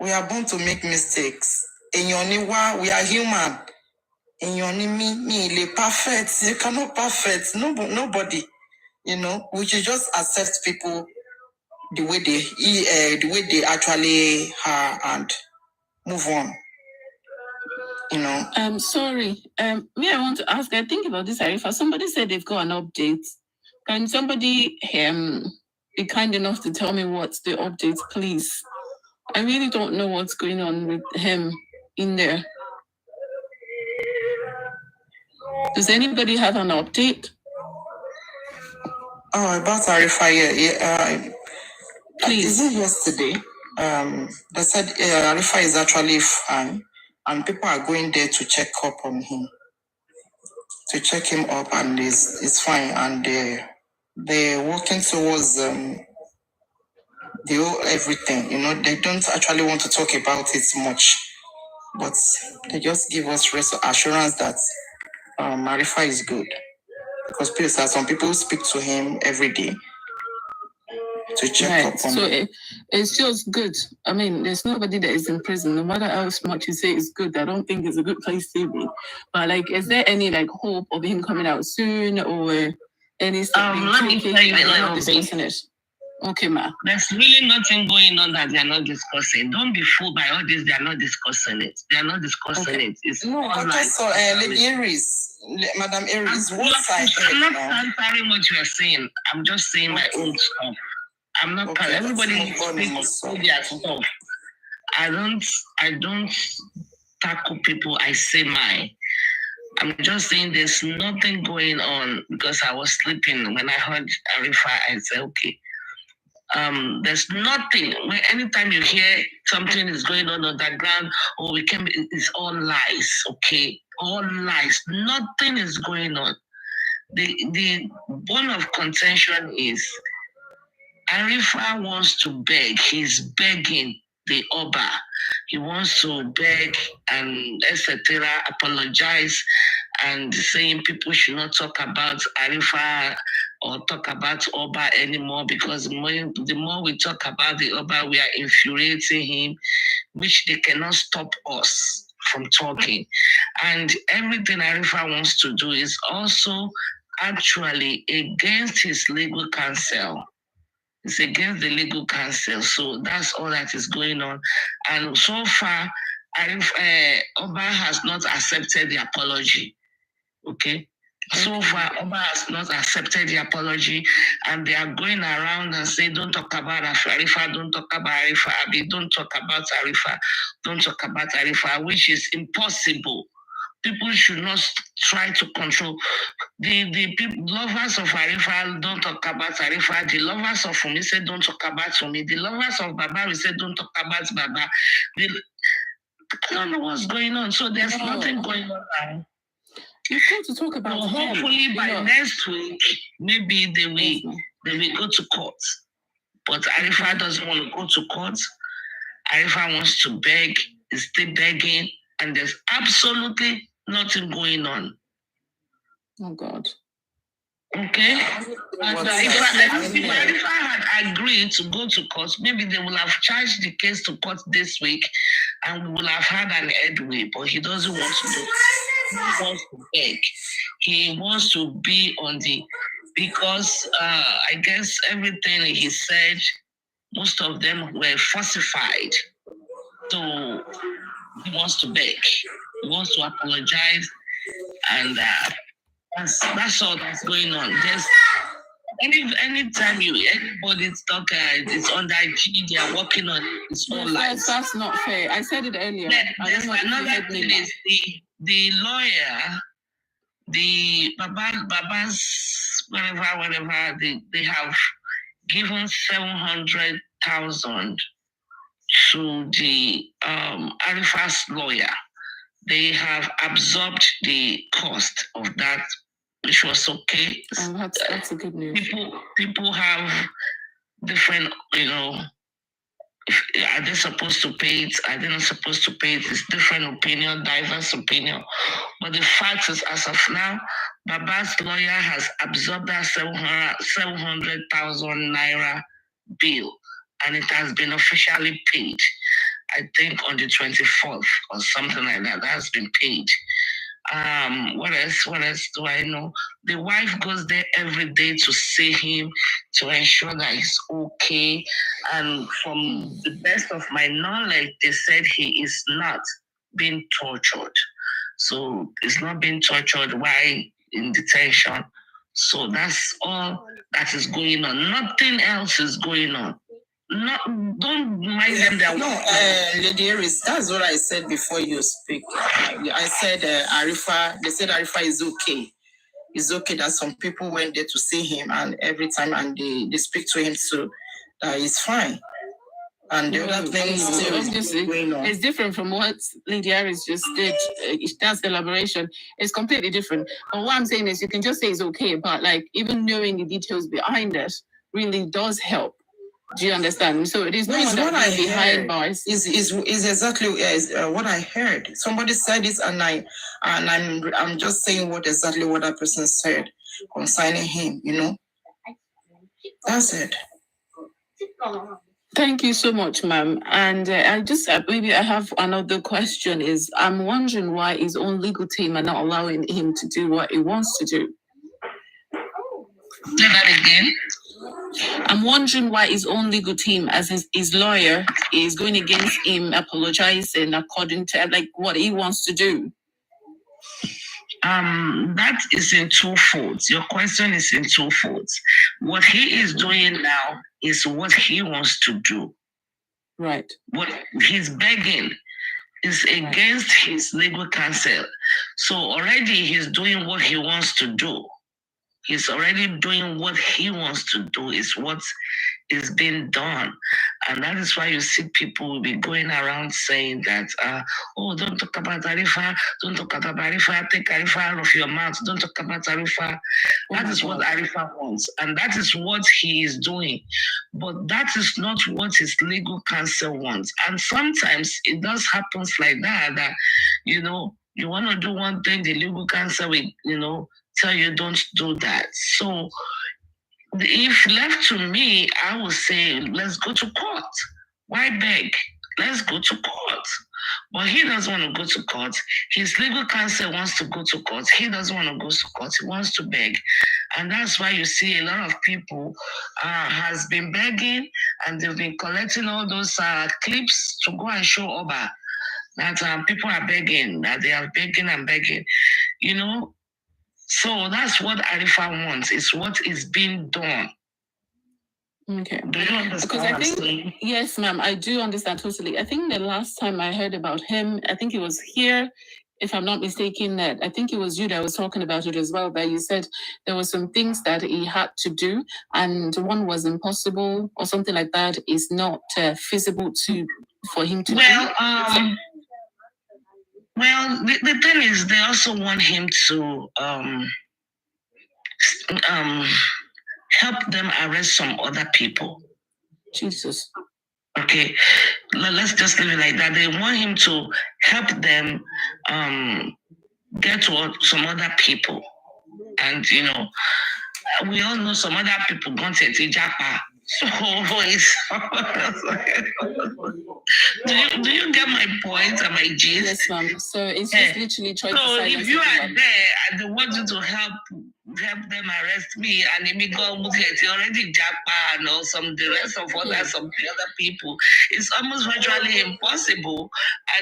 we are born to make mistakes. In your niwa, we are human. In your me, perfect. You cannot perfect. Nobody. You know, we should just accept people the way they actually are and move on. You know. Sorry. Me, I want to ask. I think about this, Arifa. Somebody said they've got an update. Can somebody be kind enough to tell me what's the update, please? I really don't know what's going on with him in there. Does anybody have an update? Oh, about Arifa, yeah. Please. Is it yesterday? They said Arifa is actually fine, and people are going there to check up on him, to check him up, and it's fine, and they're working towards everything. You know, they don't actually want to talk about it much, but they just give us assurance that Arifa is good, because some people speak to him every day, to check Right. up on So them. it's just good. I mean, there's nobody that is in prison. No matter how much you say it's good, I don't think it's a good place to be. But like, is there any like hope of him coming out soon or any stuff? Let me tell you a little bit. Discussing it. Okay, ma. There's really nothing going on that they are not discussing. Don't be fooled by all this. They are not discussing it. They are not discussing it. It's No, all but also, Lady Aries, Madam Aries, I'm what side? not answering what you are saying. I'm just saying my own stuff. I'm not. Okay, Everybody speaks speaks their stuff. I don't tackle people. I say mine. I'm just saying there's nothing going on because I was sleeping when I heard Arifa. I said, okay. There's nothing. Anytime you hear something is going on the ground, or it's all lies. Okay, all lies. Nothing is going on. The bone of contention is Arifa wants to beg. He's begging the Oba. He wants to beg and etc. Apologize and saying people should not talk about Arifa or talk about Oba anymore because the more we talk about the Oba, we are infuriating him, which they cannot stop us from talking. And everything Arifa wants to do is also actually against his legal counsel. It's against the legal counsel. So that's all that is going on. And so far, Oba has not accepted the apology. Okay? So far, Oba has not accepted the apology, and they are going around and say, don't talk about Arifa, don't talk about Arifa, Abi, don't talk about Arifa, don't talk about Arifa, which is impossible. People should not try to control. The people, lovers of Arifa don't talk about Arifa. The lovers of Fumi say don't talk about Fumi. The lovers of Baba will say don't talk about Baba. I don't know what's going on. So there's nothing going on now. You've got to talk about so hopefully by next week, maybe they will go to court. But Arifa doesn't want to go to court. Arifa wants to beg, is still begging, and there's absolutely nothing going on. Oh God. Okay. And if Arifa had agreed to go to court, maybe they will have charged the case to court this week and we will have had an headway, but he doesn't want to do it. He wants to beg. He wants to be on because I guess everything he said, most of them were falsified. So he wants to beg. He wants to apologize, and that's all that's going on. There's anytime anybody's talk, it's on that G, they are working on it. It's all lies. That's not fair. I said it earlier. Another thing is the lawyer, the Baba's whatever they have given 700,000 to the Arifa's lawyer. They have absorbed the cost of that, which was okay. That's a good news. People have different, are they supposed to pay it? Are they not supposed to pay it? It's different opinion, diverse opinion. But the fact is, as of now, Baba's lawyer has absorbed that 700,000 naira bill, and it has been officially paid. I think on the 24th or something like that. That has been paid. What else do I know? The wife goes there every day to see him, to ensure that he's okay. And from the best of my knowledge, they said he is not being tortured. So he's not being tortured while in detention. So that's all that is going on. Nothing else is going on. No, don't mind them. Lady Aries, that's what I said before you speak. I said Arifa. They said Arifa is okay. It's okay that some people went there to see him, and every time and they speak to him, so he's fine. And the other thing is going on. It's different from what Lady Aries just did. That's elaboration. It's completely different. But what I'm saying is, you can just say it's okay, but like even knowing the details behind it really does help. Do you understand? So it is not what I behind bars. Is exactly what I heard. Somebody said it, and I'm just saying exactly what that person said concerning him. That's it. Thank you so much, ma'am. And I just maybe I have another question. Is I'm wondering why his own legal team are not allowing him to do what he wants to do. Say that again. I'm wondering why his own legal team, as his lawyer, is going against him, apologizing according to like what he wants to do. That is in two folds. Your question is in two folds. What he is doing now is what he wants to do. Right. What he's begging is against his legal counsel. So already he's doing what he wants to do. He's already doing what he wants to do, is what is being done. And that is why you see people will be going around saying that, don't talk about Arifa, don't talk about Arifa, take Arifa out of your mouth, don't talk about Arifa. That is what Arifa wants. And that is what he is doing. But that is not what his legal counsel wants. And sometimes it does happen like that, you want to do one thing, the legal counsel will, tell you don't do that. So if left to me, I would say, let's go to court. Why beg? Let's go to court. But he doesn't want to go to court. His legal counsel wants to go to court. He doesn't want to go to court. He wants to beg. And that's why you see a lot of people has been begging, and they've been collecting all those clips to go and show Oba that people are begging, that they are begging and begging, So that's what Arifa wants. It's what is being done. Okay. Do you understand? Because I think, yes, ma'am, I do understand totally. I think the last time I heard about him, I think it was here, if I'm not mistaken, that I think it was you that was talking about it as well, that you said there were some things that he had to do, and one was impossible or something like that, is not feasible for him to do. Well, the thing is, they also want him to help them arrest some other people. Jesus. Okay, let's just leave it like that. They want him to help them get to some other people. And, we all know some other people want to take Japa. So do you get my point and my gist? Yes, ma'am. So it's just literally trying to silence. So if you are there and they want you to help them arrest me, and if go already Japa and the rest of some other people, it's almost virtually impossible.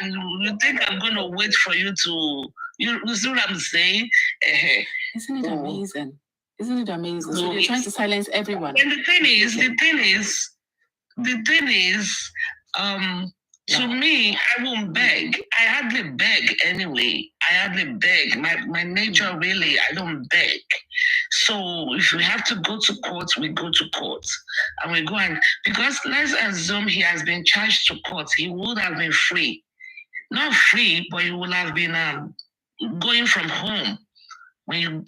And you think I'm gonna wait for you to you see what I'm saying? Isn't it amazing? Isn't it amazing? So you're trying to silence everyone. And the thing is, to me, I won't beg. I hardly beg anyway. I hardly beg. My nature really, I don't beg. So if we have to go to court, we go to court. And we go because let's assume he has been charged to court, he would have been free. Not free, but he would have been going from home. When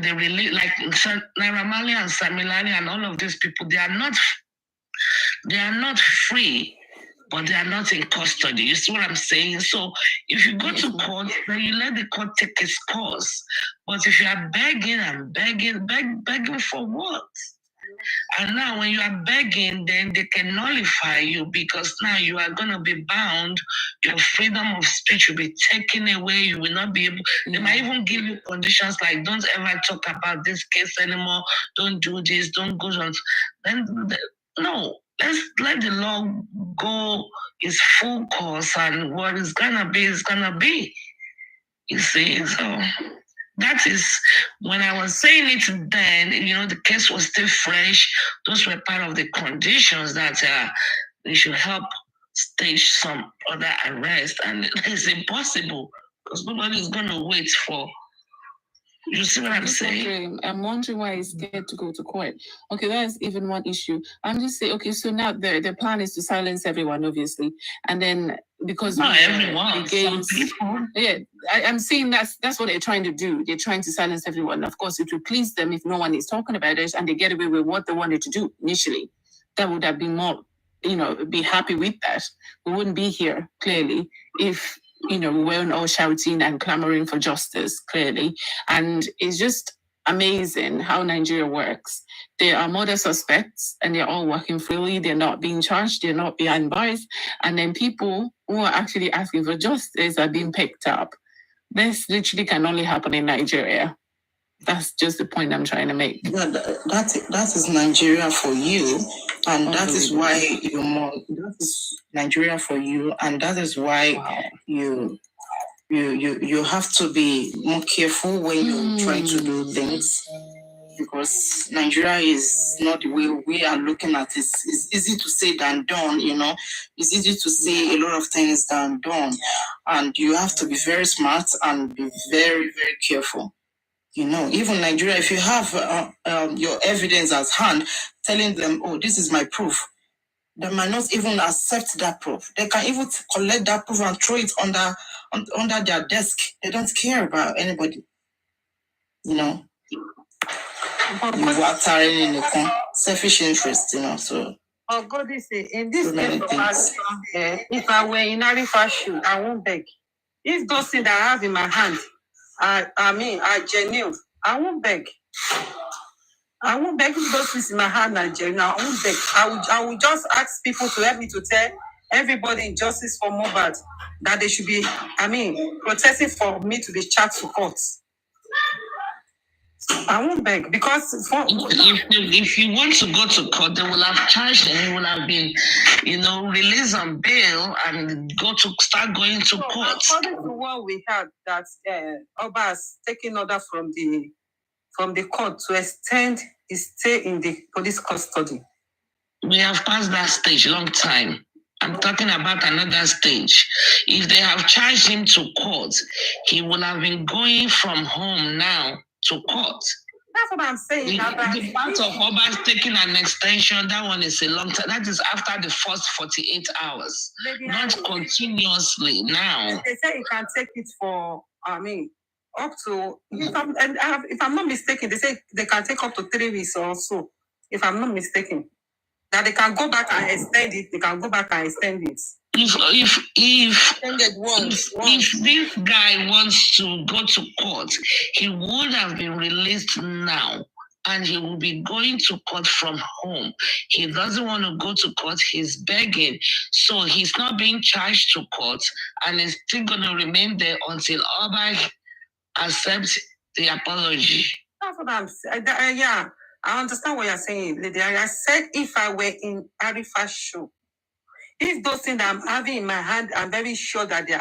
they release, like Naira Marley and Samilani and all of these people, they are not free, but they are not in custody. You see what I'm saying? So if you go to court, then you let the court take its course. But if you are begging and begging for what? And now when you are begging, then they can nullify you, because now you are going to be bound. Your freedom of speech will be taken away. You will not be able, they might even give you conditions like, don't ever talk about this case anymore. Don't do this. Don't go on. No, let's let the law go its full course, and what is going to be is going to be. You see, so that is, when I was saying it then, the case was still fresh. Those were part of the conditions that we should help stage some other arrest. And it's impossible, because nobody is going to wait for. You see what I'm saying? I'm wondering why he's scared to go to court. Okay, that's even one issue. I'm just saying, okay, so now the plan is to silence everyone, obviously. And then because not everyone, some people. Yeah, I'm saying that's what they're trying to do. They're trying to silence everyone. Of course, it would please them if no one is talking about it and they get away with what they wanted to do initially. That would have been more, be happy with that. We wouldn't be here, clearly, if we weren't all shouting and clamoring for justice, clearly. And it's just, amazing how Nigeria works. There are murder suspects and they're all working freely. They're not being charged. They're not behind bars. And then people who are actually asking for justice are being picked up. This literally can only happen in Nigeria. That's just the point I'm trying to make. Yeah, that is Nigeria for you, and that is why that is Nigeria for you, and that is why you have to be more careful when you try to do things, because Nigeria is not the way we are looking at it. It's easy to say than done, It's easy to say a lot of things than done, and you have to be very smart and be very, very careful. Even Nigeria, if you have your evidence at hand, telling them, oh, this is my proof, they might not even accept that proof. They can even collect that proof and throw it under their desk. They don't care about anybody. You are carrying in a selfish interest, so. Oh God, in this case, if I were in Arifa's shoe, I won't beg. If those things that I have in my hand, are genuine, I won't beg. I won't beg. If those things in my hand are genuine, I won't beg. I will just ask people to help me to tell everybody in justice for Mohbad that they should be, protesting for me to be charged to court. I won't beg because if you want to go to court, they will have charged and you will have been, released on bail and start going to court. According to what we had, that Oba has taken order from the court to extend his stay in the police custody. We have passed that stage long time. I'm talking about another stage. If they have charged him to court, he will have been going from home now to court. That's what I'm saying. The part of Oba's taking an extension, that one is a long time. That is after the first 48 hours, not continuously now. They say you can take it for, up to, if I'm not mistaken, they say they can take up to 3 weeks or so, if I'm not mistaken. That they can go back and extend it. They can go back and extend it. If this guy wants to go to court, he would have been released now, and he will be going to court from home. He doesn't want to go to court. He's begging, so he's not being charged to court, and he's still going to remain there until Oba accepts the apology. That's what I'm saying. Yeah. I understand what you're saying, Lady. I said if I were in Arifa's shoe, if those things that I'm having in my hand, I'm very sure that they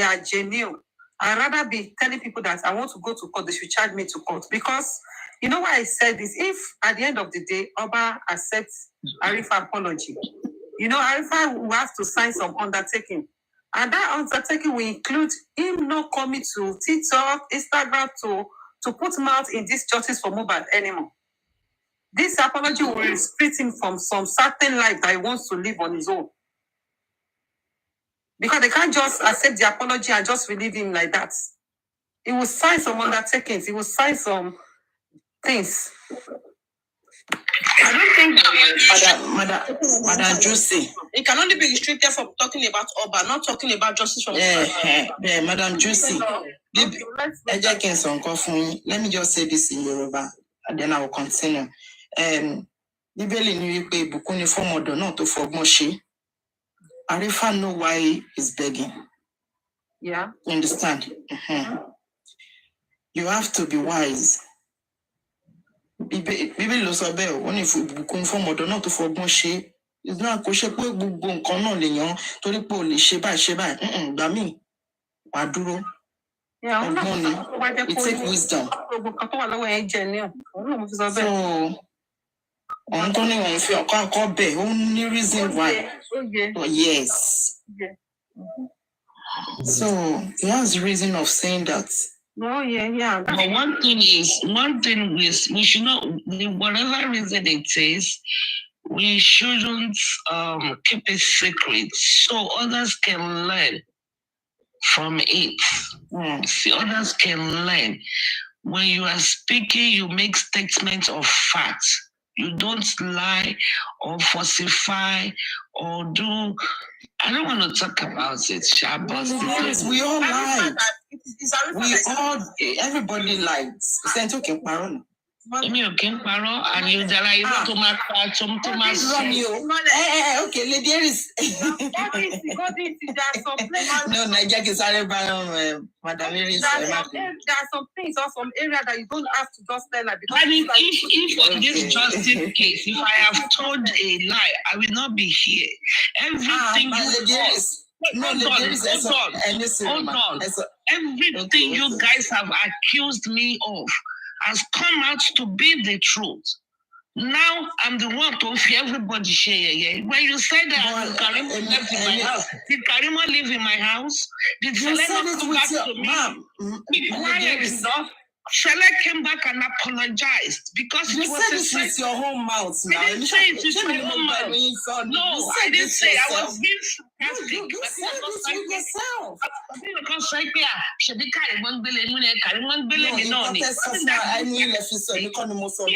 are genuine. I'd rather be telling people that I want to go to court, they should charge me to court. Because you know why I said this? If at the end of the day, Oba accepts Arifa's apology, Arifa will have to sign some undertaking. And that undertaking will include him not coming to TikTok, Instagram to put mouth in this justice for Mohbad anymore. This apology will restrict him from some certain life that he wants to live on his own. Because they can't just accept the apology and just relieve him like that. He will sign some undertakings. He will sign some things. I don't think Madam Josie. It can only be restricted from talking about Oba, not talking about justice from Yeah, Madam Josie. Let me just say this in Yoruba, and then I will continue. Bíbélì ní wípé ìbùkún ni fún ọmọdé náà tó fọgbọ́n ṣe. Arifa know why he's begging. Yeah. You understand? Mm-hmm. You have to be wise. Bíbélì ló sọ bẹ́ẹ̀ wọ́n ní ìbùkún fún ọmọdé náà tó fọgbọ́n ṣe. Ìgbà kò ṣe pé gbogbo nǹkan náà lè yan torí pé o lè ṣe báyìí. Gbà mí wàá dúró. Ọgbọ́n ni. It takes wisdom. So. I'm going to feel only reason why. Oh, yes. So he has reason of saying that. Oh, yeah. But one thing is, we should not, whatever reason it is, we shouldn't keep it secret so others can learn from it. See, others can learn. When you are speaking, you make statements of facts. You don't lie or falsify or do. I don't want to talk about it, we all lie. It We all, everybody likes. Sent okay, Baron. Èmi ò kí ń parọ́ àyùdára irọ́ tó máa pa tó máa sọ. Okay, Lady Aries. No, Nigeria is sorry, Madam Aries. There are some things or some area that you don't have to just tell her. Because I mean, if on this justice case, if I have told a lie, I will not be here. Everything hold on. Everything you guys have accused me of has come out to be the truth. Now I'm the one to fear everybody share. When you said that Karima left in my house, did Karima live in my house? Did Selena come back to me? Why enough? Shella came back and apologized because you said it with your own mouth now. I didn't say it with my own mouth. No, I didn't say. I was being sarcastic. You said it with yourself.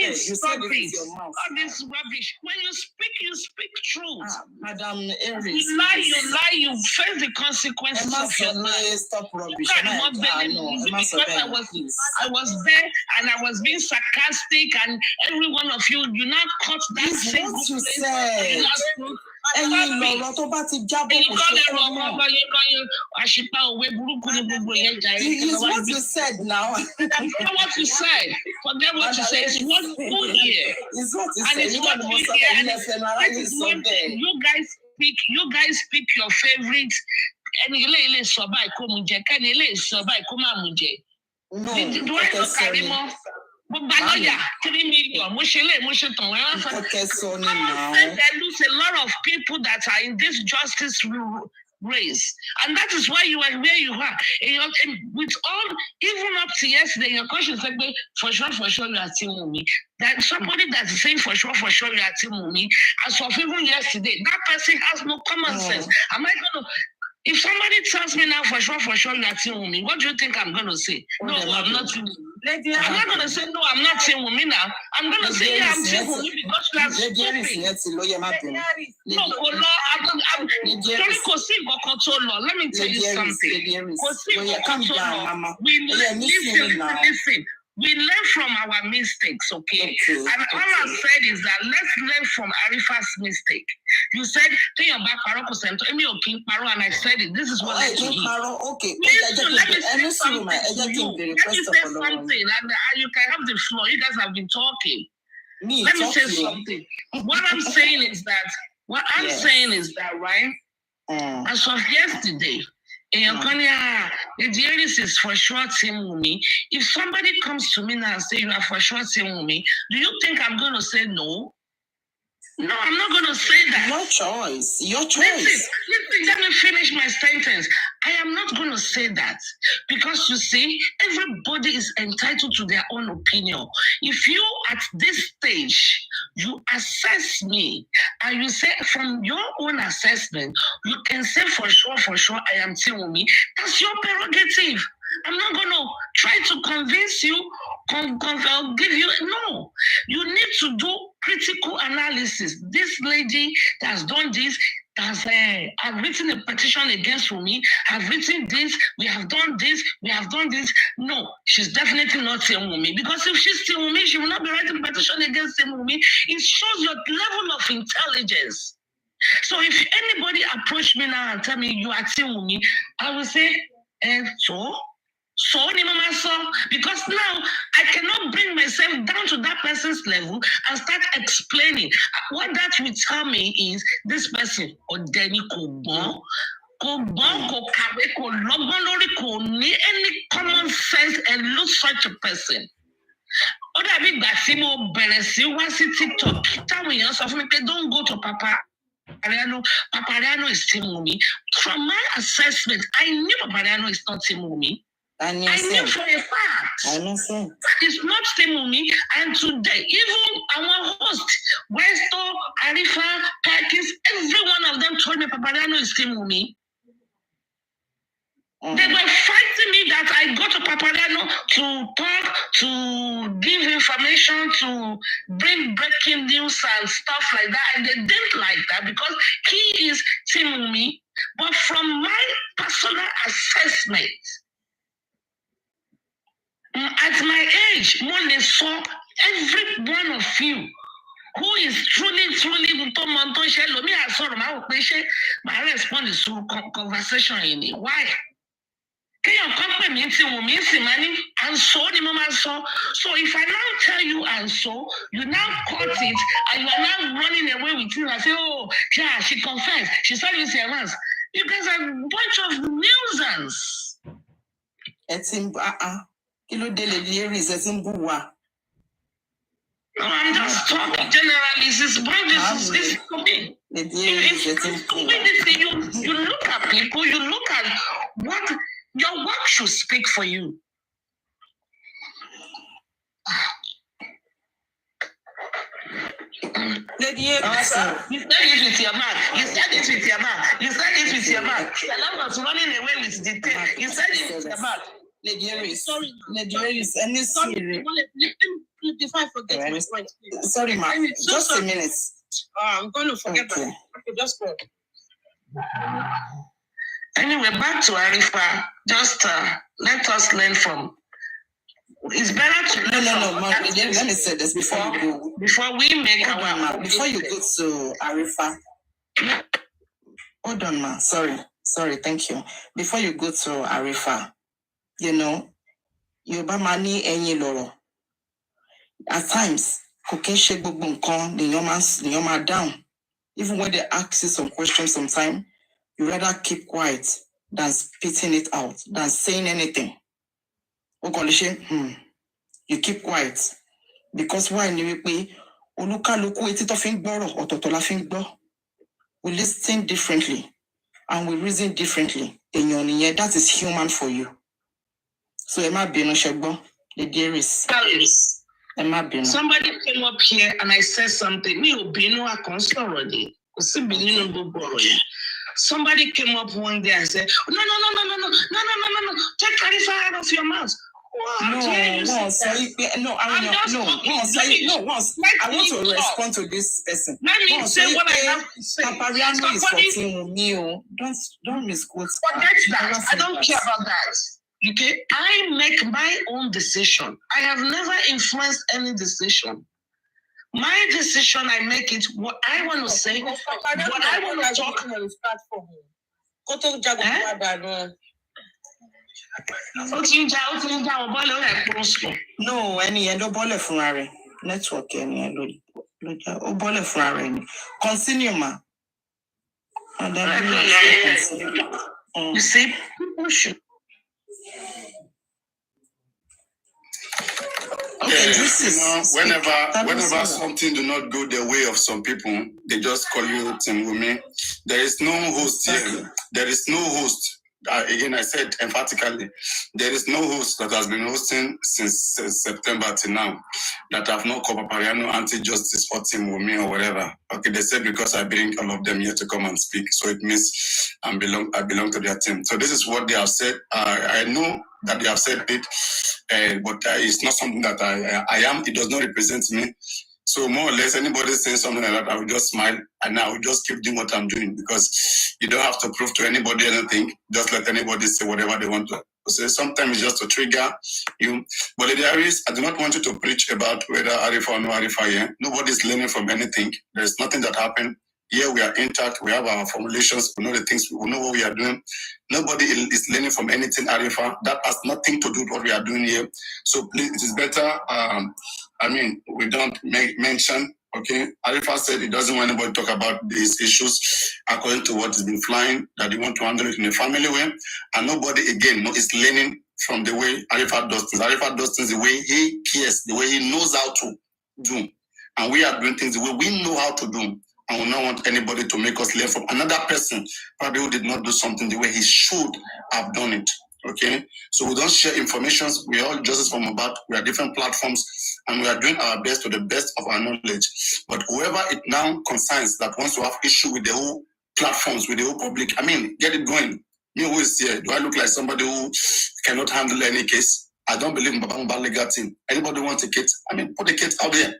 Please stop it. All this rubbish. When you speak truth. Madam Aries. You lie, you face the consequences of your life. Stop rubbish. Because I was there and I was being sarcastic, and every one of you now cut that single what you place. Said. And you know, tó bá ti jábọ̀ kò ṣe fún mọ́. It's what you said now. It's not what you said. Forget what you said. It's what you hear. It's what you and said. It's what you hear. You guys pick your favorite. And you sọ báyìí kó mu jẹ, kẹ́ni ilé sọ báyìí kó má mu jẹ. No, do I know Karimo? Lawyer, 3 million. I said there lose a lot of people that are in this justice race, and that is why you are where you are. And with all, even up to yesterday, your question said, for sure, you are still with me. That somebody that's saying for sure, you are still with me. As of even yesterday, that person has no common sense. Am I going to? If somebody tells me now for sure you are still with me, what do you think I'm going to say? No, I'm not. I'm not going to say no, I'm not still with me now. I'm going to say yeah, I'm still with you because you are stupid. No, let me tell you something. Listen. We learn from our mistakes, okay? And all I said is that let's learn from Arifa's mistake. You said, and I said it. This is what I did. Okay. Let me say something. And you can have the floor. You guys have been talking. Let me say something. What I'm saying is that, right? As of yesterday, the is for sure team with me. If somebody comes to me now and say you are for sure team with me, do you think I'm going to say no? No, I'm not going to say that. Your choice. Listen, let me finish my sentence. I am not going to say that because you see, everybody is entitled to their own opinion. If you at this stage, you assess me and you say from your own assessment, you can say for sure, I am still with me. That's your prerogative. I'm not going to try to convince you, give you, no. You need to do critical analysis. This lady that has done this, has written a petition against me, have written this, we have done this. No, she's definitely not staying with me. Because if she's staying with me, she will not be writing a petition against me. It shows your level of intelligence. So if anybody approach me now and tell me you are staying with me, I will say, because now I cannot bring myself down to that person's level and start explaining. What that will tell me is this person or Denny kò any common sense and look such a person. Ó dàbí ìgbà tí mo bẹ̀rẹ̀ sí wá sí TikTok táwọn èèyàn sọ fún mi pé don't go to Papa Ariano is still with me. From my assessment, I knew Papa Ariano is not still with me. I knew for a fact. I know. That is not staying with me. And today, even our host, Westo, Arifa, Perkins, every one of them told me Papariano is staying with me. They were fighting me that I go to Papariano to talk, to give information, to bring breaking news and stuff like that. And they didn't like that because he is staying with me. But from my personal assessment, At my age, Monday saw every one of you who is truly my respond is to conversation in why? And so if I now tell you and so, you now caught it and you are now running away with it and say, oh, yeah, she confessed. She said this once. You guys are a bunch of nuisance. It's in No, I'm just talking generally. This is stupid. You look at people, you look at what your work should speak for you. Lady, you said it with your mouth. You said it with your mouth. You said it with your mouth. Salam was running away with the tape. You said it with your mouth. Lady Aries. Sorry. Lady Aries, and this Sorry. Before I forget my point, please. Sorry, ma. Just sorry. a minute. I'm going to forget Okay. that. Okay, just go. Anyway, back to Arifa. Just let us learn from. It's better to learn No, ma. Let me say this before you go. Before we make our. Before you go to Arifa. Hold on, ma. Sorry. Thank you. Before you go to Arifa, you know, Yoruba mani enyi loro. At times, the yoma down. Even when they ask you some questions sometimes, you rather keep quiet than spitting it out, than saying anything. You keep quiet. Because why we listen differently and we reason differently. That is human for you. So it might be no shagbo, the dearest. Somebody came up here and I said something. Somebody came up one day and said, no. Take Arifa out of your mouth. I want to respond to this person. Let me say what I have to say. Papariano is 14 Mio. Don't misquote. Forget that. I don't care about that. Okay, I make my own decision. I have never influenced any decision. My decision, I make it what I want to say, what I want to talk. No, any endo bole funare. Network any bole funare. Continue, ma. You see, people should. Okay, whenever something do not go the way of some people, they just call you Timwumi. There is no host here. There is no host. Again, I said emphatically, there is no host that has been hosting since September till now that have not called Papariano anti-justice for Timwumi or whatever. Okay, they said because I bring all of them here to come and speak, so it means I belong to their team. So this is what they have said. I know that they have said it, but it's not something that I am. It does not represent me. So more or less, anybody saying something like that, I will just smile and I will just keep doing what I'm doing because you don't have to prove to anybody anything. Just let anybody say whatever they want to say. Sometimes it's just to trigger you. But Lady Aries, I do not want you to preach about whether Arifa or no Arifa here. Nobody's learning from anything. There's nothing that happened. Here we are intact. We have our formulations. We know the things. We know what we are doing. Nobody is learning from anything, Arifa. That has nothing to do with what we are doing here. So please, it is better. We don't mention. Okay, Arifa said he doesn't want anybody to talk about these issues according to what has been flying. That he want to handle it in a family way, and nobody again is learning from the way Arifa does things. Arifa does things the way he cares, the way he knows how to do, and we are doing things the way we know how to do. And we don't want anybody to make us learn from another person, probably who did not do something the way he should have done it. Okay? So we don't share information. We are all justice from Mohbad. We are different platforms, and we are doing our best to the best of our knowledge. But whoever it now concerns that wants to have issue with the whole platforms, with the whole public, get it going. Me who is here, do I look like somebody who cannot handle any case? I don't believe in Mohbad legal team. Anybody wants a case? Put the case out there.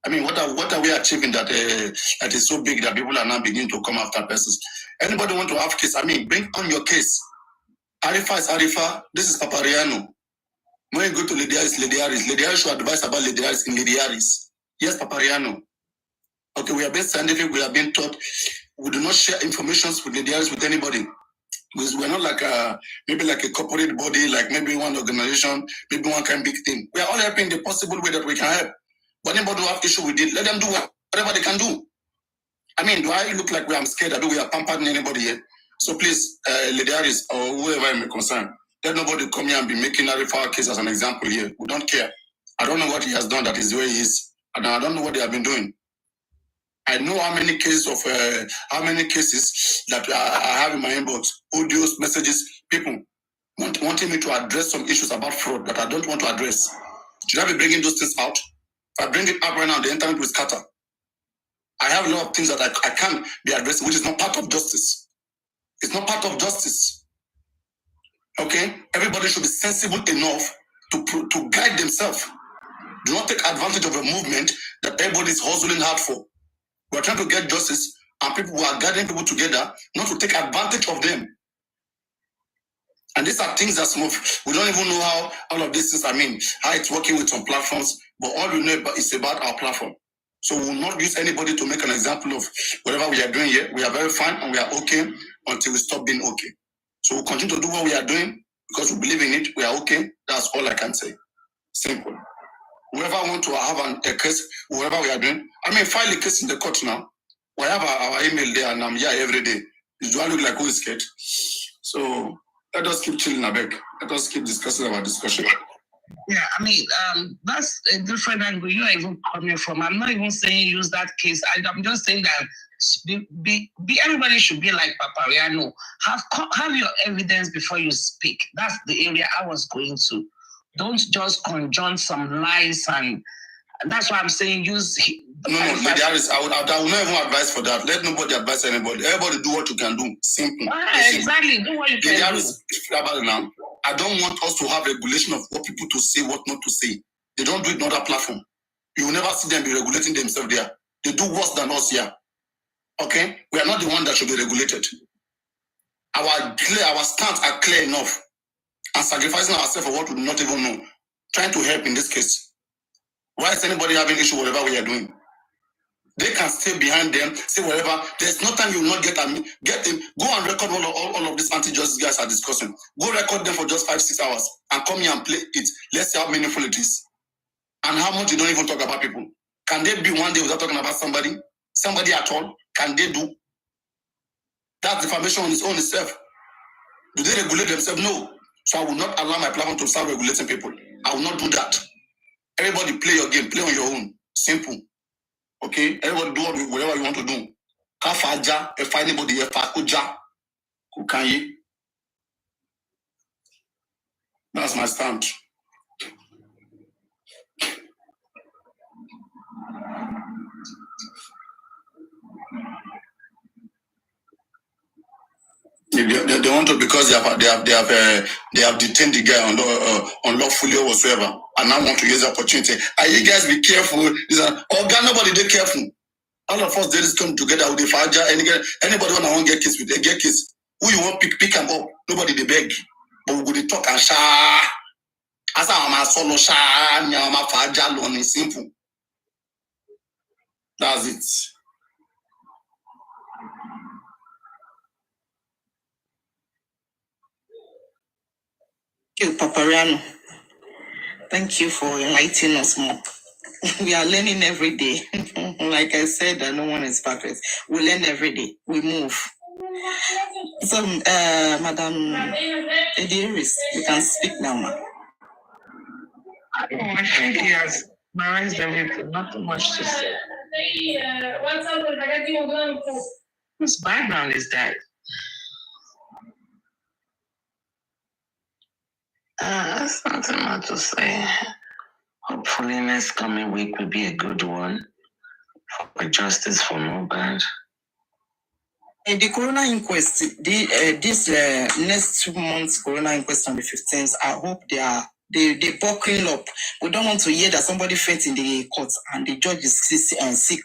What are we achieving that is so big that people are now beginning to come after persons? Anybody want to have case? Bring on your case. Arifa is Arifa. This is Papariano. When you go to Lady Harris, Lady Harris should advise about Lady Harris in Lady Harris. Yes, Papariano. Okay, we are being scientific, we are being taught. We do not share information with Lady Harris with anybody. Because we're not like maybe like a corporate body, like maybe one organization, maybe one kind of big thing. We are all helping the possible way that we can help. But anybody who have issue with it, let them do whatever they can do. I mean, do I look like I'm scared? I do we are pampering anybody here? So please, Lady Harris or whoever may concern, let nobody come here and be making a referral case as an example here. We don't care. I don't know what he has done that is the way he is. And I don't know what they have been doing. I know how many cases that I have in my inbox, audios, messages, people wanting me to address some issues about fraud that I don't want to address. Should I be bringing those things out? If I bring it up right now, the internet will scatter. I have a lot of things that I can't be addressing, which is not part of justice. It's not part of justice. Okay? Everybody should be sensible enough to guide themselves. Do not take advantage of a movement that everybody is hustling hard for. We're trying to get justice, and people who are gathering people together, not to take advantage of them. And these are things that we don't even know how all of these things, how it's working with some platforms, but all we know is about our platform. So we will not use anybody to make an example of whatever we are doing here. We are very fine and we are okay until we stop being okay. So we'll continue to do what we are doing because we believe in it. We are okay. That's all I can say. Simple. Whoever want to have a case, whatever we are doing, file a case in the court now. We have our email there and I'm here every day. Do I look like who is scared? So let us keep chilling a bit. Let us keep discussing our discussion. Yeah, that's a different angle you are even coming from. I'm not even saying use that case. I'm just saying that everybody should be like Papariano. Have your evidence before you speak. That's the area I was going to. Don't just conjure some lies, and that's why I'm saying use. No, Lady Harris, I will not even advise for that. Let nobody advise anybody. Everybody do what you can do. Simple. Exactly. Do what you can do. Harris, about it now. I don't want us to have regulation of what people to say, what not to say. They don't do it on other platform. You will never see them be regulating themselves there. They do worse than us here. Okay? We are not the one that should be regulated. Our stance are clear enough. And sacrificing ourselves for what we do not even know. Trying to help in this case. Why is anybody having issue with whatever we are doing? They can stay behind them, say whatever. There's no time you will not get them. Go and record all of these anti-justice guys are discussing. Go record them for just 5-6 hours and come here and play it. Let's see how meaningful it is. And how much you don't even talk about people. Can they be one day without talking about somebody? Somebody at all? Can they do? That's defamation on its own itself. Do they regulate themselves? No. So I will not allow my platform to start regulating people. I will not do that. Everybody play your game. Play on your own. Simple. Okay? Everybody do whatever you want to do. Kafaja, if anybody Fakuja, Kukanyi. That's my stand. They want to, because they have detained the guy unlawfully or whatsoever, and now want to use the opportunity. You guys be careful. Nobody they careful. All of us they just come together with the faja. Anybody want to get kids with they get kids. Who you want pick them up? Nobody they beg, but we go to talk and sha. As I'm a solo sha, I'm a faja long simple. That's it. Thank you, Papariano. Thank you for enlightening us more. We are learning every day. Like I said, no one is perfect. We learn every day. We move. So, Madam Ediris, you can speak now, ma'am. I think he has memorized everything. Not too much to say. Whose background is that? That's nothing more to say. Hopefully next coming week will be a good one for justice for Mohbad. The corona inquest, this next 2 months corona inquest on the 15th, I hope they buckling up. We don't want to hear that somebody fainted in the court and the judge is sick.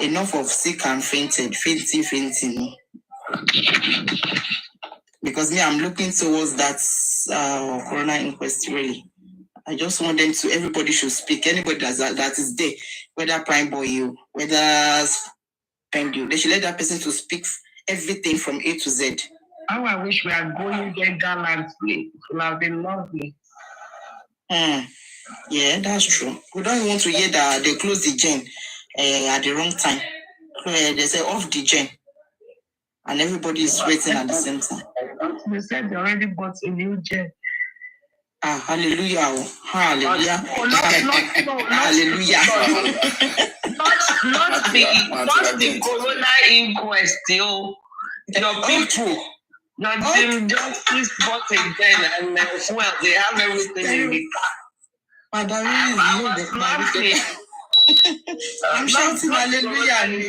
Enough of sick and fainting. Because me, I'm looking towards that corona inquest, really. I just want them to, everybody should speak. Anybody that is there, whether Prime Boy you, whether Spend you, they should let that person to speak everything from A to Z. How I wish we are going there gallantly. It would have been lovely. Yeah, that's true. We don't want to hear that they close the gen at the wrong time. They say off the gen. And everybody is waiting at the same time. They said they already bought a new gen. Hallelujah. Hallelujah. Hallelujah. not the corona inquest, yo. Your people. Not Jim Justice bought again and well, they have everything in the car. I'm shouting hallelujah.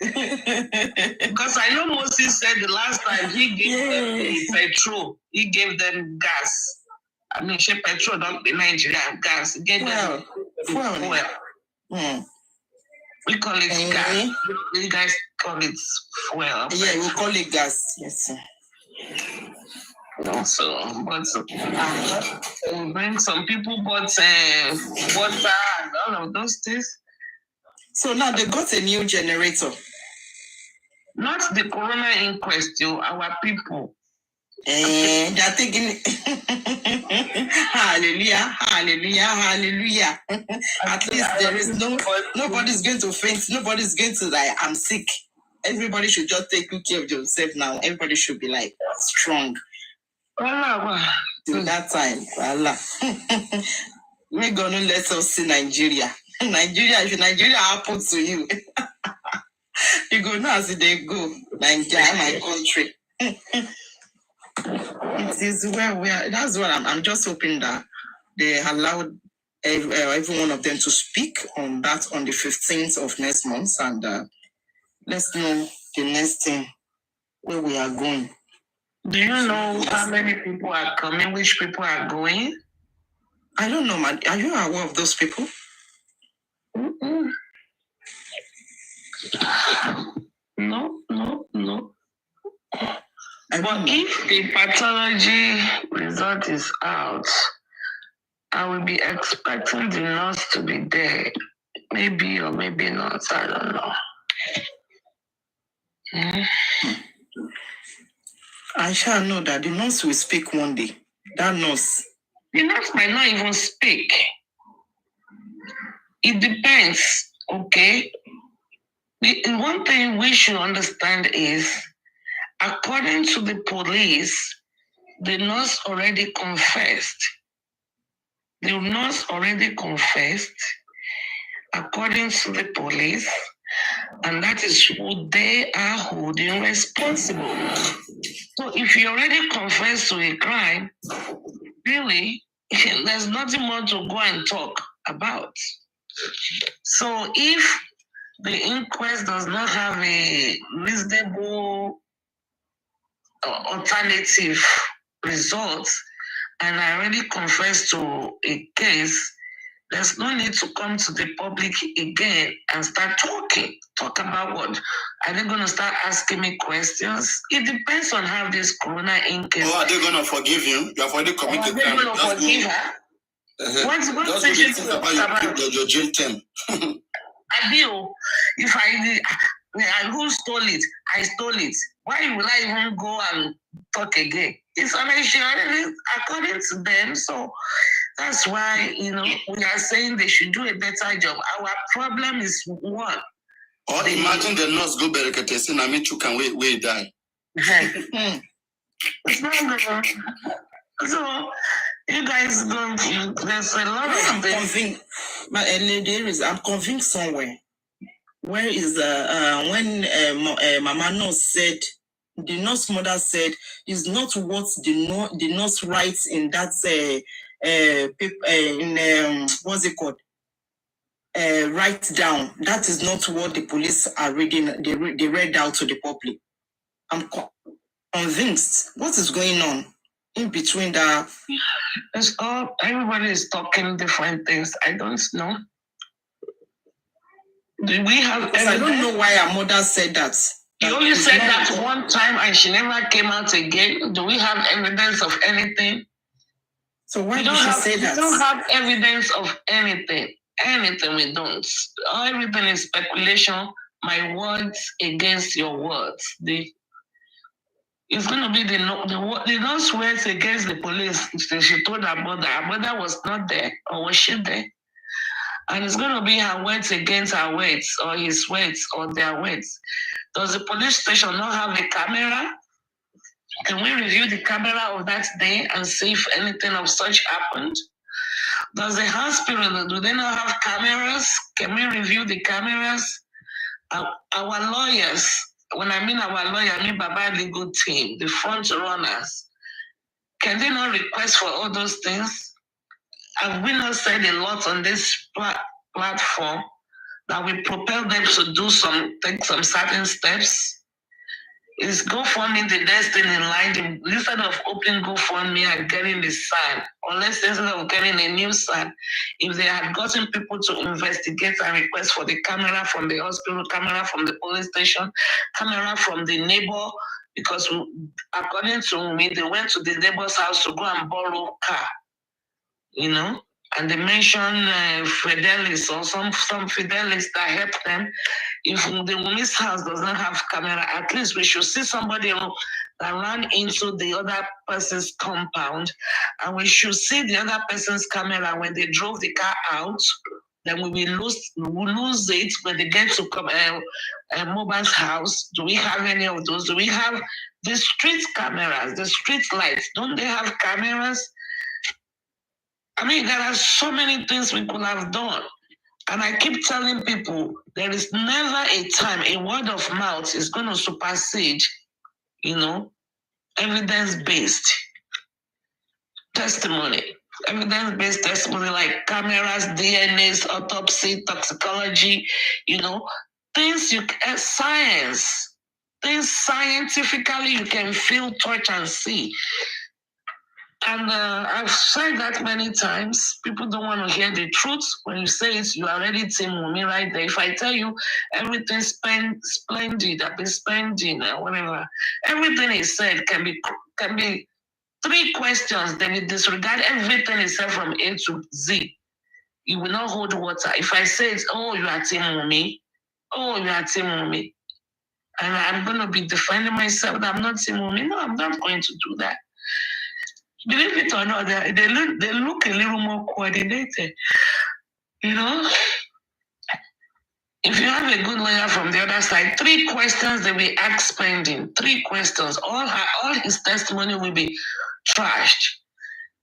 Because I know Moses said the last time he gave them petrol, he gave them gas. I mean, petrol don't be Nigeria gas. He gave them fuel. We call it gas. You guys call it fuel. Yeah, we call it gas. Yes, sir. So, but when some people bought water and all of those things. So now they got a new generator. Not the corona inquest, our people. They're thinking, hallelujah, hallelujah, hallelujah. At least there is nobody's going to faint. Nobody's going to like, I'm sick. Everybody should just take good care of themselves now. Everybody should be like strong. To that time, Allah. We're gonna let us see Nigeria. Nigeria, if Nigeria happens to you, you go now as they go. Nigeria, my country. It is where we are. That's what I'm just hoping that they allowed every one of them to speak on that on the 15th of next month, and let's know the next thing where we are going. Do you know how many people are coming? Which people are going? I don't know, man. Are you aware of those people? Mm-mm. No. But if the pathology result is out, I will be expecting the nurse to be there. Maybe or maybe not. I don't know. I shall know that the nurse will speak one day. That nurse. The nurse might not even speak. It depends, okay? The one thing we should understand is, according to the police, the nurse already confessed. The nurse already confessed, according to the police, and that is who they are holding responsible. So if you already confess to a crime, really, there's nothing more to go and talk about. So if the inquest does not have a reasonable alternative result, and I already confessed to a case, there's no need to come to the public again and start talking. Talk about what? Are they going to start asking me questions? It depends on how this corona inquest. Or are they going to forgive you? You have already committed crime. Are they going to forgive her? What section is about your jail term? Adil, if who stole it? I stole it. Why will I even go and talk again? It's an issue according to them. So that's why, we are saying they should do a better job. Our problem is one. Or imagine the nurse go berekete and I mean you can wait die. It's not good. So you guys don't. There's a lot of things. I'm convinced somewhere. Where is when Mama nurse said, the nurse mother said, is not what the nurse writes in that what's it called? Write down. That is not what the police are reading. They read out to the public. I'm convinced. What is going on in between that? It's all, everybody is talking different things. I don't know. Do we have? I don't know why our mother said that. You only said that one time and she never came out again. Do we have evidence of anything? So why did she say that? We don't have evidence of anything. Anything we don't. Everything is speculation. My words against your words. It's going to be they don't swear against the police. She told her mother was not there, or was she there? And it's going to be her words against her words, or his words, or their words. Does the police station not have a camera? Can we review the camera of that day and see if anything of such happened? Does the hospital, do they not have cameras? Can we review the cameras? Our lawyers, when I mean our lawyer, I mean Baba legal team, the front runners, can they not request for all those things? Have we not said a lot on this platform that we propel them to take some certain steps? Is GoFundMe the next thing in line? Instead of opening GoFundMe and getting the sign, unless instead of getting a new sign, if they had gotten people to investigate and request for the camera from the hospital, camera from the police station, camera from the neighbor, because according to me, they went to the neighbor's house to go and borrow a car, and they mentioned Fidelis or some Fidelis that helped them. If the woman's house does not have camera, at least we should see somebody that ran into the other person's compound, and we should see the other person's camera when they drove the car out. Then we will lose it when they get to Mohbad's house. Do we have any of those? Do we have the street cameras, the street lights? Don't they have cameras? I mean, there are so many things we could have done. And I keep telling people, there is never a time a word of mouth is going to supersede, evidence-based testimony. Evidence-based testimony like cameras, DNAs, autopsy, toxicology, things science. Things scientifically you can feel, touch, and see. And I've said that many times. People don't want to hear the truth. When you say it, you already Team Wunmi right there. If I tell you everything splendid, I've been spending, whatever, everything is said can be 3 questions. Then you disregard everything is said from A to Z. You will not hold water. If I say, oh, you are Team Wunmi, and I'm going to be defending myself that I'm not Team Wunmi. No, I'm not going to do that. Believe it or not, they look a little more coordinated. If you have a good lawyer from the other side, 3 questions they will ask pending. 3 questions. All his testimony will be trashed.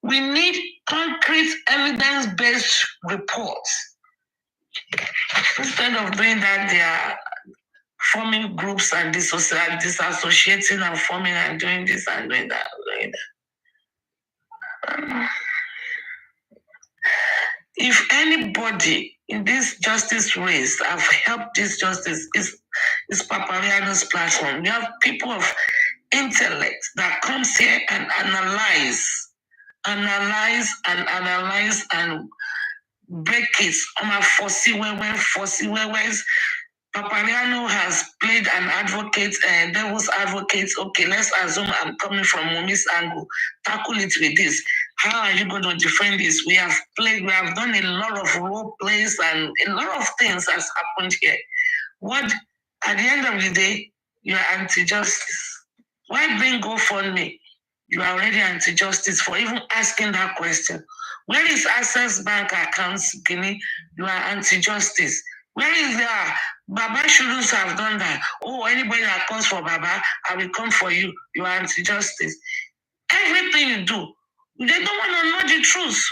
We need concrete evidence-based reports. Instead of doing that, they are forming groups and disassociating and forming and doing this and doing that. If anybody in this justice race have helped this justice, is Papariano's platform. We have people of intellect that comes here and analyze and break it. Fossey Wewe's Papariano has played an advocate, devil's advocate. Okay, let's assume I'm coming from Wunmi's angle. Tackle it with this. How are you going to defend this? We have done a lot of role plays and a lot of things has happened here. What, at the end of the day, you are anti-justice. Why bring GoFundMe? You are already anti-justice for even asking that question. Where is Access Bank accounts, Guinea? You are anti-justice. Where is that? Baba shouldn't have done that. Oh, anybody that comes for Baba, I will come for you. You are anti-justice. Everything you do, they don't want to know the truth.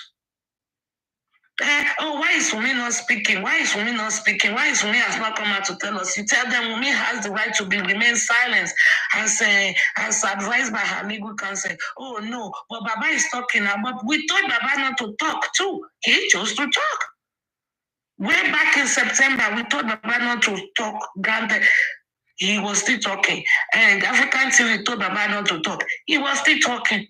Why is Wunmi not speaking? Why is Wunmi has not come out to tell us? You tell them Wunmi has the right to remain silent as advised by her legal counsel. Oh no, but Baba is talking now. But we told Baba not to talk too. He chose to talk. Way back in September, we told Baba not to talk. Granted, he was still talking. And African TV told Baba not to talk. He was still talking.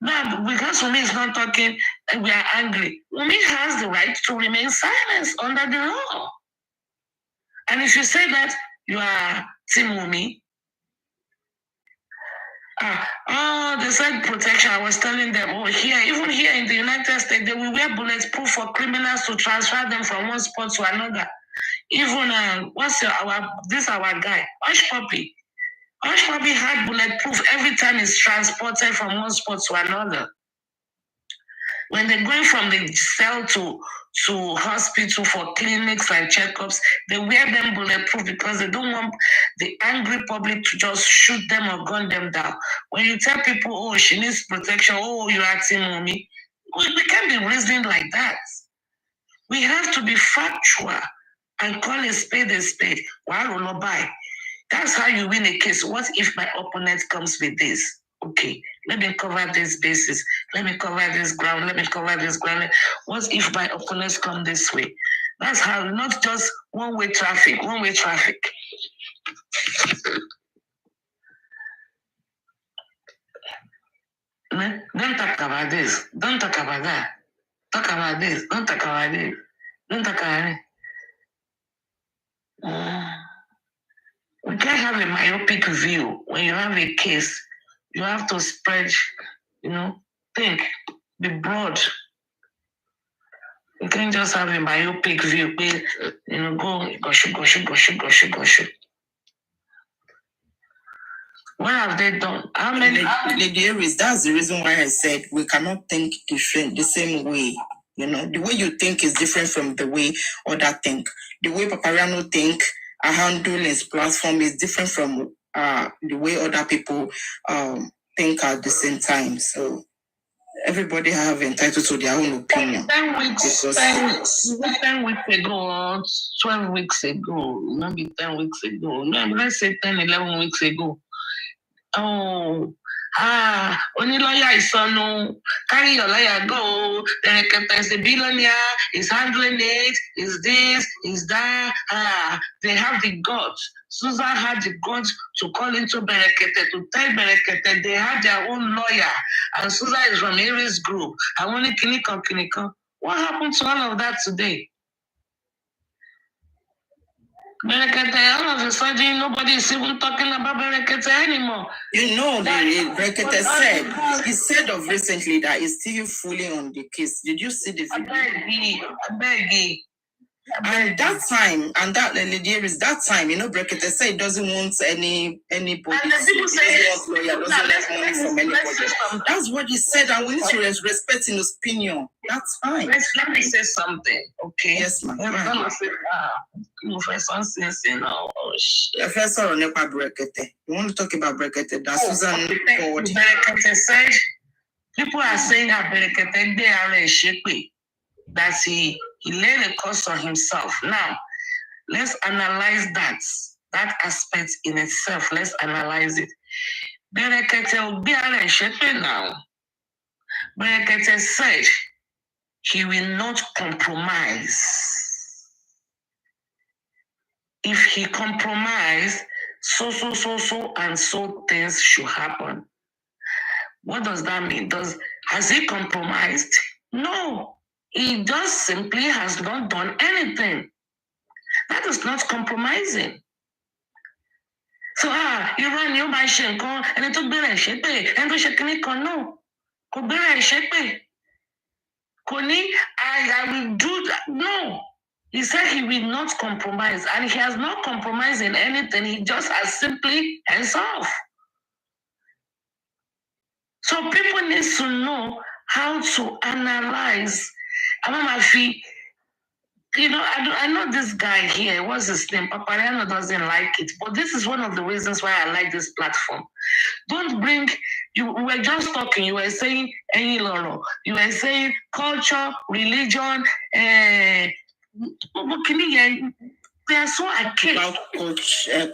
Now, because Wunmi is not talking, and we are angry. Wunmi has the right to remain silent under the law. And if you say that, you are Timumi. They said protection. I was telling them, even here in the United States, they will wear bulletproof for criminals to transfer them from one spot to another. Even our guy, Hush Puppy. Hush Puppy had bulletproof every time he's transported from one spot to another. When they're going from the cell to hospital for clinics and checkups, they wear them bulletproof because they don't want the angry public to just shoot them or gun them down. When you tell people, she needs protection, you're acting on me, we can't be reasoning like that. We have to be factual and call a spade a spade. That's how you win a case. What if my opponent comes with this? Okay, let me cover this basis. Let me cover this ground. Let me cover this ground. What if my opponents come this way? That's how, not just one-way traffic. Don't talk about this. Don't talk about that. Talk about this. Don't talk about this. Don't talk about it. We can't have a myopic view. When you have a case, you have to spread, think, be broad. You can't just have a myopic view, go. What have they done? How many? Lady Aries, that's the reason why I said we cannot think different the same way. The way you think is different from the way others think. The way Papariano think, a handle his platform is different from the way other people think at the same time. So everybody have entitled to their own opinion. 10 weeks ago, 12 weeks ago, maybe 10 weeks ago, let's say 10, 11 weeks ago. Only lawyer is son, carry your lawyer, go. There's a billionaire, is handling it, is this, is that. They have the guts. Susan had the guts to call into Berekete, to tell Berekete they had their own lawyer. And Susan is from Aries Group. I want to kinikon. What happened to all of that today? Berekete, all of a sudden, nobody is even talking about Berekete anymore. Berekete he said of recently that he's still fully on the case. Did you see the video? I beg you. And that time, Lady Aries, that time, Berekete said he doesn't want anybody. And the people say, doesn't want money from anybody. That's what he said, and we need to respect his opinion. That's fine. Let me say something, okay? Yes, ma'am. Let me say, Professor says, Professor Onepa Berekete. You want to talk about Berekete? That's Susan Ford. Berekete said, people are saying that Berekete, they are a shepe, that he laid a curse on himself. Now, let's analyze that aspect in itself. Let's analyze it. Berekete will be a shepe now. Berekete said he will not compromise. If he compromise, so and so things should happen. What does that mean? Has he compromised? No. He just simply has not done anything. That is not compromising. So, you run your machine, and it took better shape, and we should no. Go better shape. Koni, I will do that. No. He said he will not compromise, and he has not compromised in anything. He just has simply hands off. So people need to know how to analyze. I know this guy here, what's his name? Papariano doesn't like it, but this is one of the reasons why I like this platform. Don't bring, we were just talking, you were saying, you were saying culture, religion, they are so archaic. About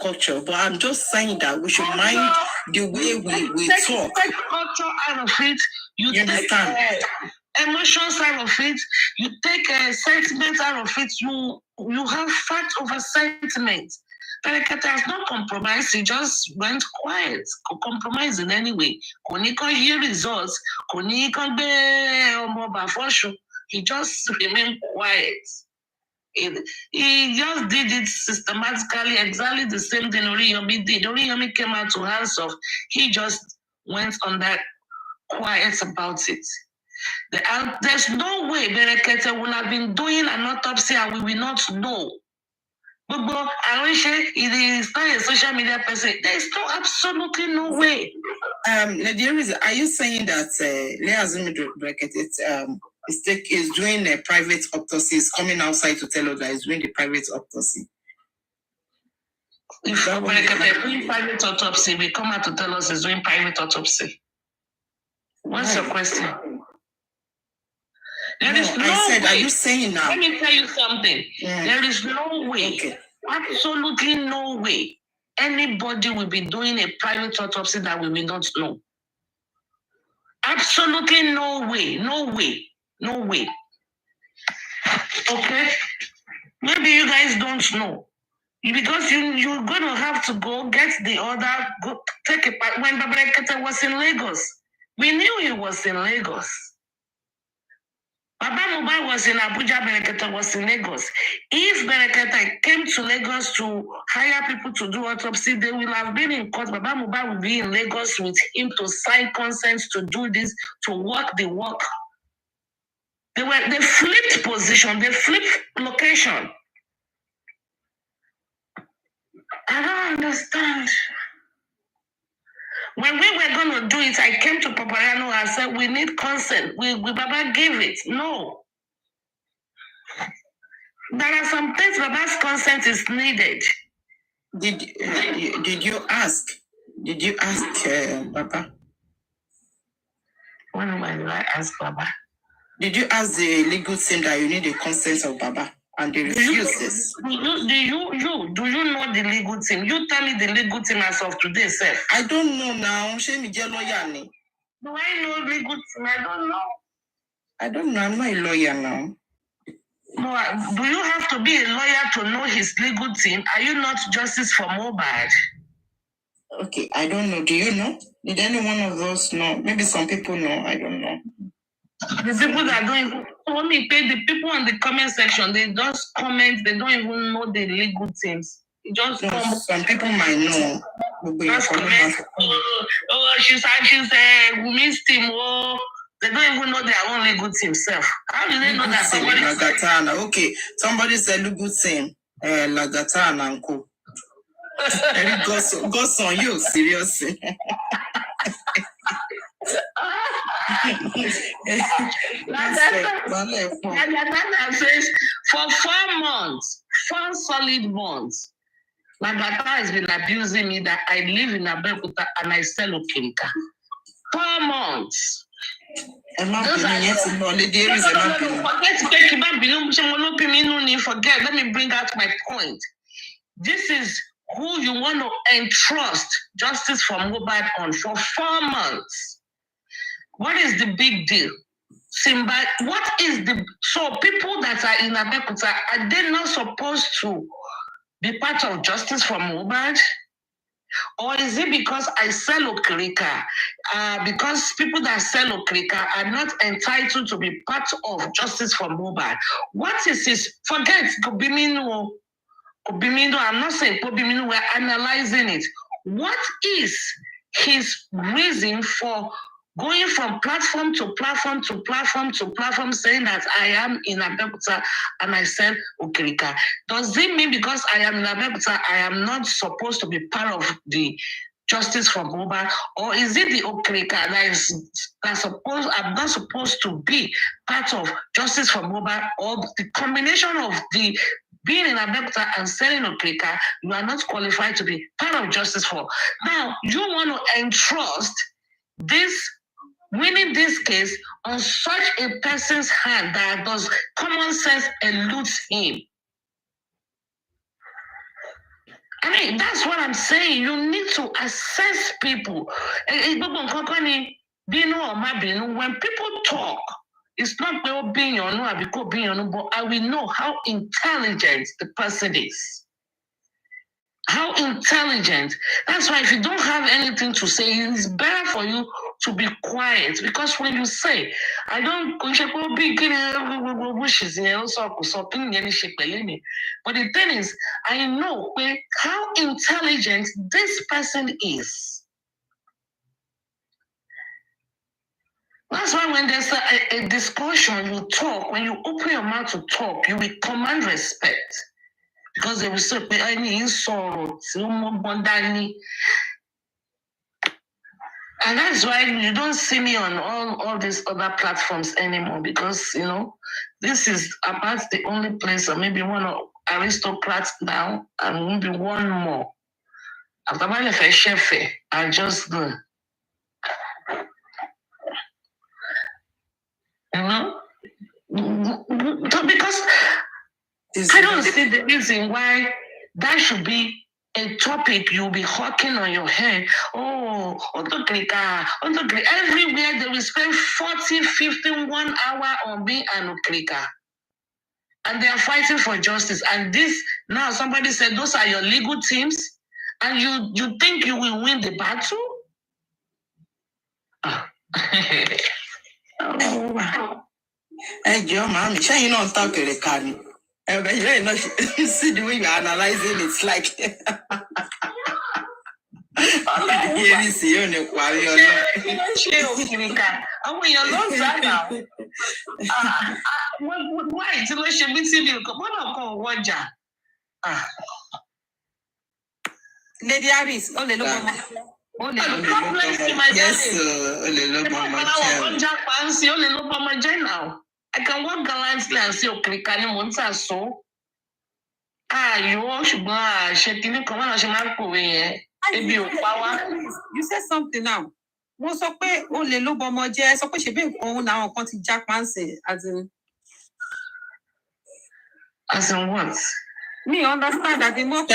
culture, but I'm just saying that we should mind the way we talk. Take culture out of it, you understand? Emotions out of it, you take sentiment out of it, you have fact over sentiment. Berekete has not compromised, he just went quiet, compromise in any way. He can't hear results, he just remained quiet. He just did it systematically, exactly the same thing Oriyomi did. Oriyomi came out to hands off. He just went on that quiet about it. There's no way Berekete would have been doing an autopsy and we will not know. But Arisha is not a social media person. There is absolutely no way. Are you saying that Leazumi Berekete is doing a private autopsy, is coming outside to tell us that he's doing the private autopsy? If Berekete is doing private autopsy, we come out to tell us he's doing private autopsy. What's your question? There is no way. Are you saying now? Let me tell you something. Yeah. There is no way, absolutely no way, anybody will be doing a private autopsy that we will not know. Absolutely no way, no way, no way. Okay? Maybe you guys don't know. Because you're going to have to go get the order, go take it back. When Berekete was in Lagos, we knew he was in Lagos. Baba Mohbad was in Abuja, Berekete was in Lagos. If Berekete came to Lagos to hire people to do autopsy, they will have been in court. Baba Mohbad will be in Lagos with him to sign consents to do this, to work the work. They flipped position, they flipped location. I don't understand. When we were going to do it, I came to Paparano and said, we need consent. We Baba gave it. No. There are some things Baba's consent is needed. Did you ask? Did you ask Baba? When did I ask Baba? Did you ask the legal team that you need the consent of Baba? And they refuse this. Do you know the legal team? You tell me the legal team as of today, sir. I don't know now. Do I know legal team? I don't know. I don't know. I'm not a lawyer now. No, do you have to be a lawyer to know his legal team? Are you not justice for Mohbad? Okay, I don't know. Do you know? Did any one of those know? Maybe some people know. I don't know. The people that don't even, when we pay the people in the comment section, they just comment, they don't even know the legal teams. Just some people might know. Just comment, she's women's team, they don't even know their own legal team self. How do they know that somebody Lagatana? Okay, somebody said legal team, Lagatana and co. Goes on you, seriously. Lagata says for 4 solid months, Lagata has been abusing me that I live in Abeokuta and I sell Okirika. 4 months. Forget, let me bring out my point. This is who you want to entrust justice for Mohbad on for 4 months. What is the big deal? Simba, so people that are in Abeokuta, are they not supposed to be part of justice for Mohbad? Or is it because I sell Okirika? Because people that sell Okirika are not entitled to be part of justice for Mohbad? What is this? Forget Kobimino, I'm not saying Kobimino, we're analyzing it. What is his reason for going from platform to platform to platform to platform, saying that I am in Abeokuta and I sell Okirika? Does it mean because I am in Abeokuta, I am not supposed to be part of the justice for Mohbad? Or is it the Okirika I'm not supposed to be part of justice for Mohbad? Or the combination of the being in Abeokuta and selling Okirika, you are not qualified to be part of justice for. Now, you want to entrust winning this case on such a person's hand that does common sense eludes him. I mean, that's what I'm saying. You need to assess people. When people talk, it's not being or no, but I will know how intelligent the person is. How intelligent. That's why if you don't have anything to say, it's better for you to be quiet. Because when you say, I don't, but the thing is, I know how intelligent this person is. That's why when there's a discussion, you talk. When you open your mouth to talk, you will command respect. Because they will say, I need sorrow. And that's why you don't see me on all these other platforms anymore. Because, this is about the only place, or maybe one of aristocrats now, and maybe one more. After my life, I just go. Because I don't see the reason why that should be a topic you'll be hawking on your head. Oh, everywhere they will spend 40, 50, 1 hour on being an Okrika. And they are fighting for justice. And this, now somebody said, those are your legal teams, and you think you will win the battle? Oh, wow. Hey, Joe, mommy, sure you don't talk to the car. You see the way you're analyzing it's like Lady Harris, I can walk gallantly and say, okay, can you want so? You said something now. Wọ́n sọ pé ó lè ló bọmọ jẹ́, sọ pé ṣe bí òun làwọn kan ti já pánsì, as in what? Me understand that the more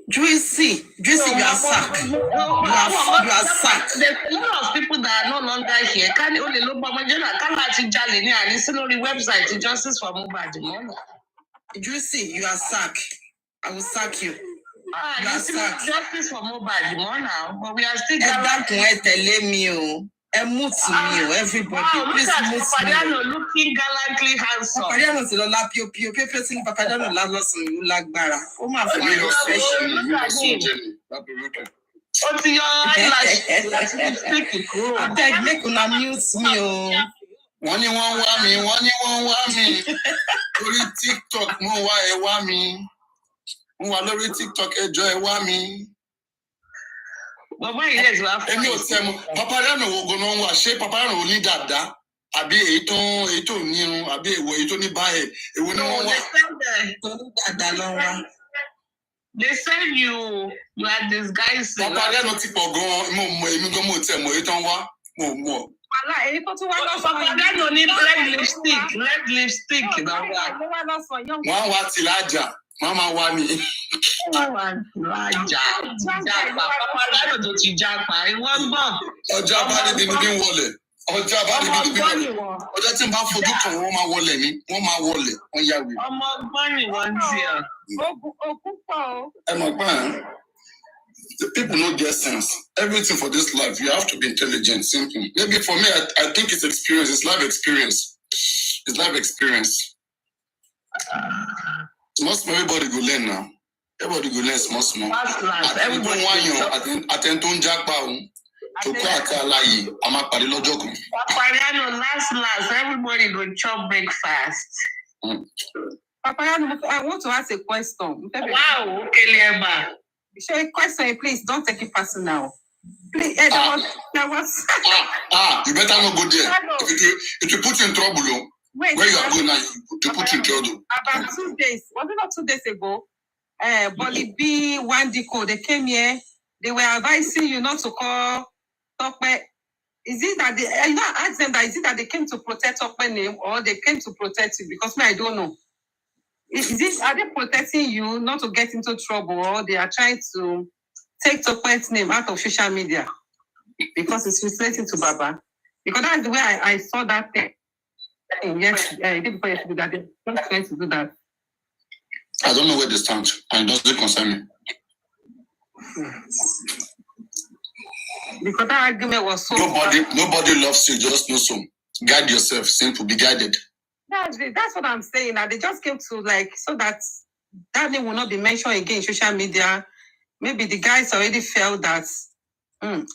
Juicy, you are sacked. You are sacked. There's a lot of people that are no longer here. Can you only look for my journal? Come out to Jali and listen on the website, Justice for Mohbad. Juicy, you are sacked. I will sack you. You are sacked. Justice for Mohbad now, but we are still everybody. Wow, please move Papadiano looking gallantly handsome. Papadiano ti lọ la pio sí ní Papadiano lálọ́sùn ìlú lágbára. Ó máa fún mi lọ́sẹ̀ṣẹ̀. Ó ti yọ eyelash. Abeg, make una mute me o. Wọ́n ní wọ́n wá mi. Lórí TikTok mo wá ẹ wá mi. Mo wà lórí TikTok ẹjọ́ ẹ wá mi. Bàbá yìí lè ti wá fún mi. Èmi ò tẹ́ mu. Papadiano wo gan-an wà? Ṣé Papadiano ò ní dàda? Àbí èyí tó ní irun? Àbí èyí tó ní báyẹ̀? Èwo ni wọ́n wá? They said you are disguising. Papadiano ti pọ̀ gan-an. Èmi gan mo tẹ̀ mọ̀ èyí tó ń wá. Mo mọ̀. Èyí tó tún wá lọ́sàn-án. Papadiano ní red lipstick. Wọ́n á wá tìlájà. Wọ́n máa wá ní. Papadiano tó ti jápa. Ìwọ́n gbọ́. Ọjọ́ abáríbi ni bí ń wọlé. Ọjọ́ tí n bá fojú kan wọ́n máa wọlé ni. Wọ́n máa wọlé. Wọ́n yá wí. Ọmọ ọgbọ́n ni wọ́n ti ẹ̀. Òkú pọ̀ o. Ẹ mọ̀ pé the people no get sense. Everything for this life, you have to be intelligent, simple. Maybe for me, I think it's experience. It's life experience. It's life experience. Most everybody go learn now. Everybody go learn small. Everybody want you. Attend to Jackpot. To crack a lie. I'm a party logic. Papadiano, last. Everybody go chop breakfast. Papadiano, I want to ask a question. Wow, okay, Lieba. Share a question, please. Don't take it personal. Please, that was. You better not go there. If you put you in trouble, wait, where you are going now, to put you in trouble. About 2 days, was it not 2 days ago? Bolly B, Wandiko, they came here. They were advising you not to call Tokwe. Is it that I not ask them that is it that they came to protect Tokwe name or they came to protect you? Because I don't know. Are they protecting you not to get into trouble, or they are trying to take Tokwe's name out of social media because it's relating to Baba? Because that's the way I saw that thing. Yes, before yesterday that they're trying to do that. I don't know where they stand, and it doesn't concern me. Because that argument was so. Nobody loves you. Just know so. Guide yourself. Simple. Be guided. That's it. That's what I'm saying. That they just came to like so that name will not be mentioned again in social media. Maybe the guys already felt that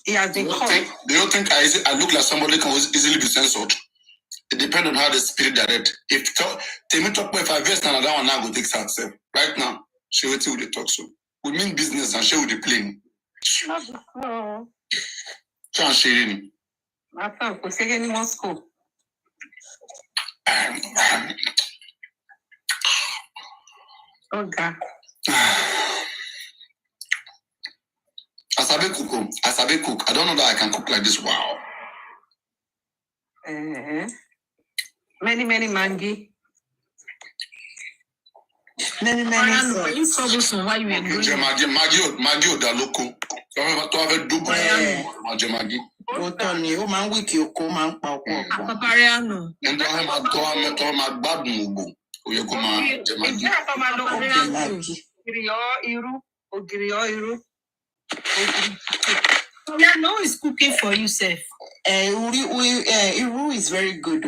he has been caught. Do you think I look like somebody can easily be censored? It depends on how the spirit direct. If Temi talk if I vex another one now go take herself. Right now, she will tell the talk so. We mean business and she will the plane. No. Try and share it. I thought we say any more school. Okay. Asabe cook. I don't know that I can cook like this. Wow. Many mangi. Many. You saw this one while you were doing. Maggi oda loco. To have double Maggi. Otoni, o man wiki oko man pa oko. Papariano. And to have gbadun ugbo. Oye ko ma Maggi. Ogiri. Yeah, no, it's cooking for you, Seth. Iru is very good.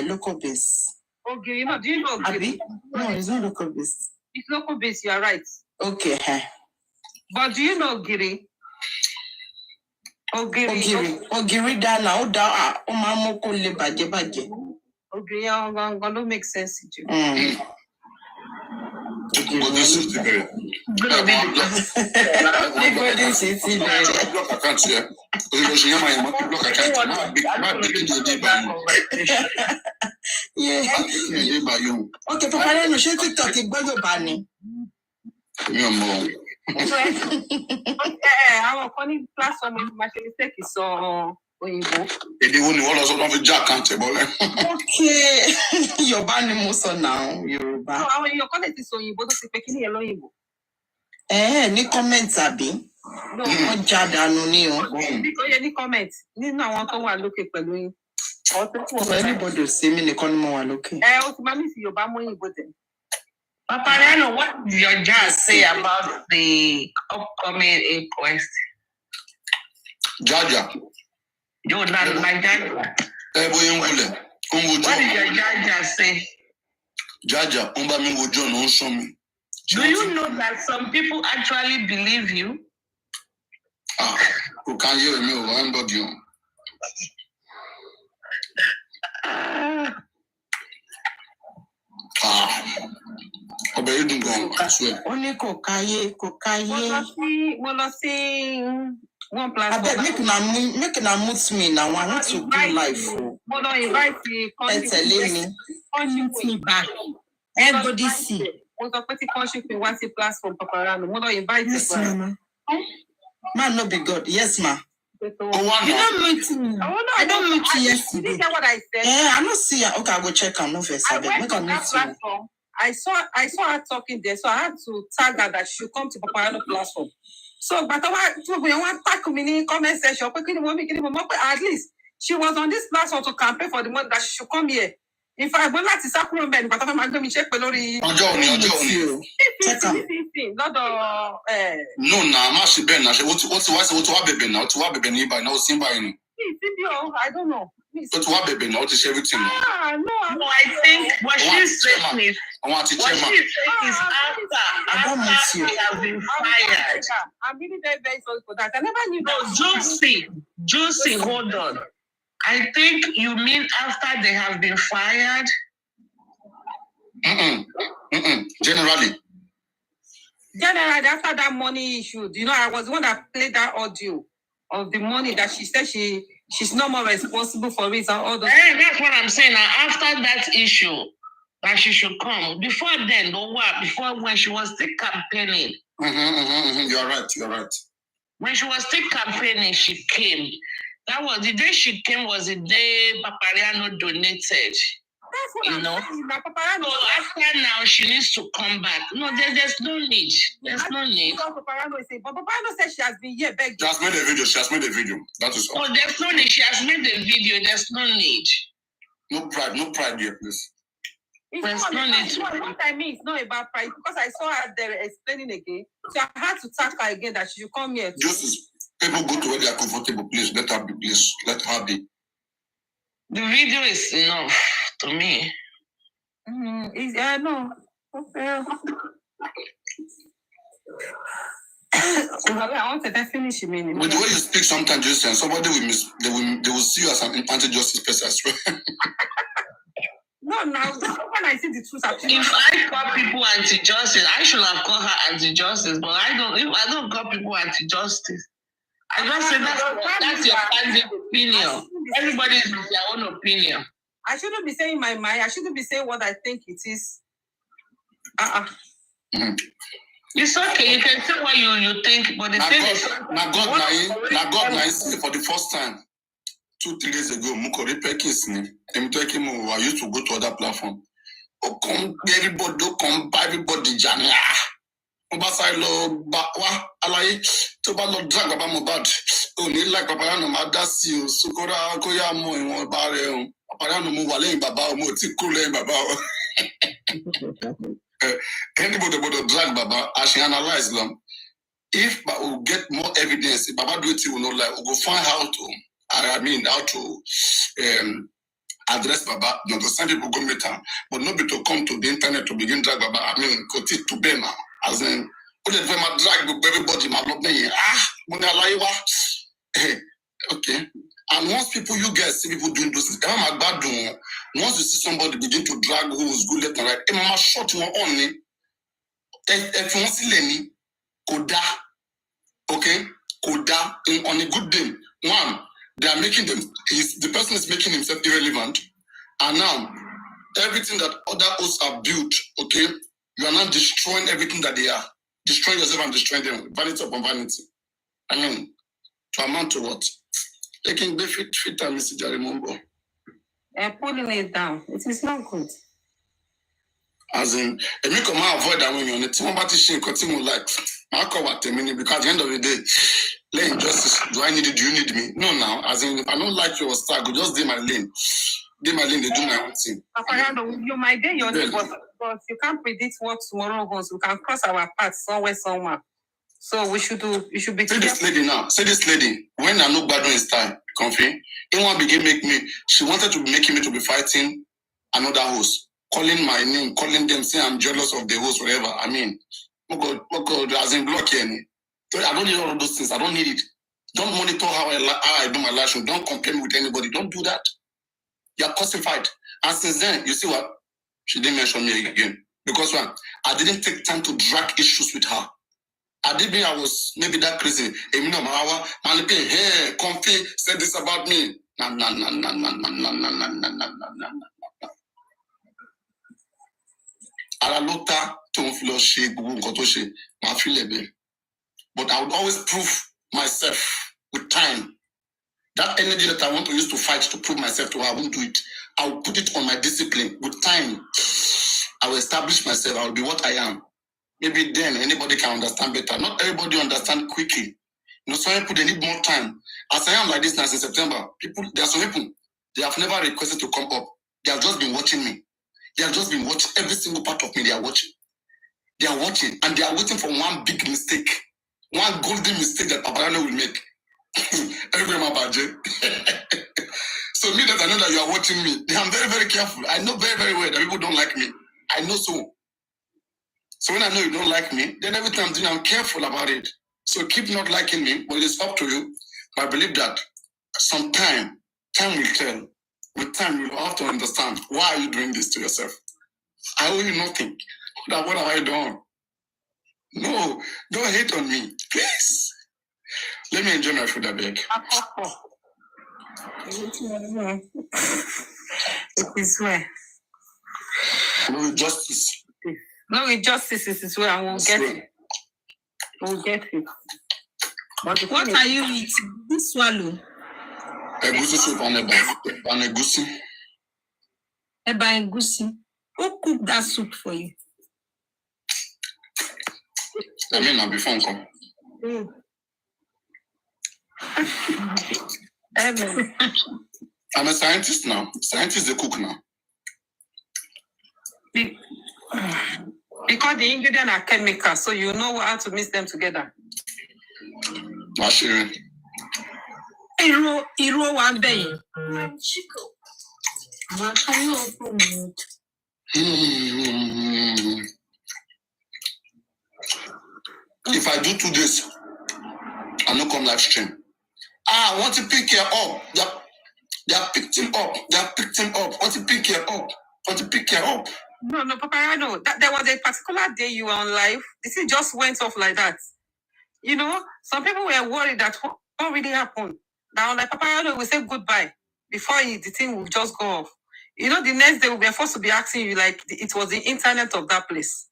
Local base. Ogiri, no, do you know Ogiri? No, it's not local base. It's local base, you are right. Okay. But do you know Ogiri? Ogiri dana o da o ma mo ko le baje. Ogiri don't make sense to you. Everybody city Okay, Papa, no ṣe TikTok gbọ́dọ̀ bá ni. Àwọn kan ní platform máa ṣe mistake sọ òyìnbó. Èdè wo ni wọ́n lọ sọ tó fi já àkáǹtì bọ́lẹ̀? Okay, Yorùbá ni mo sọ náà, Yorùbá. Àwọn èèyàn kan lè ti sọ òyìnbó tó ti pé kí ni ẹ lóyìnbó. Ní comment àbí? Wọ́n já dànù ní o. Ó yẹ ní comment nínú àwọn tó wà lókè pẹ̀lú yín. Anybody ò sí mi nìkan ni mo wà lókè. Ó ti máa ní sí Yorùbá mú òyìnbó tẹ̀. Papariano, what did your judge say about the upcoming inquest? Jaja. You not my judge. What did your judge say? Jaja, do you know that some people actually believe you? Who can hear me over anybody? Ọbẹ̀ yìí dùn gan-an, I swear. Ó ní kò káyé. Mo lọ sí one platform. Abeg, make una mute me now. I want to do live. Mo lọ invite tẹ̀lé mi. Mute me back. Everybody see. Mo sọ pé tí country pin wá sí platform Papariano. Mo lọ invite you. Yes, ma'am. Man, no be God. Yes, ma'am. You don't mute me. I don't mute you yesterday. Did you hear what I said? I don't see her. Okay, I will check her. No first. I went to that platform. I saw her talking there, so I had to tag her that she should come to Papariano platform. So, but I want to tag me in the comment section. At least she was on this platform to campaign for the month that she should come here. If I went to Sakura men, but I'm going to check Pelori. No, I don't know. No, everything. No, I think what she's saying is after she has been fired. I'm really very, very sorry for that. I never knew that. Josie, hold on. I think you mean after they have been fired? Generally, after that money issue, I was the one that played that audio of the money that she said she's no more responsible for it and all those. That's what I'm saying. Now, after that issue, that she should come. Before then, before when she was still campaigning. You're right. When she was still campaigning, she came. That was the day she came. Was the day Papariano donated. That's what I'm saying. So after now, she needs to come back. No, there's no need. There's no need. But Papariano said she has been here begging. She has made a video. That is all. Oh, there's no need. She has made the video. There's no need. No pride here, please. What I mean is not about price, because I saw her there explaining again. So I had to tag her again that she should come here. Just people go to where they are comfortable, please. Let her be, please. Let her be. The video is enough to me. No. Okay. I want to finish. With the way you speak, sometimes you say somebody they will see you as an anti-justice person as well. No, now when I see the truth, if I call people anti-justice, I should have called her anti-justice, but I don't. If I don't call people anti-justice, I just say that's your candid opinion. Everybody has their own opinion. I shouldn't be saying my mind. I shouldn't be saying what I think it is. It's okay. You can say what you think, but the thing is, God, for the first time 2-3 days ago, Mukori Perkins, I used to go to other platform. Oh, come everybody, come buy everybody, Jania. Obasilo, Bakwa, Alai, Tobalo drag about Mohbad. Only like Papayano, Madasio, Sukora, Koyamo, and one barrel. Papayano Muwale, Baba, Motikule, Baba. Anybody would drag Baba, as she analyze them. If we get more evidence, if Baba do it, we will know, like, we'll find how to address Baba, not to send people go meet her, but not be to come to the internet to begin drag Baba. I mean, Koti to Bema, as in, put it my drag everybody, my love, okay. And once you guys see people doing those things, once you see somebody begin to drag who is good left and right, it must short one only. If you want to see Lenny, Koda, okay, Koda, on a good day, one, they are making them, the person is making himself irrelevant, and now, everything that other hosts have built, okay, you are now destroying everything that they are. Destroying yourself and destroying them, vanity upon vanity. I mean, to amount to what? Taking the fit and Mr. Jarimombo. Pulling it down. It is not good. As in, if you come out avoid that when you're on the team about to continue like, I'll call what 10 minutes, because at the end of the day, lane justice, do I need it? Do you need me? No, now, as in, if I don't like your style, go just do my lane. Do my lane, they do my own thing. You might do your thing, but you can't predict what tomorrow holds. We can cross our paths somewhere. So you should be. Say this lady now. Say this lady. When I know Badu is time, comfy. Anyone begin make me. She wanted to be making me to be fighting another host, calling my name, calling them, saying I'm jealous of the host, whatever. I mean, oh God, as in block here. I don't need all of those things. I don't need it. Don't monitor how I do my live show. Don't compare me with anybody. Don't do that. You're crucified. And since then, you see what? She didn't mention me again. Because one, I didn't take time to drag issues with her. I didn't mean I was maybe that crazy. Hey, comfy, said this about me. No. But I would always prove myself with time. That energy that I want to use to fight to prove myself to her, I won't do it. I will put it on my discipline. With time, I will establish myself. I will be what I am. Maybe then anybody can understand better. Not everybody understand quickly. Some people, they need more time. As I am like this now since September, there are some people, they have never requested to come up. They have just been watching me. They have just been watching every single part of me. They are watching. They are watching, and they are waiting for one big mistake. One golden mistake that Paparano will make. Everybody my budget. So me that I know that you are watching me, I'm very, very careful. I know very, very well that people don't like me. I know so. So when I know you don't like me, then every time I'm careful about it. So keep not liking me, but it's up to you. But I believe that time will tell. With time, you'll have to understand why are you doing this to yourself. I owe you nothing. What have I done? No, don't hate on me, please. Let me enjoy my food, I beg. It is where. No justice. No injustice is where, and we'll get it. We'll get it. But what are you eating? This swallow. Egusi soup and egusi. Eba egusi. Who cooked that soup for you? I mean, I'll be phone call. I'm a scientist now. Scientist, they cook now. Because the ingredients are chemical, so you know how to mix them together. Actually. Iro one day. If I do 2 days, I no come live stream. I want to pick her up. They are picked him up. They are picked him up. Want to pick her up. Want to pick her up. No, Papa, I know that there was a particular day you were on live. This thing just went off like that. You know, some people were worried that what really happened. Now, like Papa, I know we say goodbye before the thing will just go off. You know, the next day we were forced to be asking you like it was the internet of that place.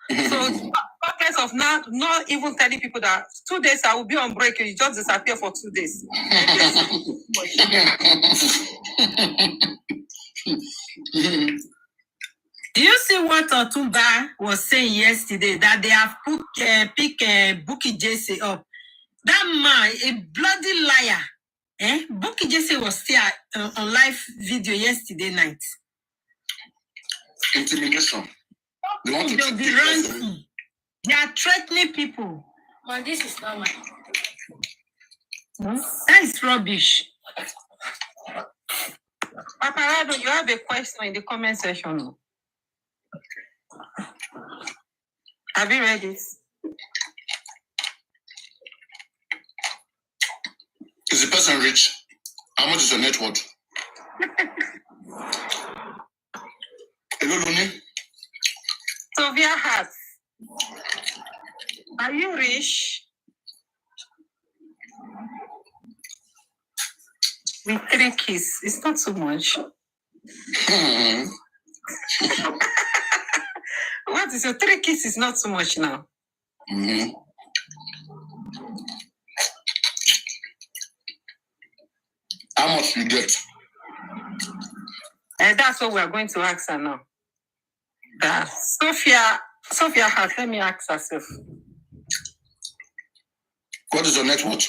So, purpose of not even telling people that 2 days I will be on break, you just disappear for 2 days. Do you see what Otumba was saying yesterday? That they have picked Bukky Jesse up. That man, a bloody liar. Bukky Jesse was still on live video yesterday night. Intimidation. They want to be ranting. They are threatening people. But this is not mine. That is rubbish. Paparado, you have a question in the comment section. Have you read it? Is the person rich? How much is your net worth? Hello, Luni. Sylvia has. Are you rich? With 3 kids, it's not too much. What is your 3 kids? Is not too much now. How much you get? And that's what we are going to ask her now. Sophia has, let me ask herself. What is your net worth?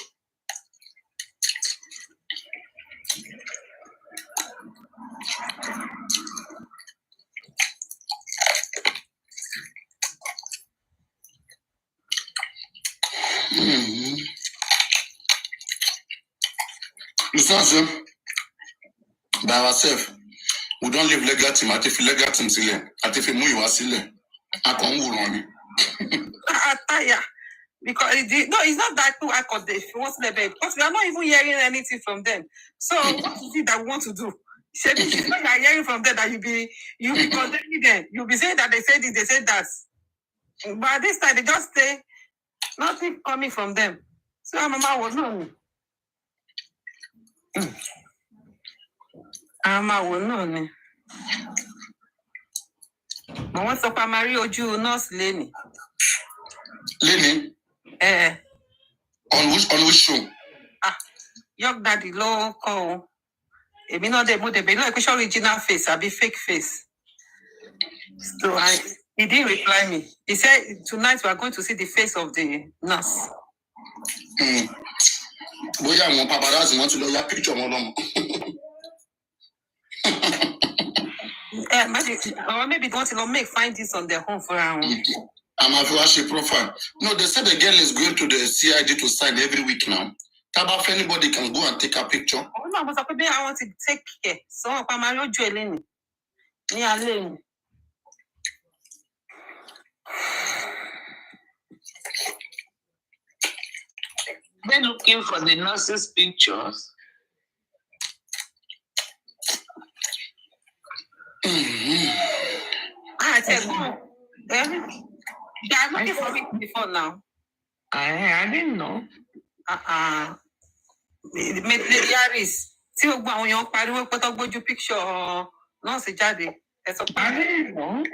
Listen, by ourselves, we don't live legal team. At if legal team sile, at if you are sile, I can't go on. Because it's not that too accord if you want to because we are not even hearing anything from them. So what is it that we want to do? If you are hearing from them that you'll be condemning them. You'll be saying that they said this, they said that. But at this time they just say nothing coming from them. So our mama was not. Mama will know. But what's up, Mario Oju, nurse Lenny? Lenny? On which show? Young daddy low call. If you know they put the original face, I'll be fake face. So he didn't reply me. He said tonight we are going to see the face of the nurse. Boy, I want paparazzi want to know your picture more. Maybe they want to find this on their home for our own. I'm a profile. No, they said the girl is going to the CID to sign every week now. If anybody can go and take a picture. Oh, no, but I want to take care. So I'm Mario Joelini. They're looking for the nurse's pictures. I said, they are looking for me before now. I didn't know. Lady Harris. See what going on? Pariwo put up your picture. No, say Jade. I didn't know.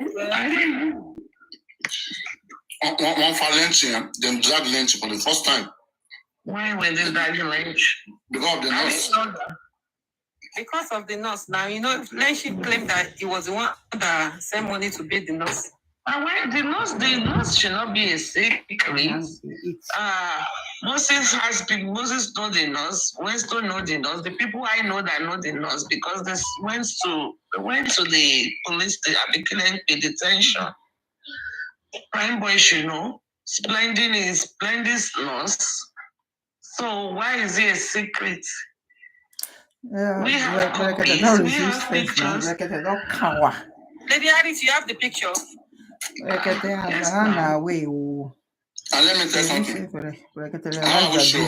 One for lynching, then drag lynch for the first time. Why were they dragging lynch? Because of the nurse. Because of the nurse. Now, you know, Lynch claimed that he was the one that sent money to pay the nurse. And why the nose should not be a secret. Moses know the nose. Winston know the nose. The people I know that know the nose because they went to the police detention. Prime boy should know. Splendid's nose. So why is it a secret? Yeah, We have copies. We have pictures. Lady Alice, you have the picture. Yes, ma'am. And let me tell you something. I will show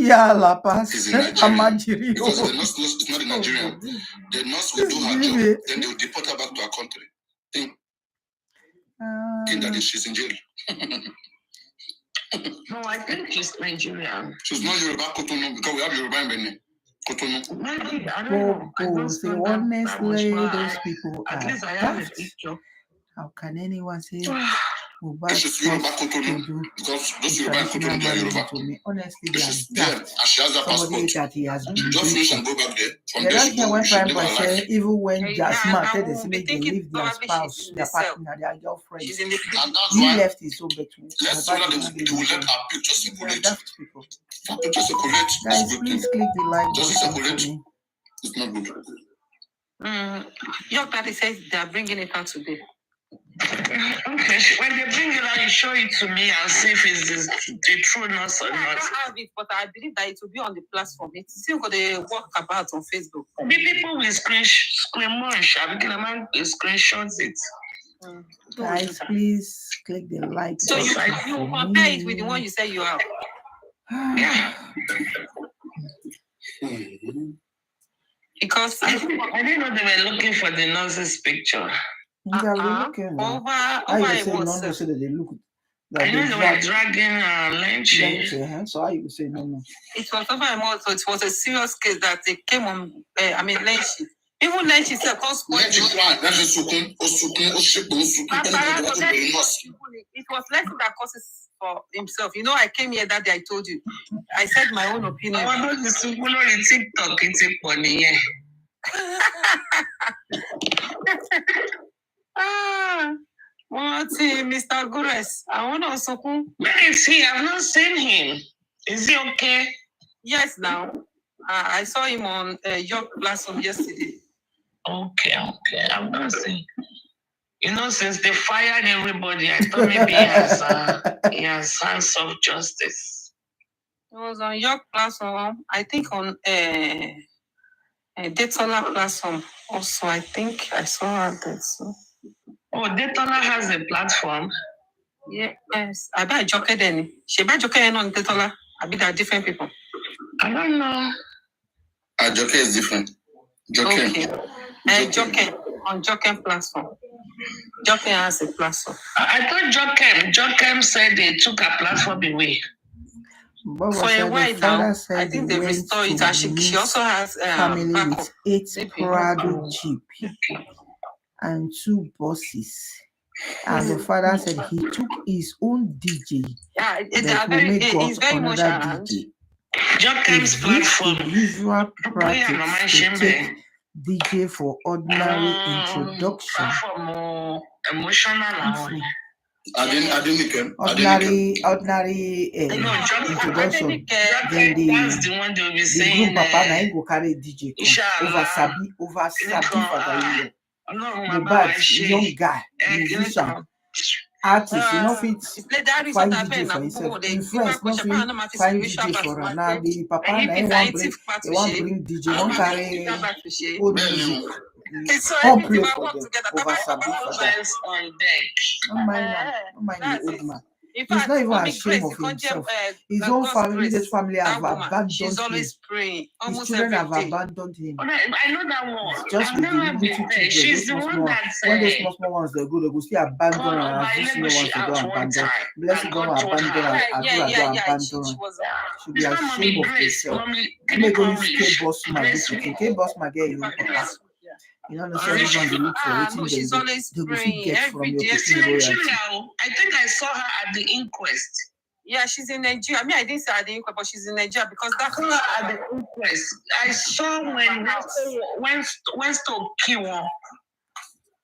that La Paz, is in Nigeria. Because the nurse is not in Nigeria. The nurse will do her job, then they will deport her back to her country. Think that she's in jail. No, I think she's Nigerian. She's not Yoruba Cotonou because we have Yoruba in Benin. Cotonou. Maybe, I don't know. I don't say know honestly, that those people at are least I have a daft. picture. How can anyone say She's Yoruba Cotonou because those Yoruba in Cotonou, they are Yoruba. Honestly, they She's are there and daft. she has that Somebody passport. that he has been Just finish and go back there. From there, don't she care when should Prime live Boy her say, life. even when Jasmine I said they will say be they thinking leave their probably spouse, she's in their the cell. partner, their girlfriend. She's in the And that's He why left his own bedroom. let's see whether they will let our picture They are circulate. daft people. Our picture circulate is Guys, good please thing. click the like Does it button for circulate? me. It's not good. Your daddy says they are bringing it out today. Okay, when they bring it out, you show it to me and see if it's the true nurse or I not. don't have it, but I believe that it will be on the platform. It's still got a walk about on Facebook. The people will screenshots it. Guys, please click the like So you button you for compare it me. with the one you say you have. Yeah. Because I didn't know they were looking for the nurse's picture. Yeah, we're looking now. over How you say it no, no, was. so that they look I that know they they were drag dragging Lynchy. so how you say no, no. It was over a month, so it was a serious case that they came on. Lenchi. Even Lenchi said, "Cause Let you cry. Let you sukun. it was Lenchi that causes for himself. You know, I came here that day. I told you. I said my own opinion. I want to see TikTok. It's funny. Mr. Gures. I want to sukun. Where is he? I've not seen him. Is he okay? Yes, now. I saw him on York Blossom yesterday. Okay. I've not seen. You know, since they fired everybody, I thought maybe he has hands of justice. It was on York Blossom. I think on Daytona platform. Also, I think I saw her there. So. Oh, Daytona has a platform. Yes. I bet Joke then. She bet Joke on Daytona. I bet they're different people. I don't know. Joke is different. Joke. Okay. Joke on Joke platform. Joke has a platform. I thought Jokem said they took a platform away. For a while now, I think they restored it, and she also has family with 8 Prado Jeep and 2 buses. And the father said he took his own DJ. Yeah, he's very much around. Jokem's platform. Usual practice to take DJ for ordinary introduction. Emotional. Ordinary introduction. Then the groom papa na him go carry DJ over Sabi Father. Mohbad, young guy, musician, artist, you know fit find DJ for himself. In friends, no fit find DJ for her. Now the papa na him want bring DJ, one carry old music. All play for them over Sabi Father. Don't mind the old man. He's not even ashamed of himself. His own family, this family have abandoned him. His children have abandoned him. I know that one. Just with the little children. She's the one that when those small ones they go still abandon her. These small ones they don't abandon. Blessed don't abandon her. Abdullah don't abandon her. Should be ashamed of herself. Let go use K-Boss man. K-Boss man get you. You know, everyone they look for waiting she's always praying get from your yes, in Nigeria. I think I saw her at the inquest. Yeah, she's in Nigeria. I mean, I didn't say at the inquest, but she's in Nigeria because that's her at the inquest. I saw when Stop Kiwon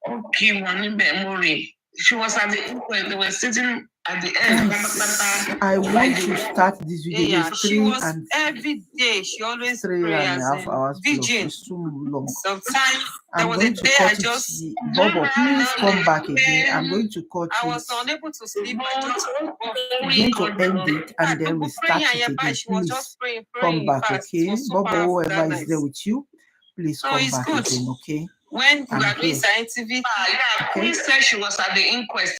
Okay, one memory. She was at the inquest. They were sitting at the end. I want to start this video. Yeah, It's she 3 was and every day. She always 3.5 prays hours plus. vigil. It's too long. Sometimes there I'm was a going to day I cut it. just Bobo, please come back again. I'm going to cut I was it. unable to sleep. I just I'm going to end it and then restart it again. She was Please just praying, come back, fast. It okay? was so Bobo, powerful whoever that is night. there with you, please So come it's back good. again, okay? When we I'm are doing here. scientific, Yeah, Queen said she was at the inquest.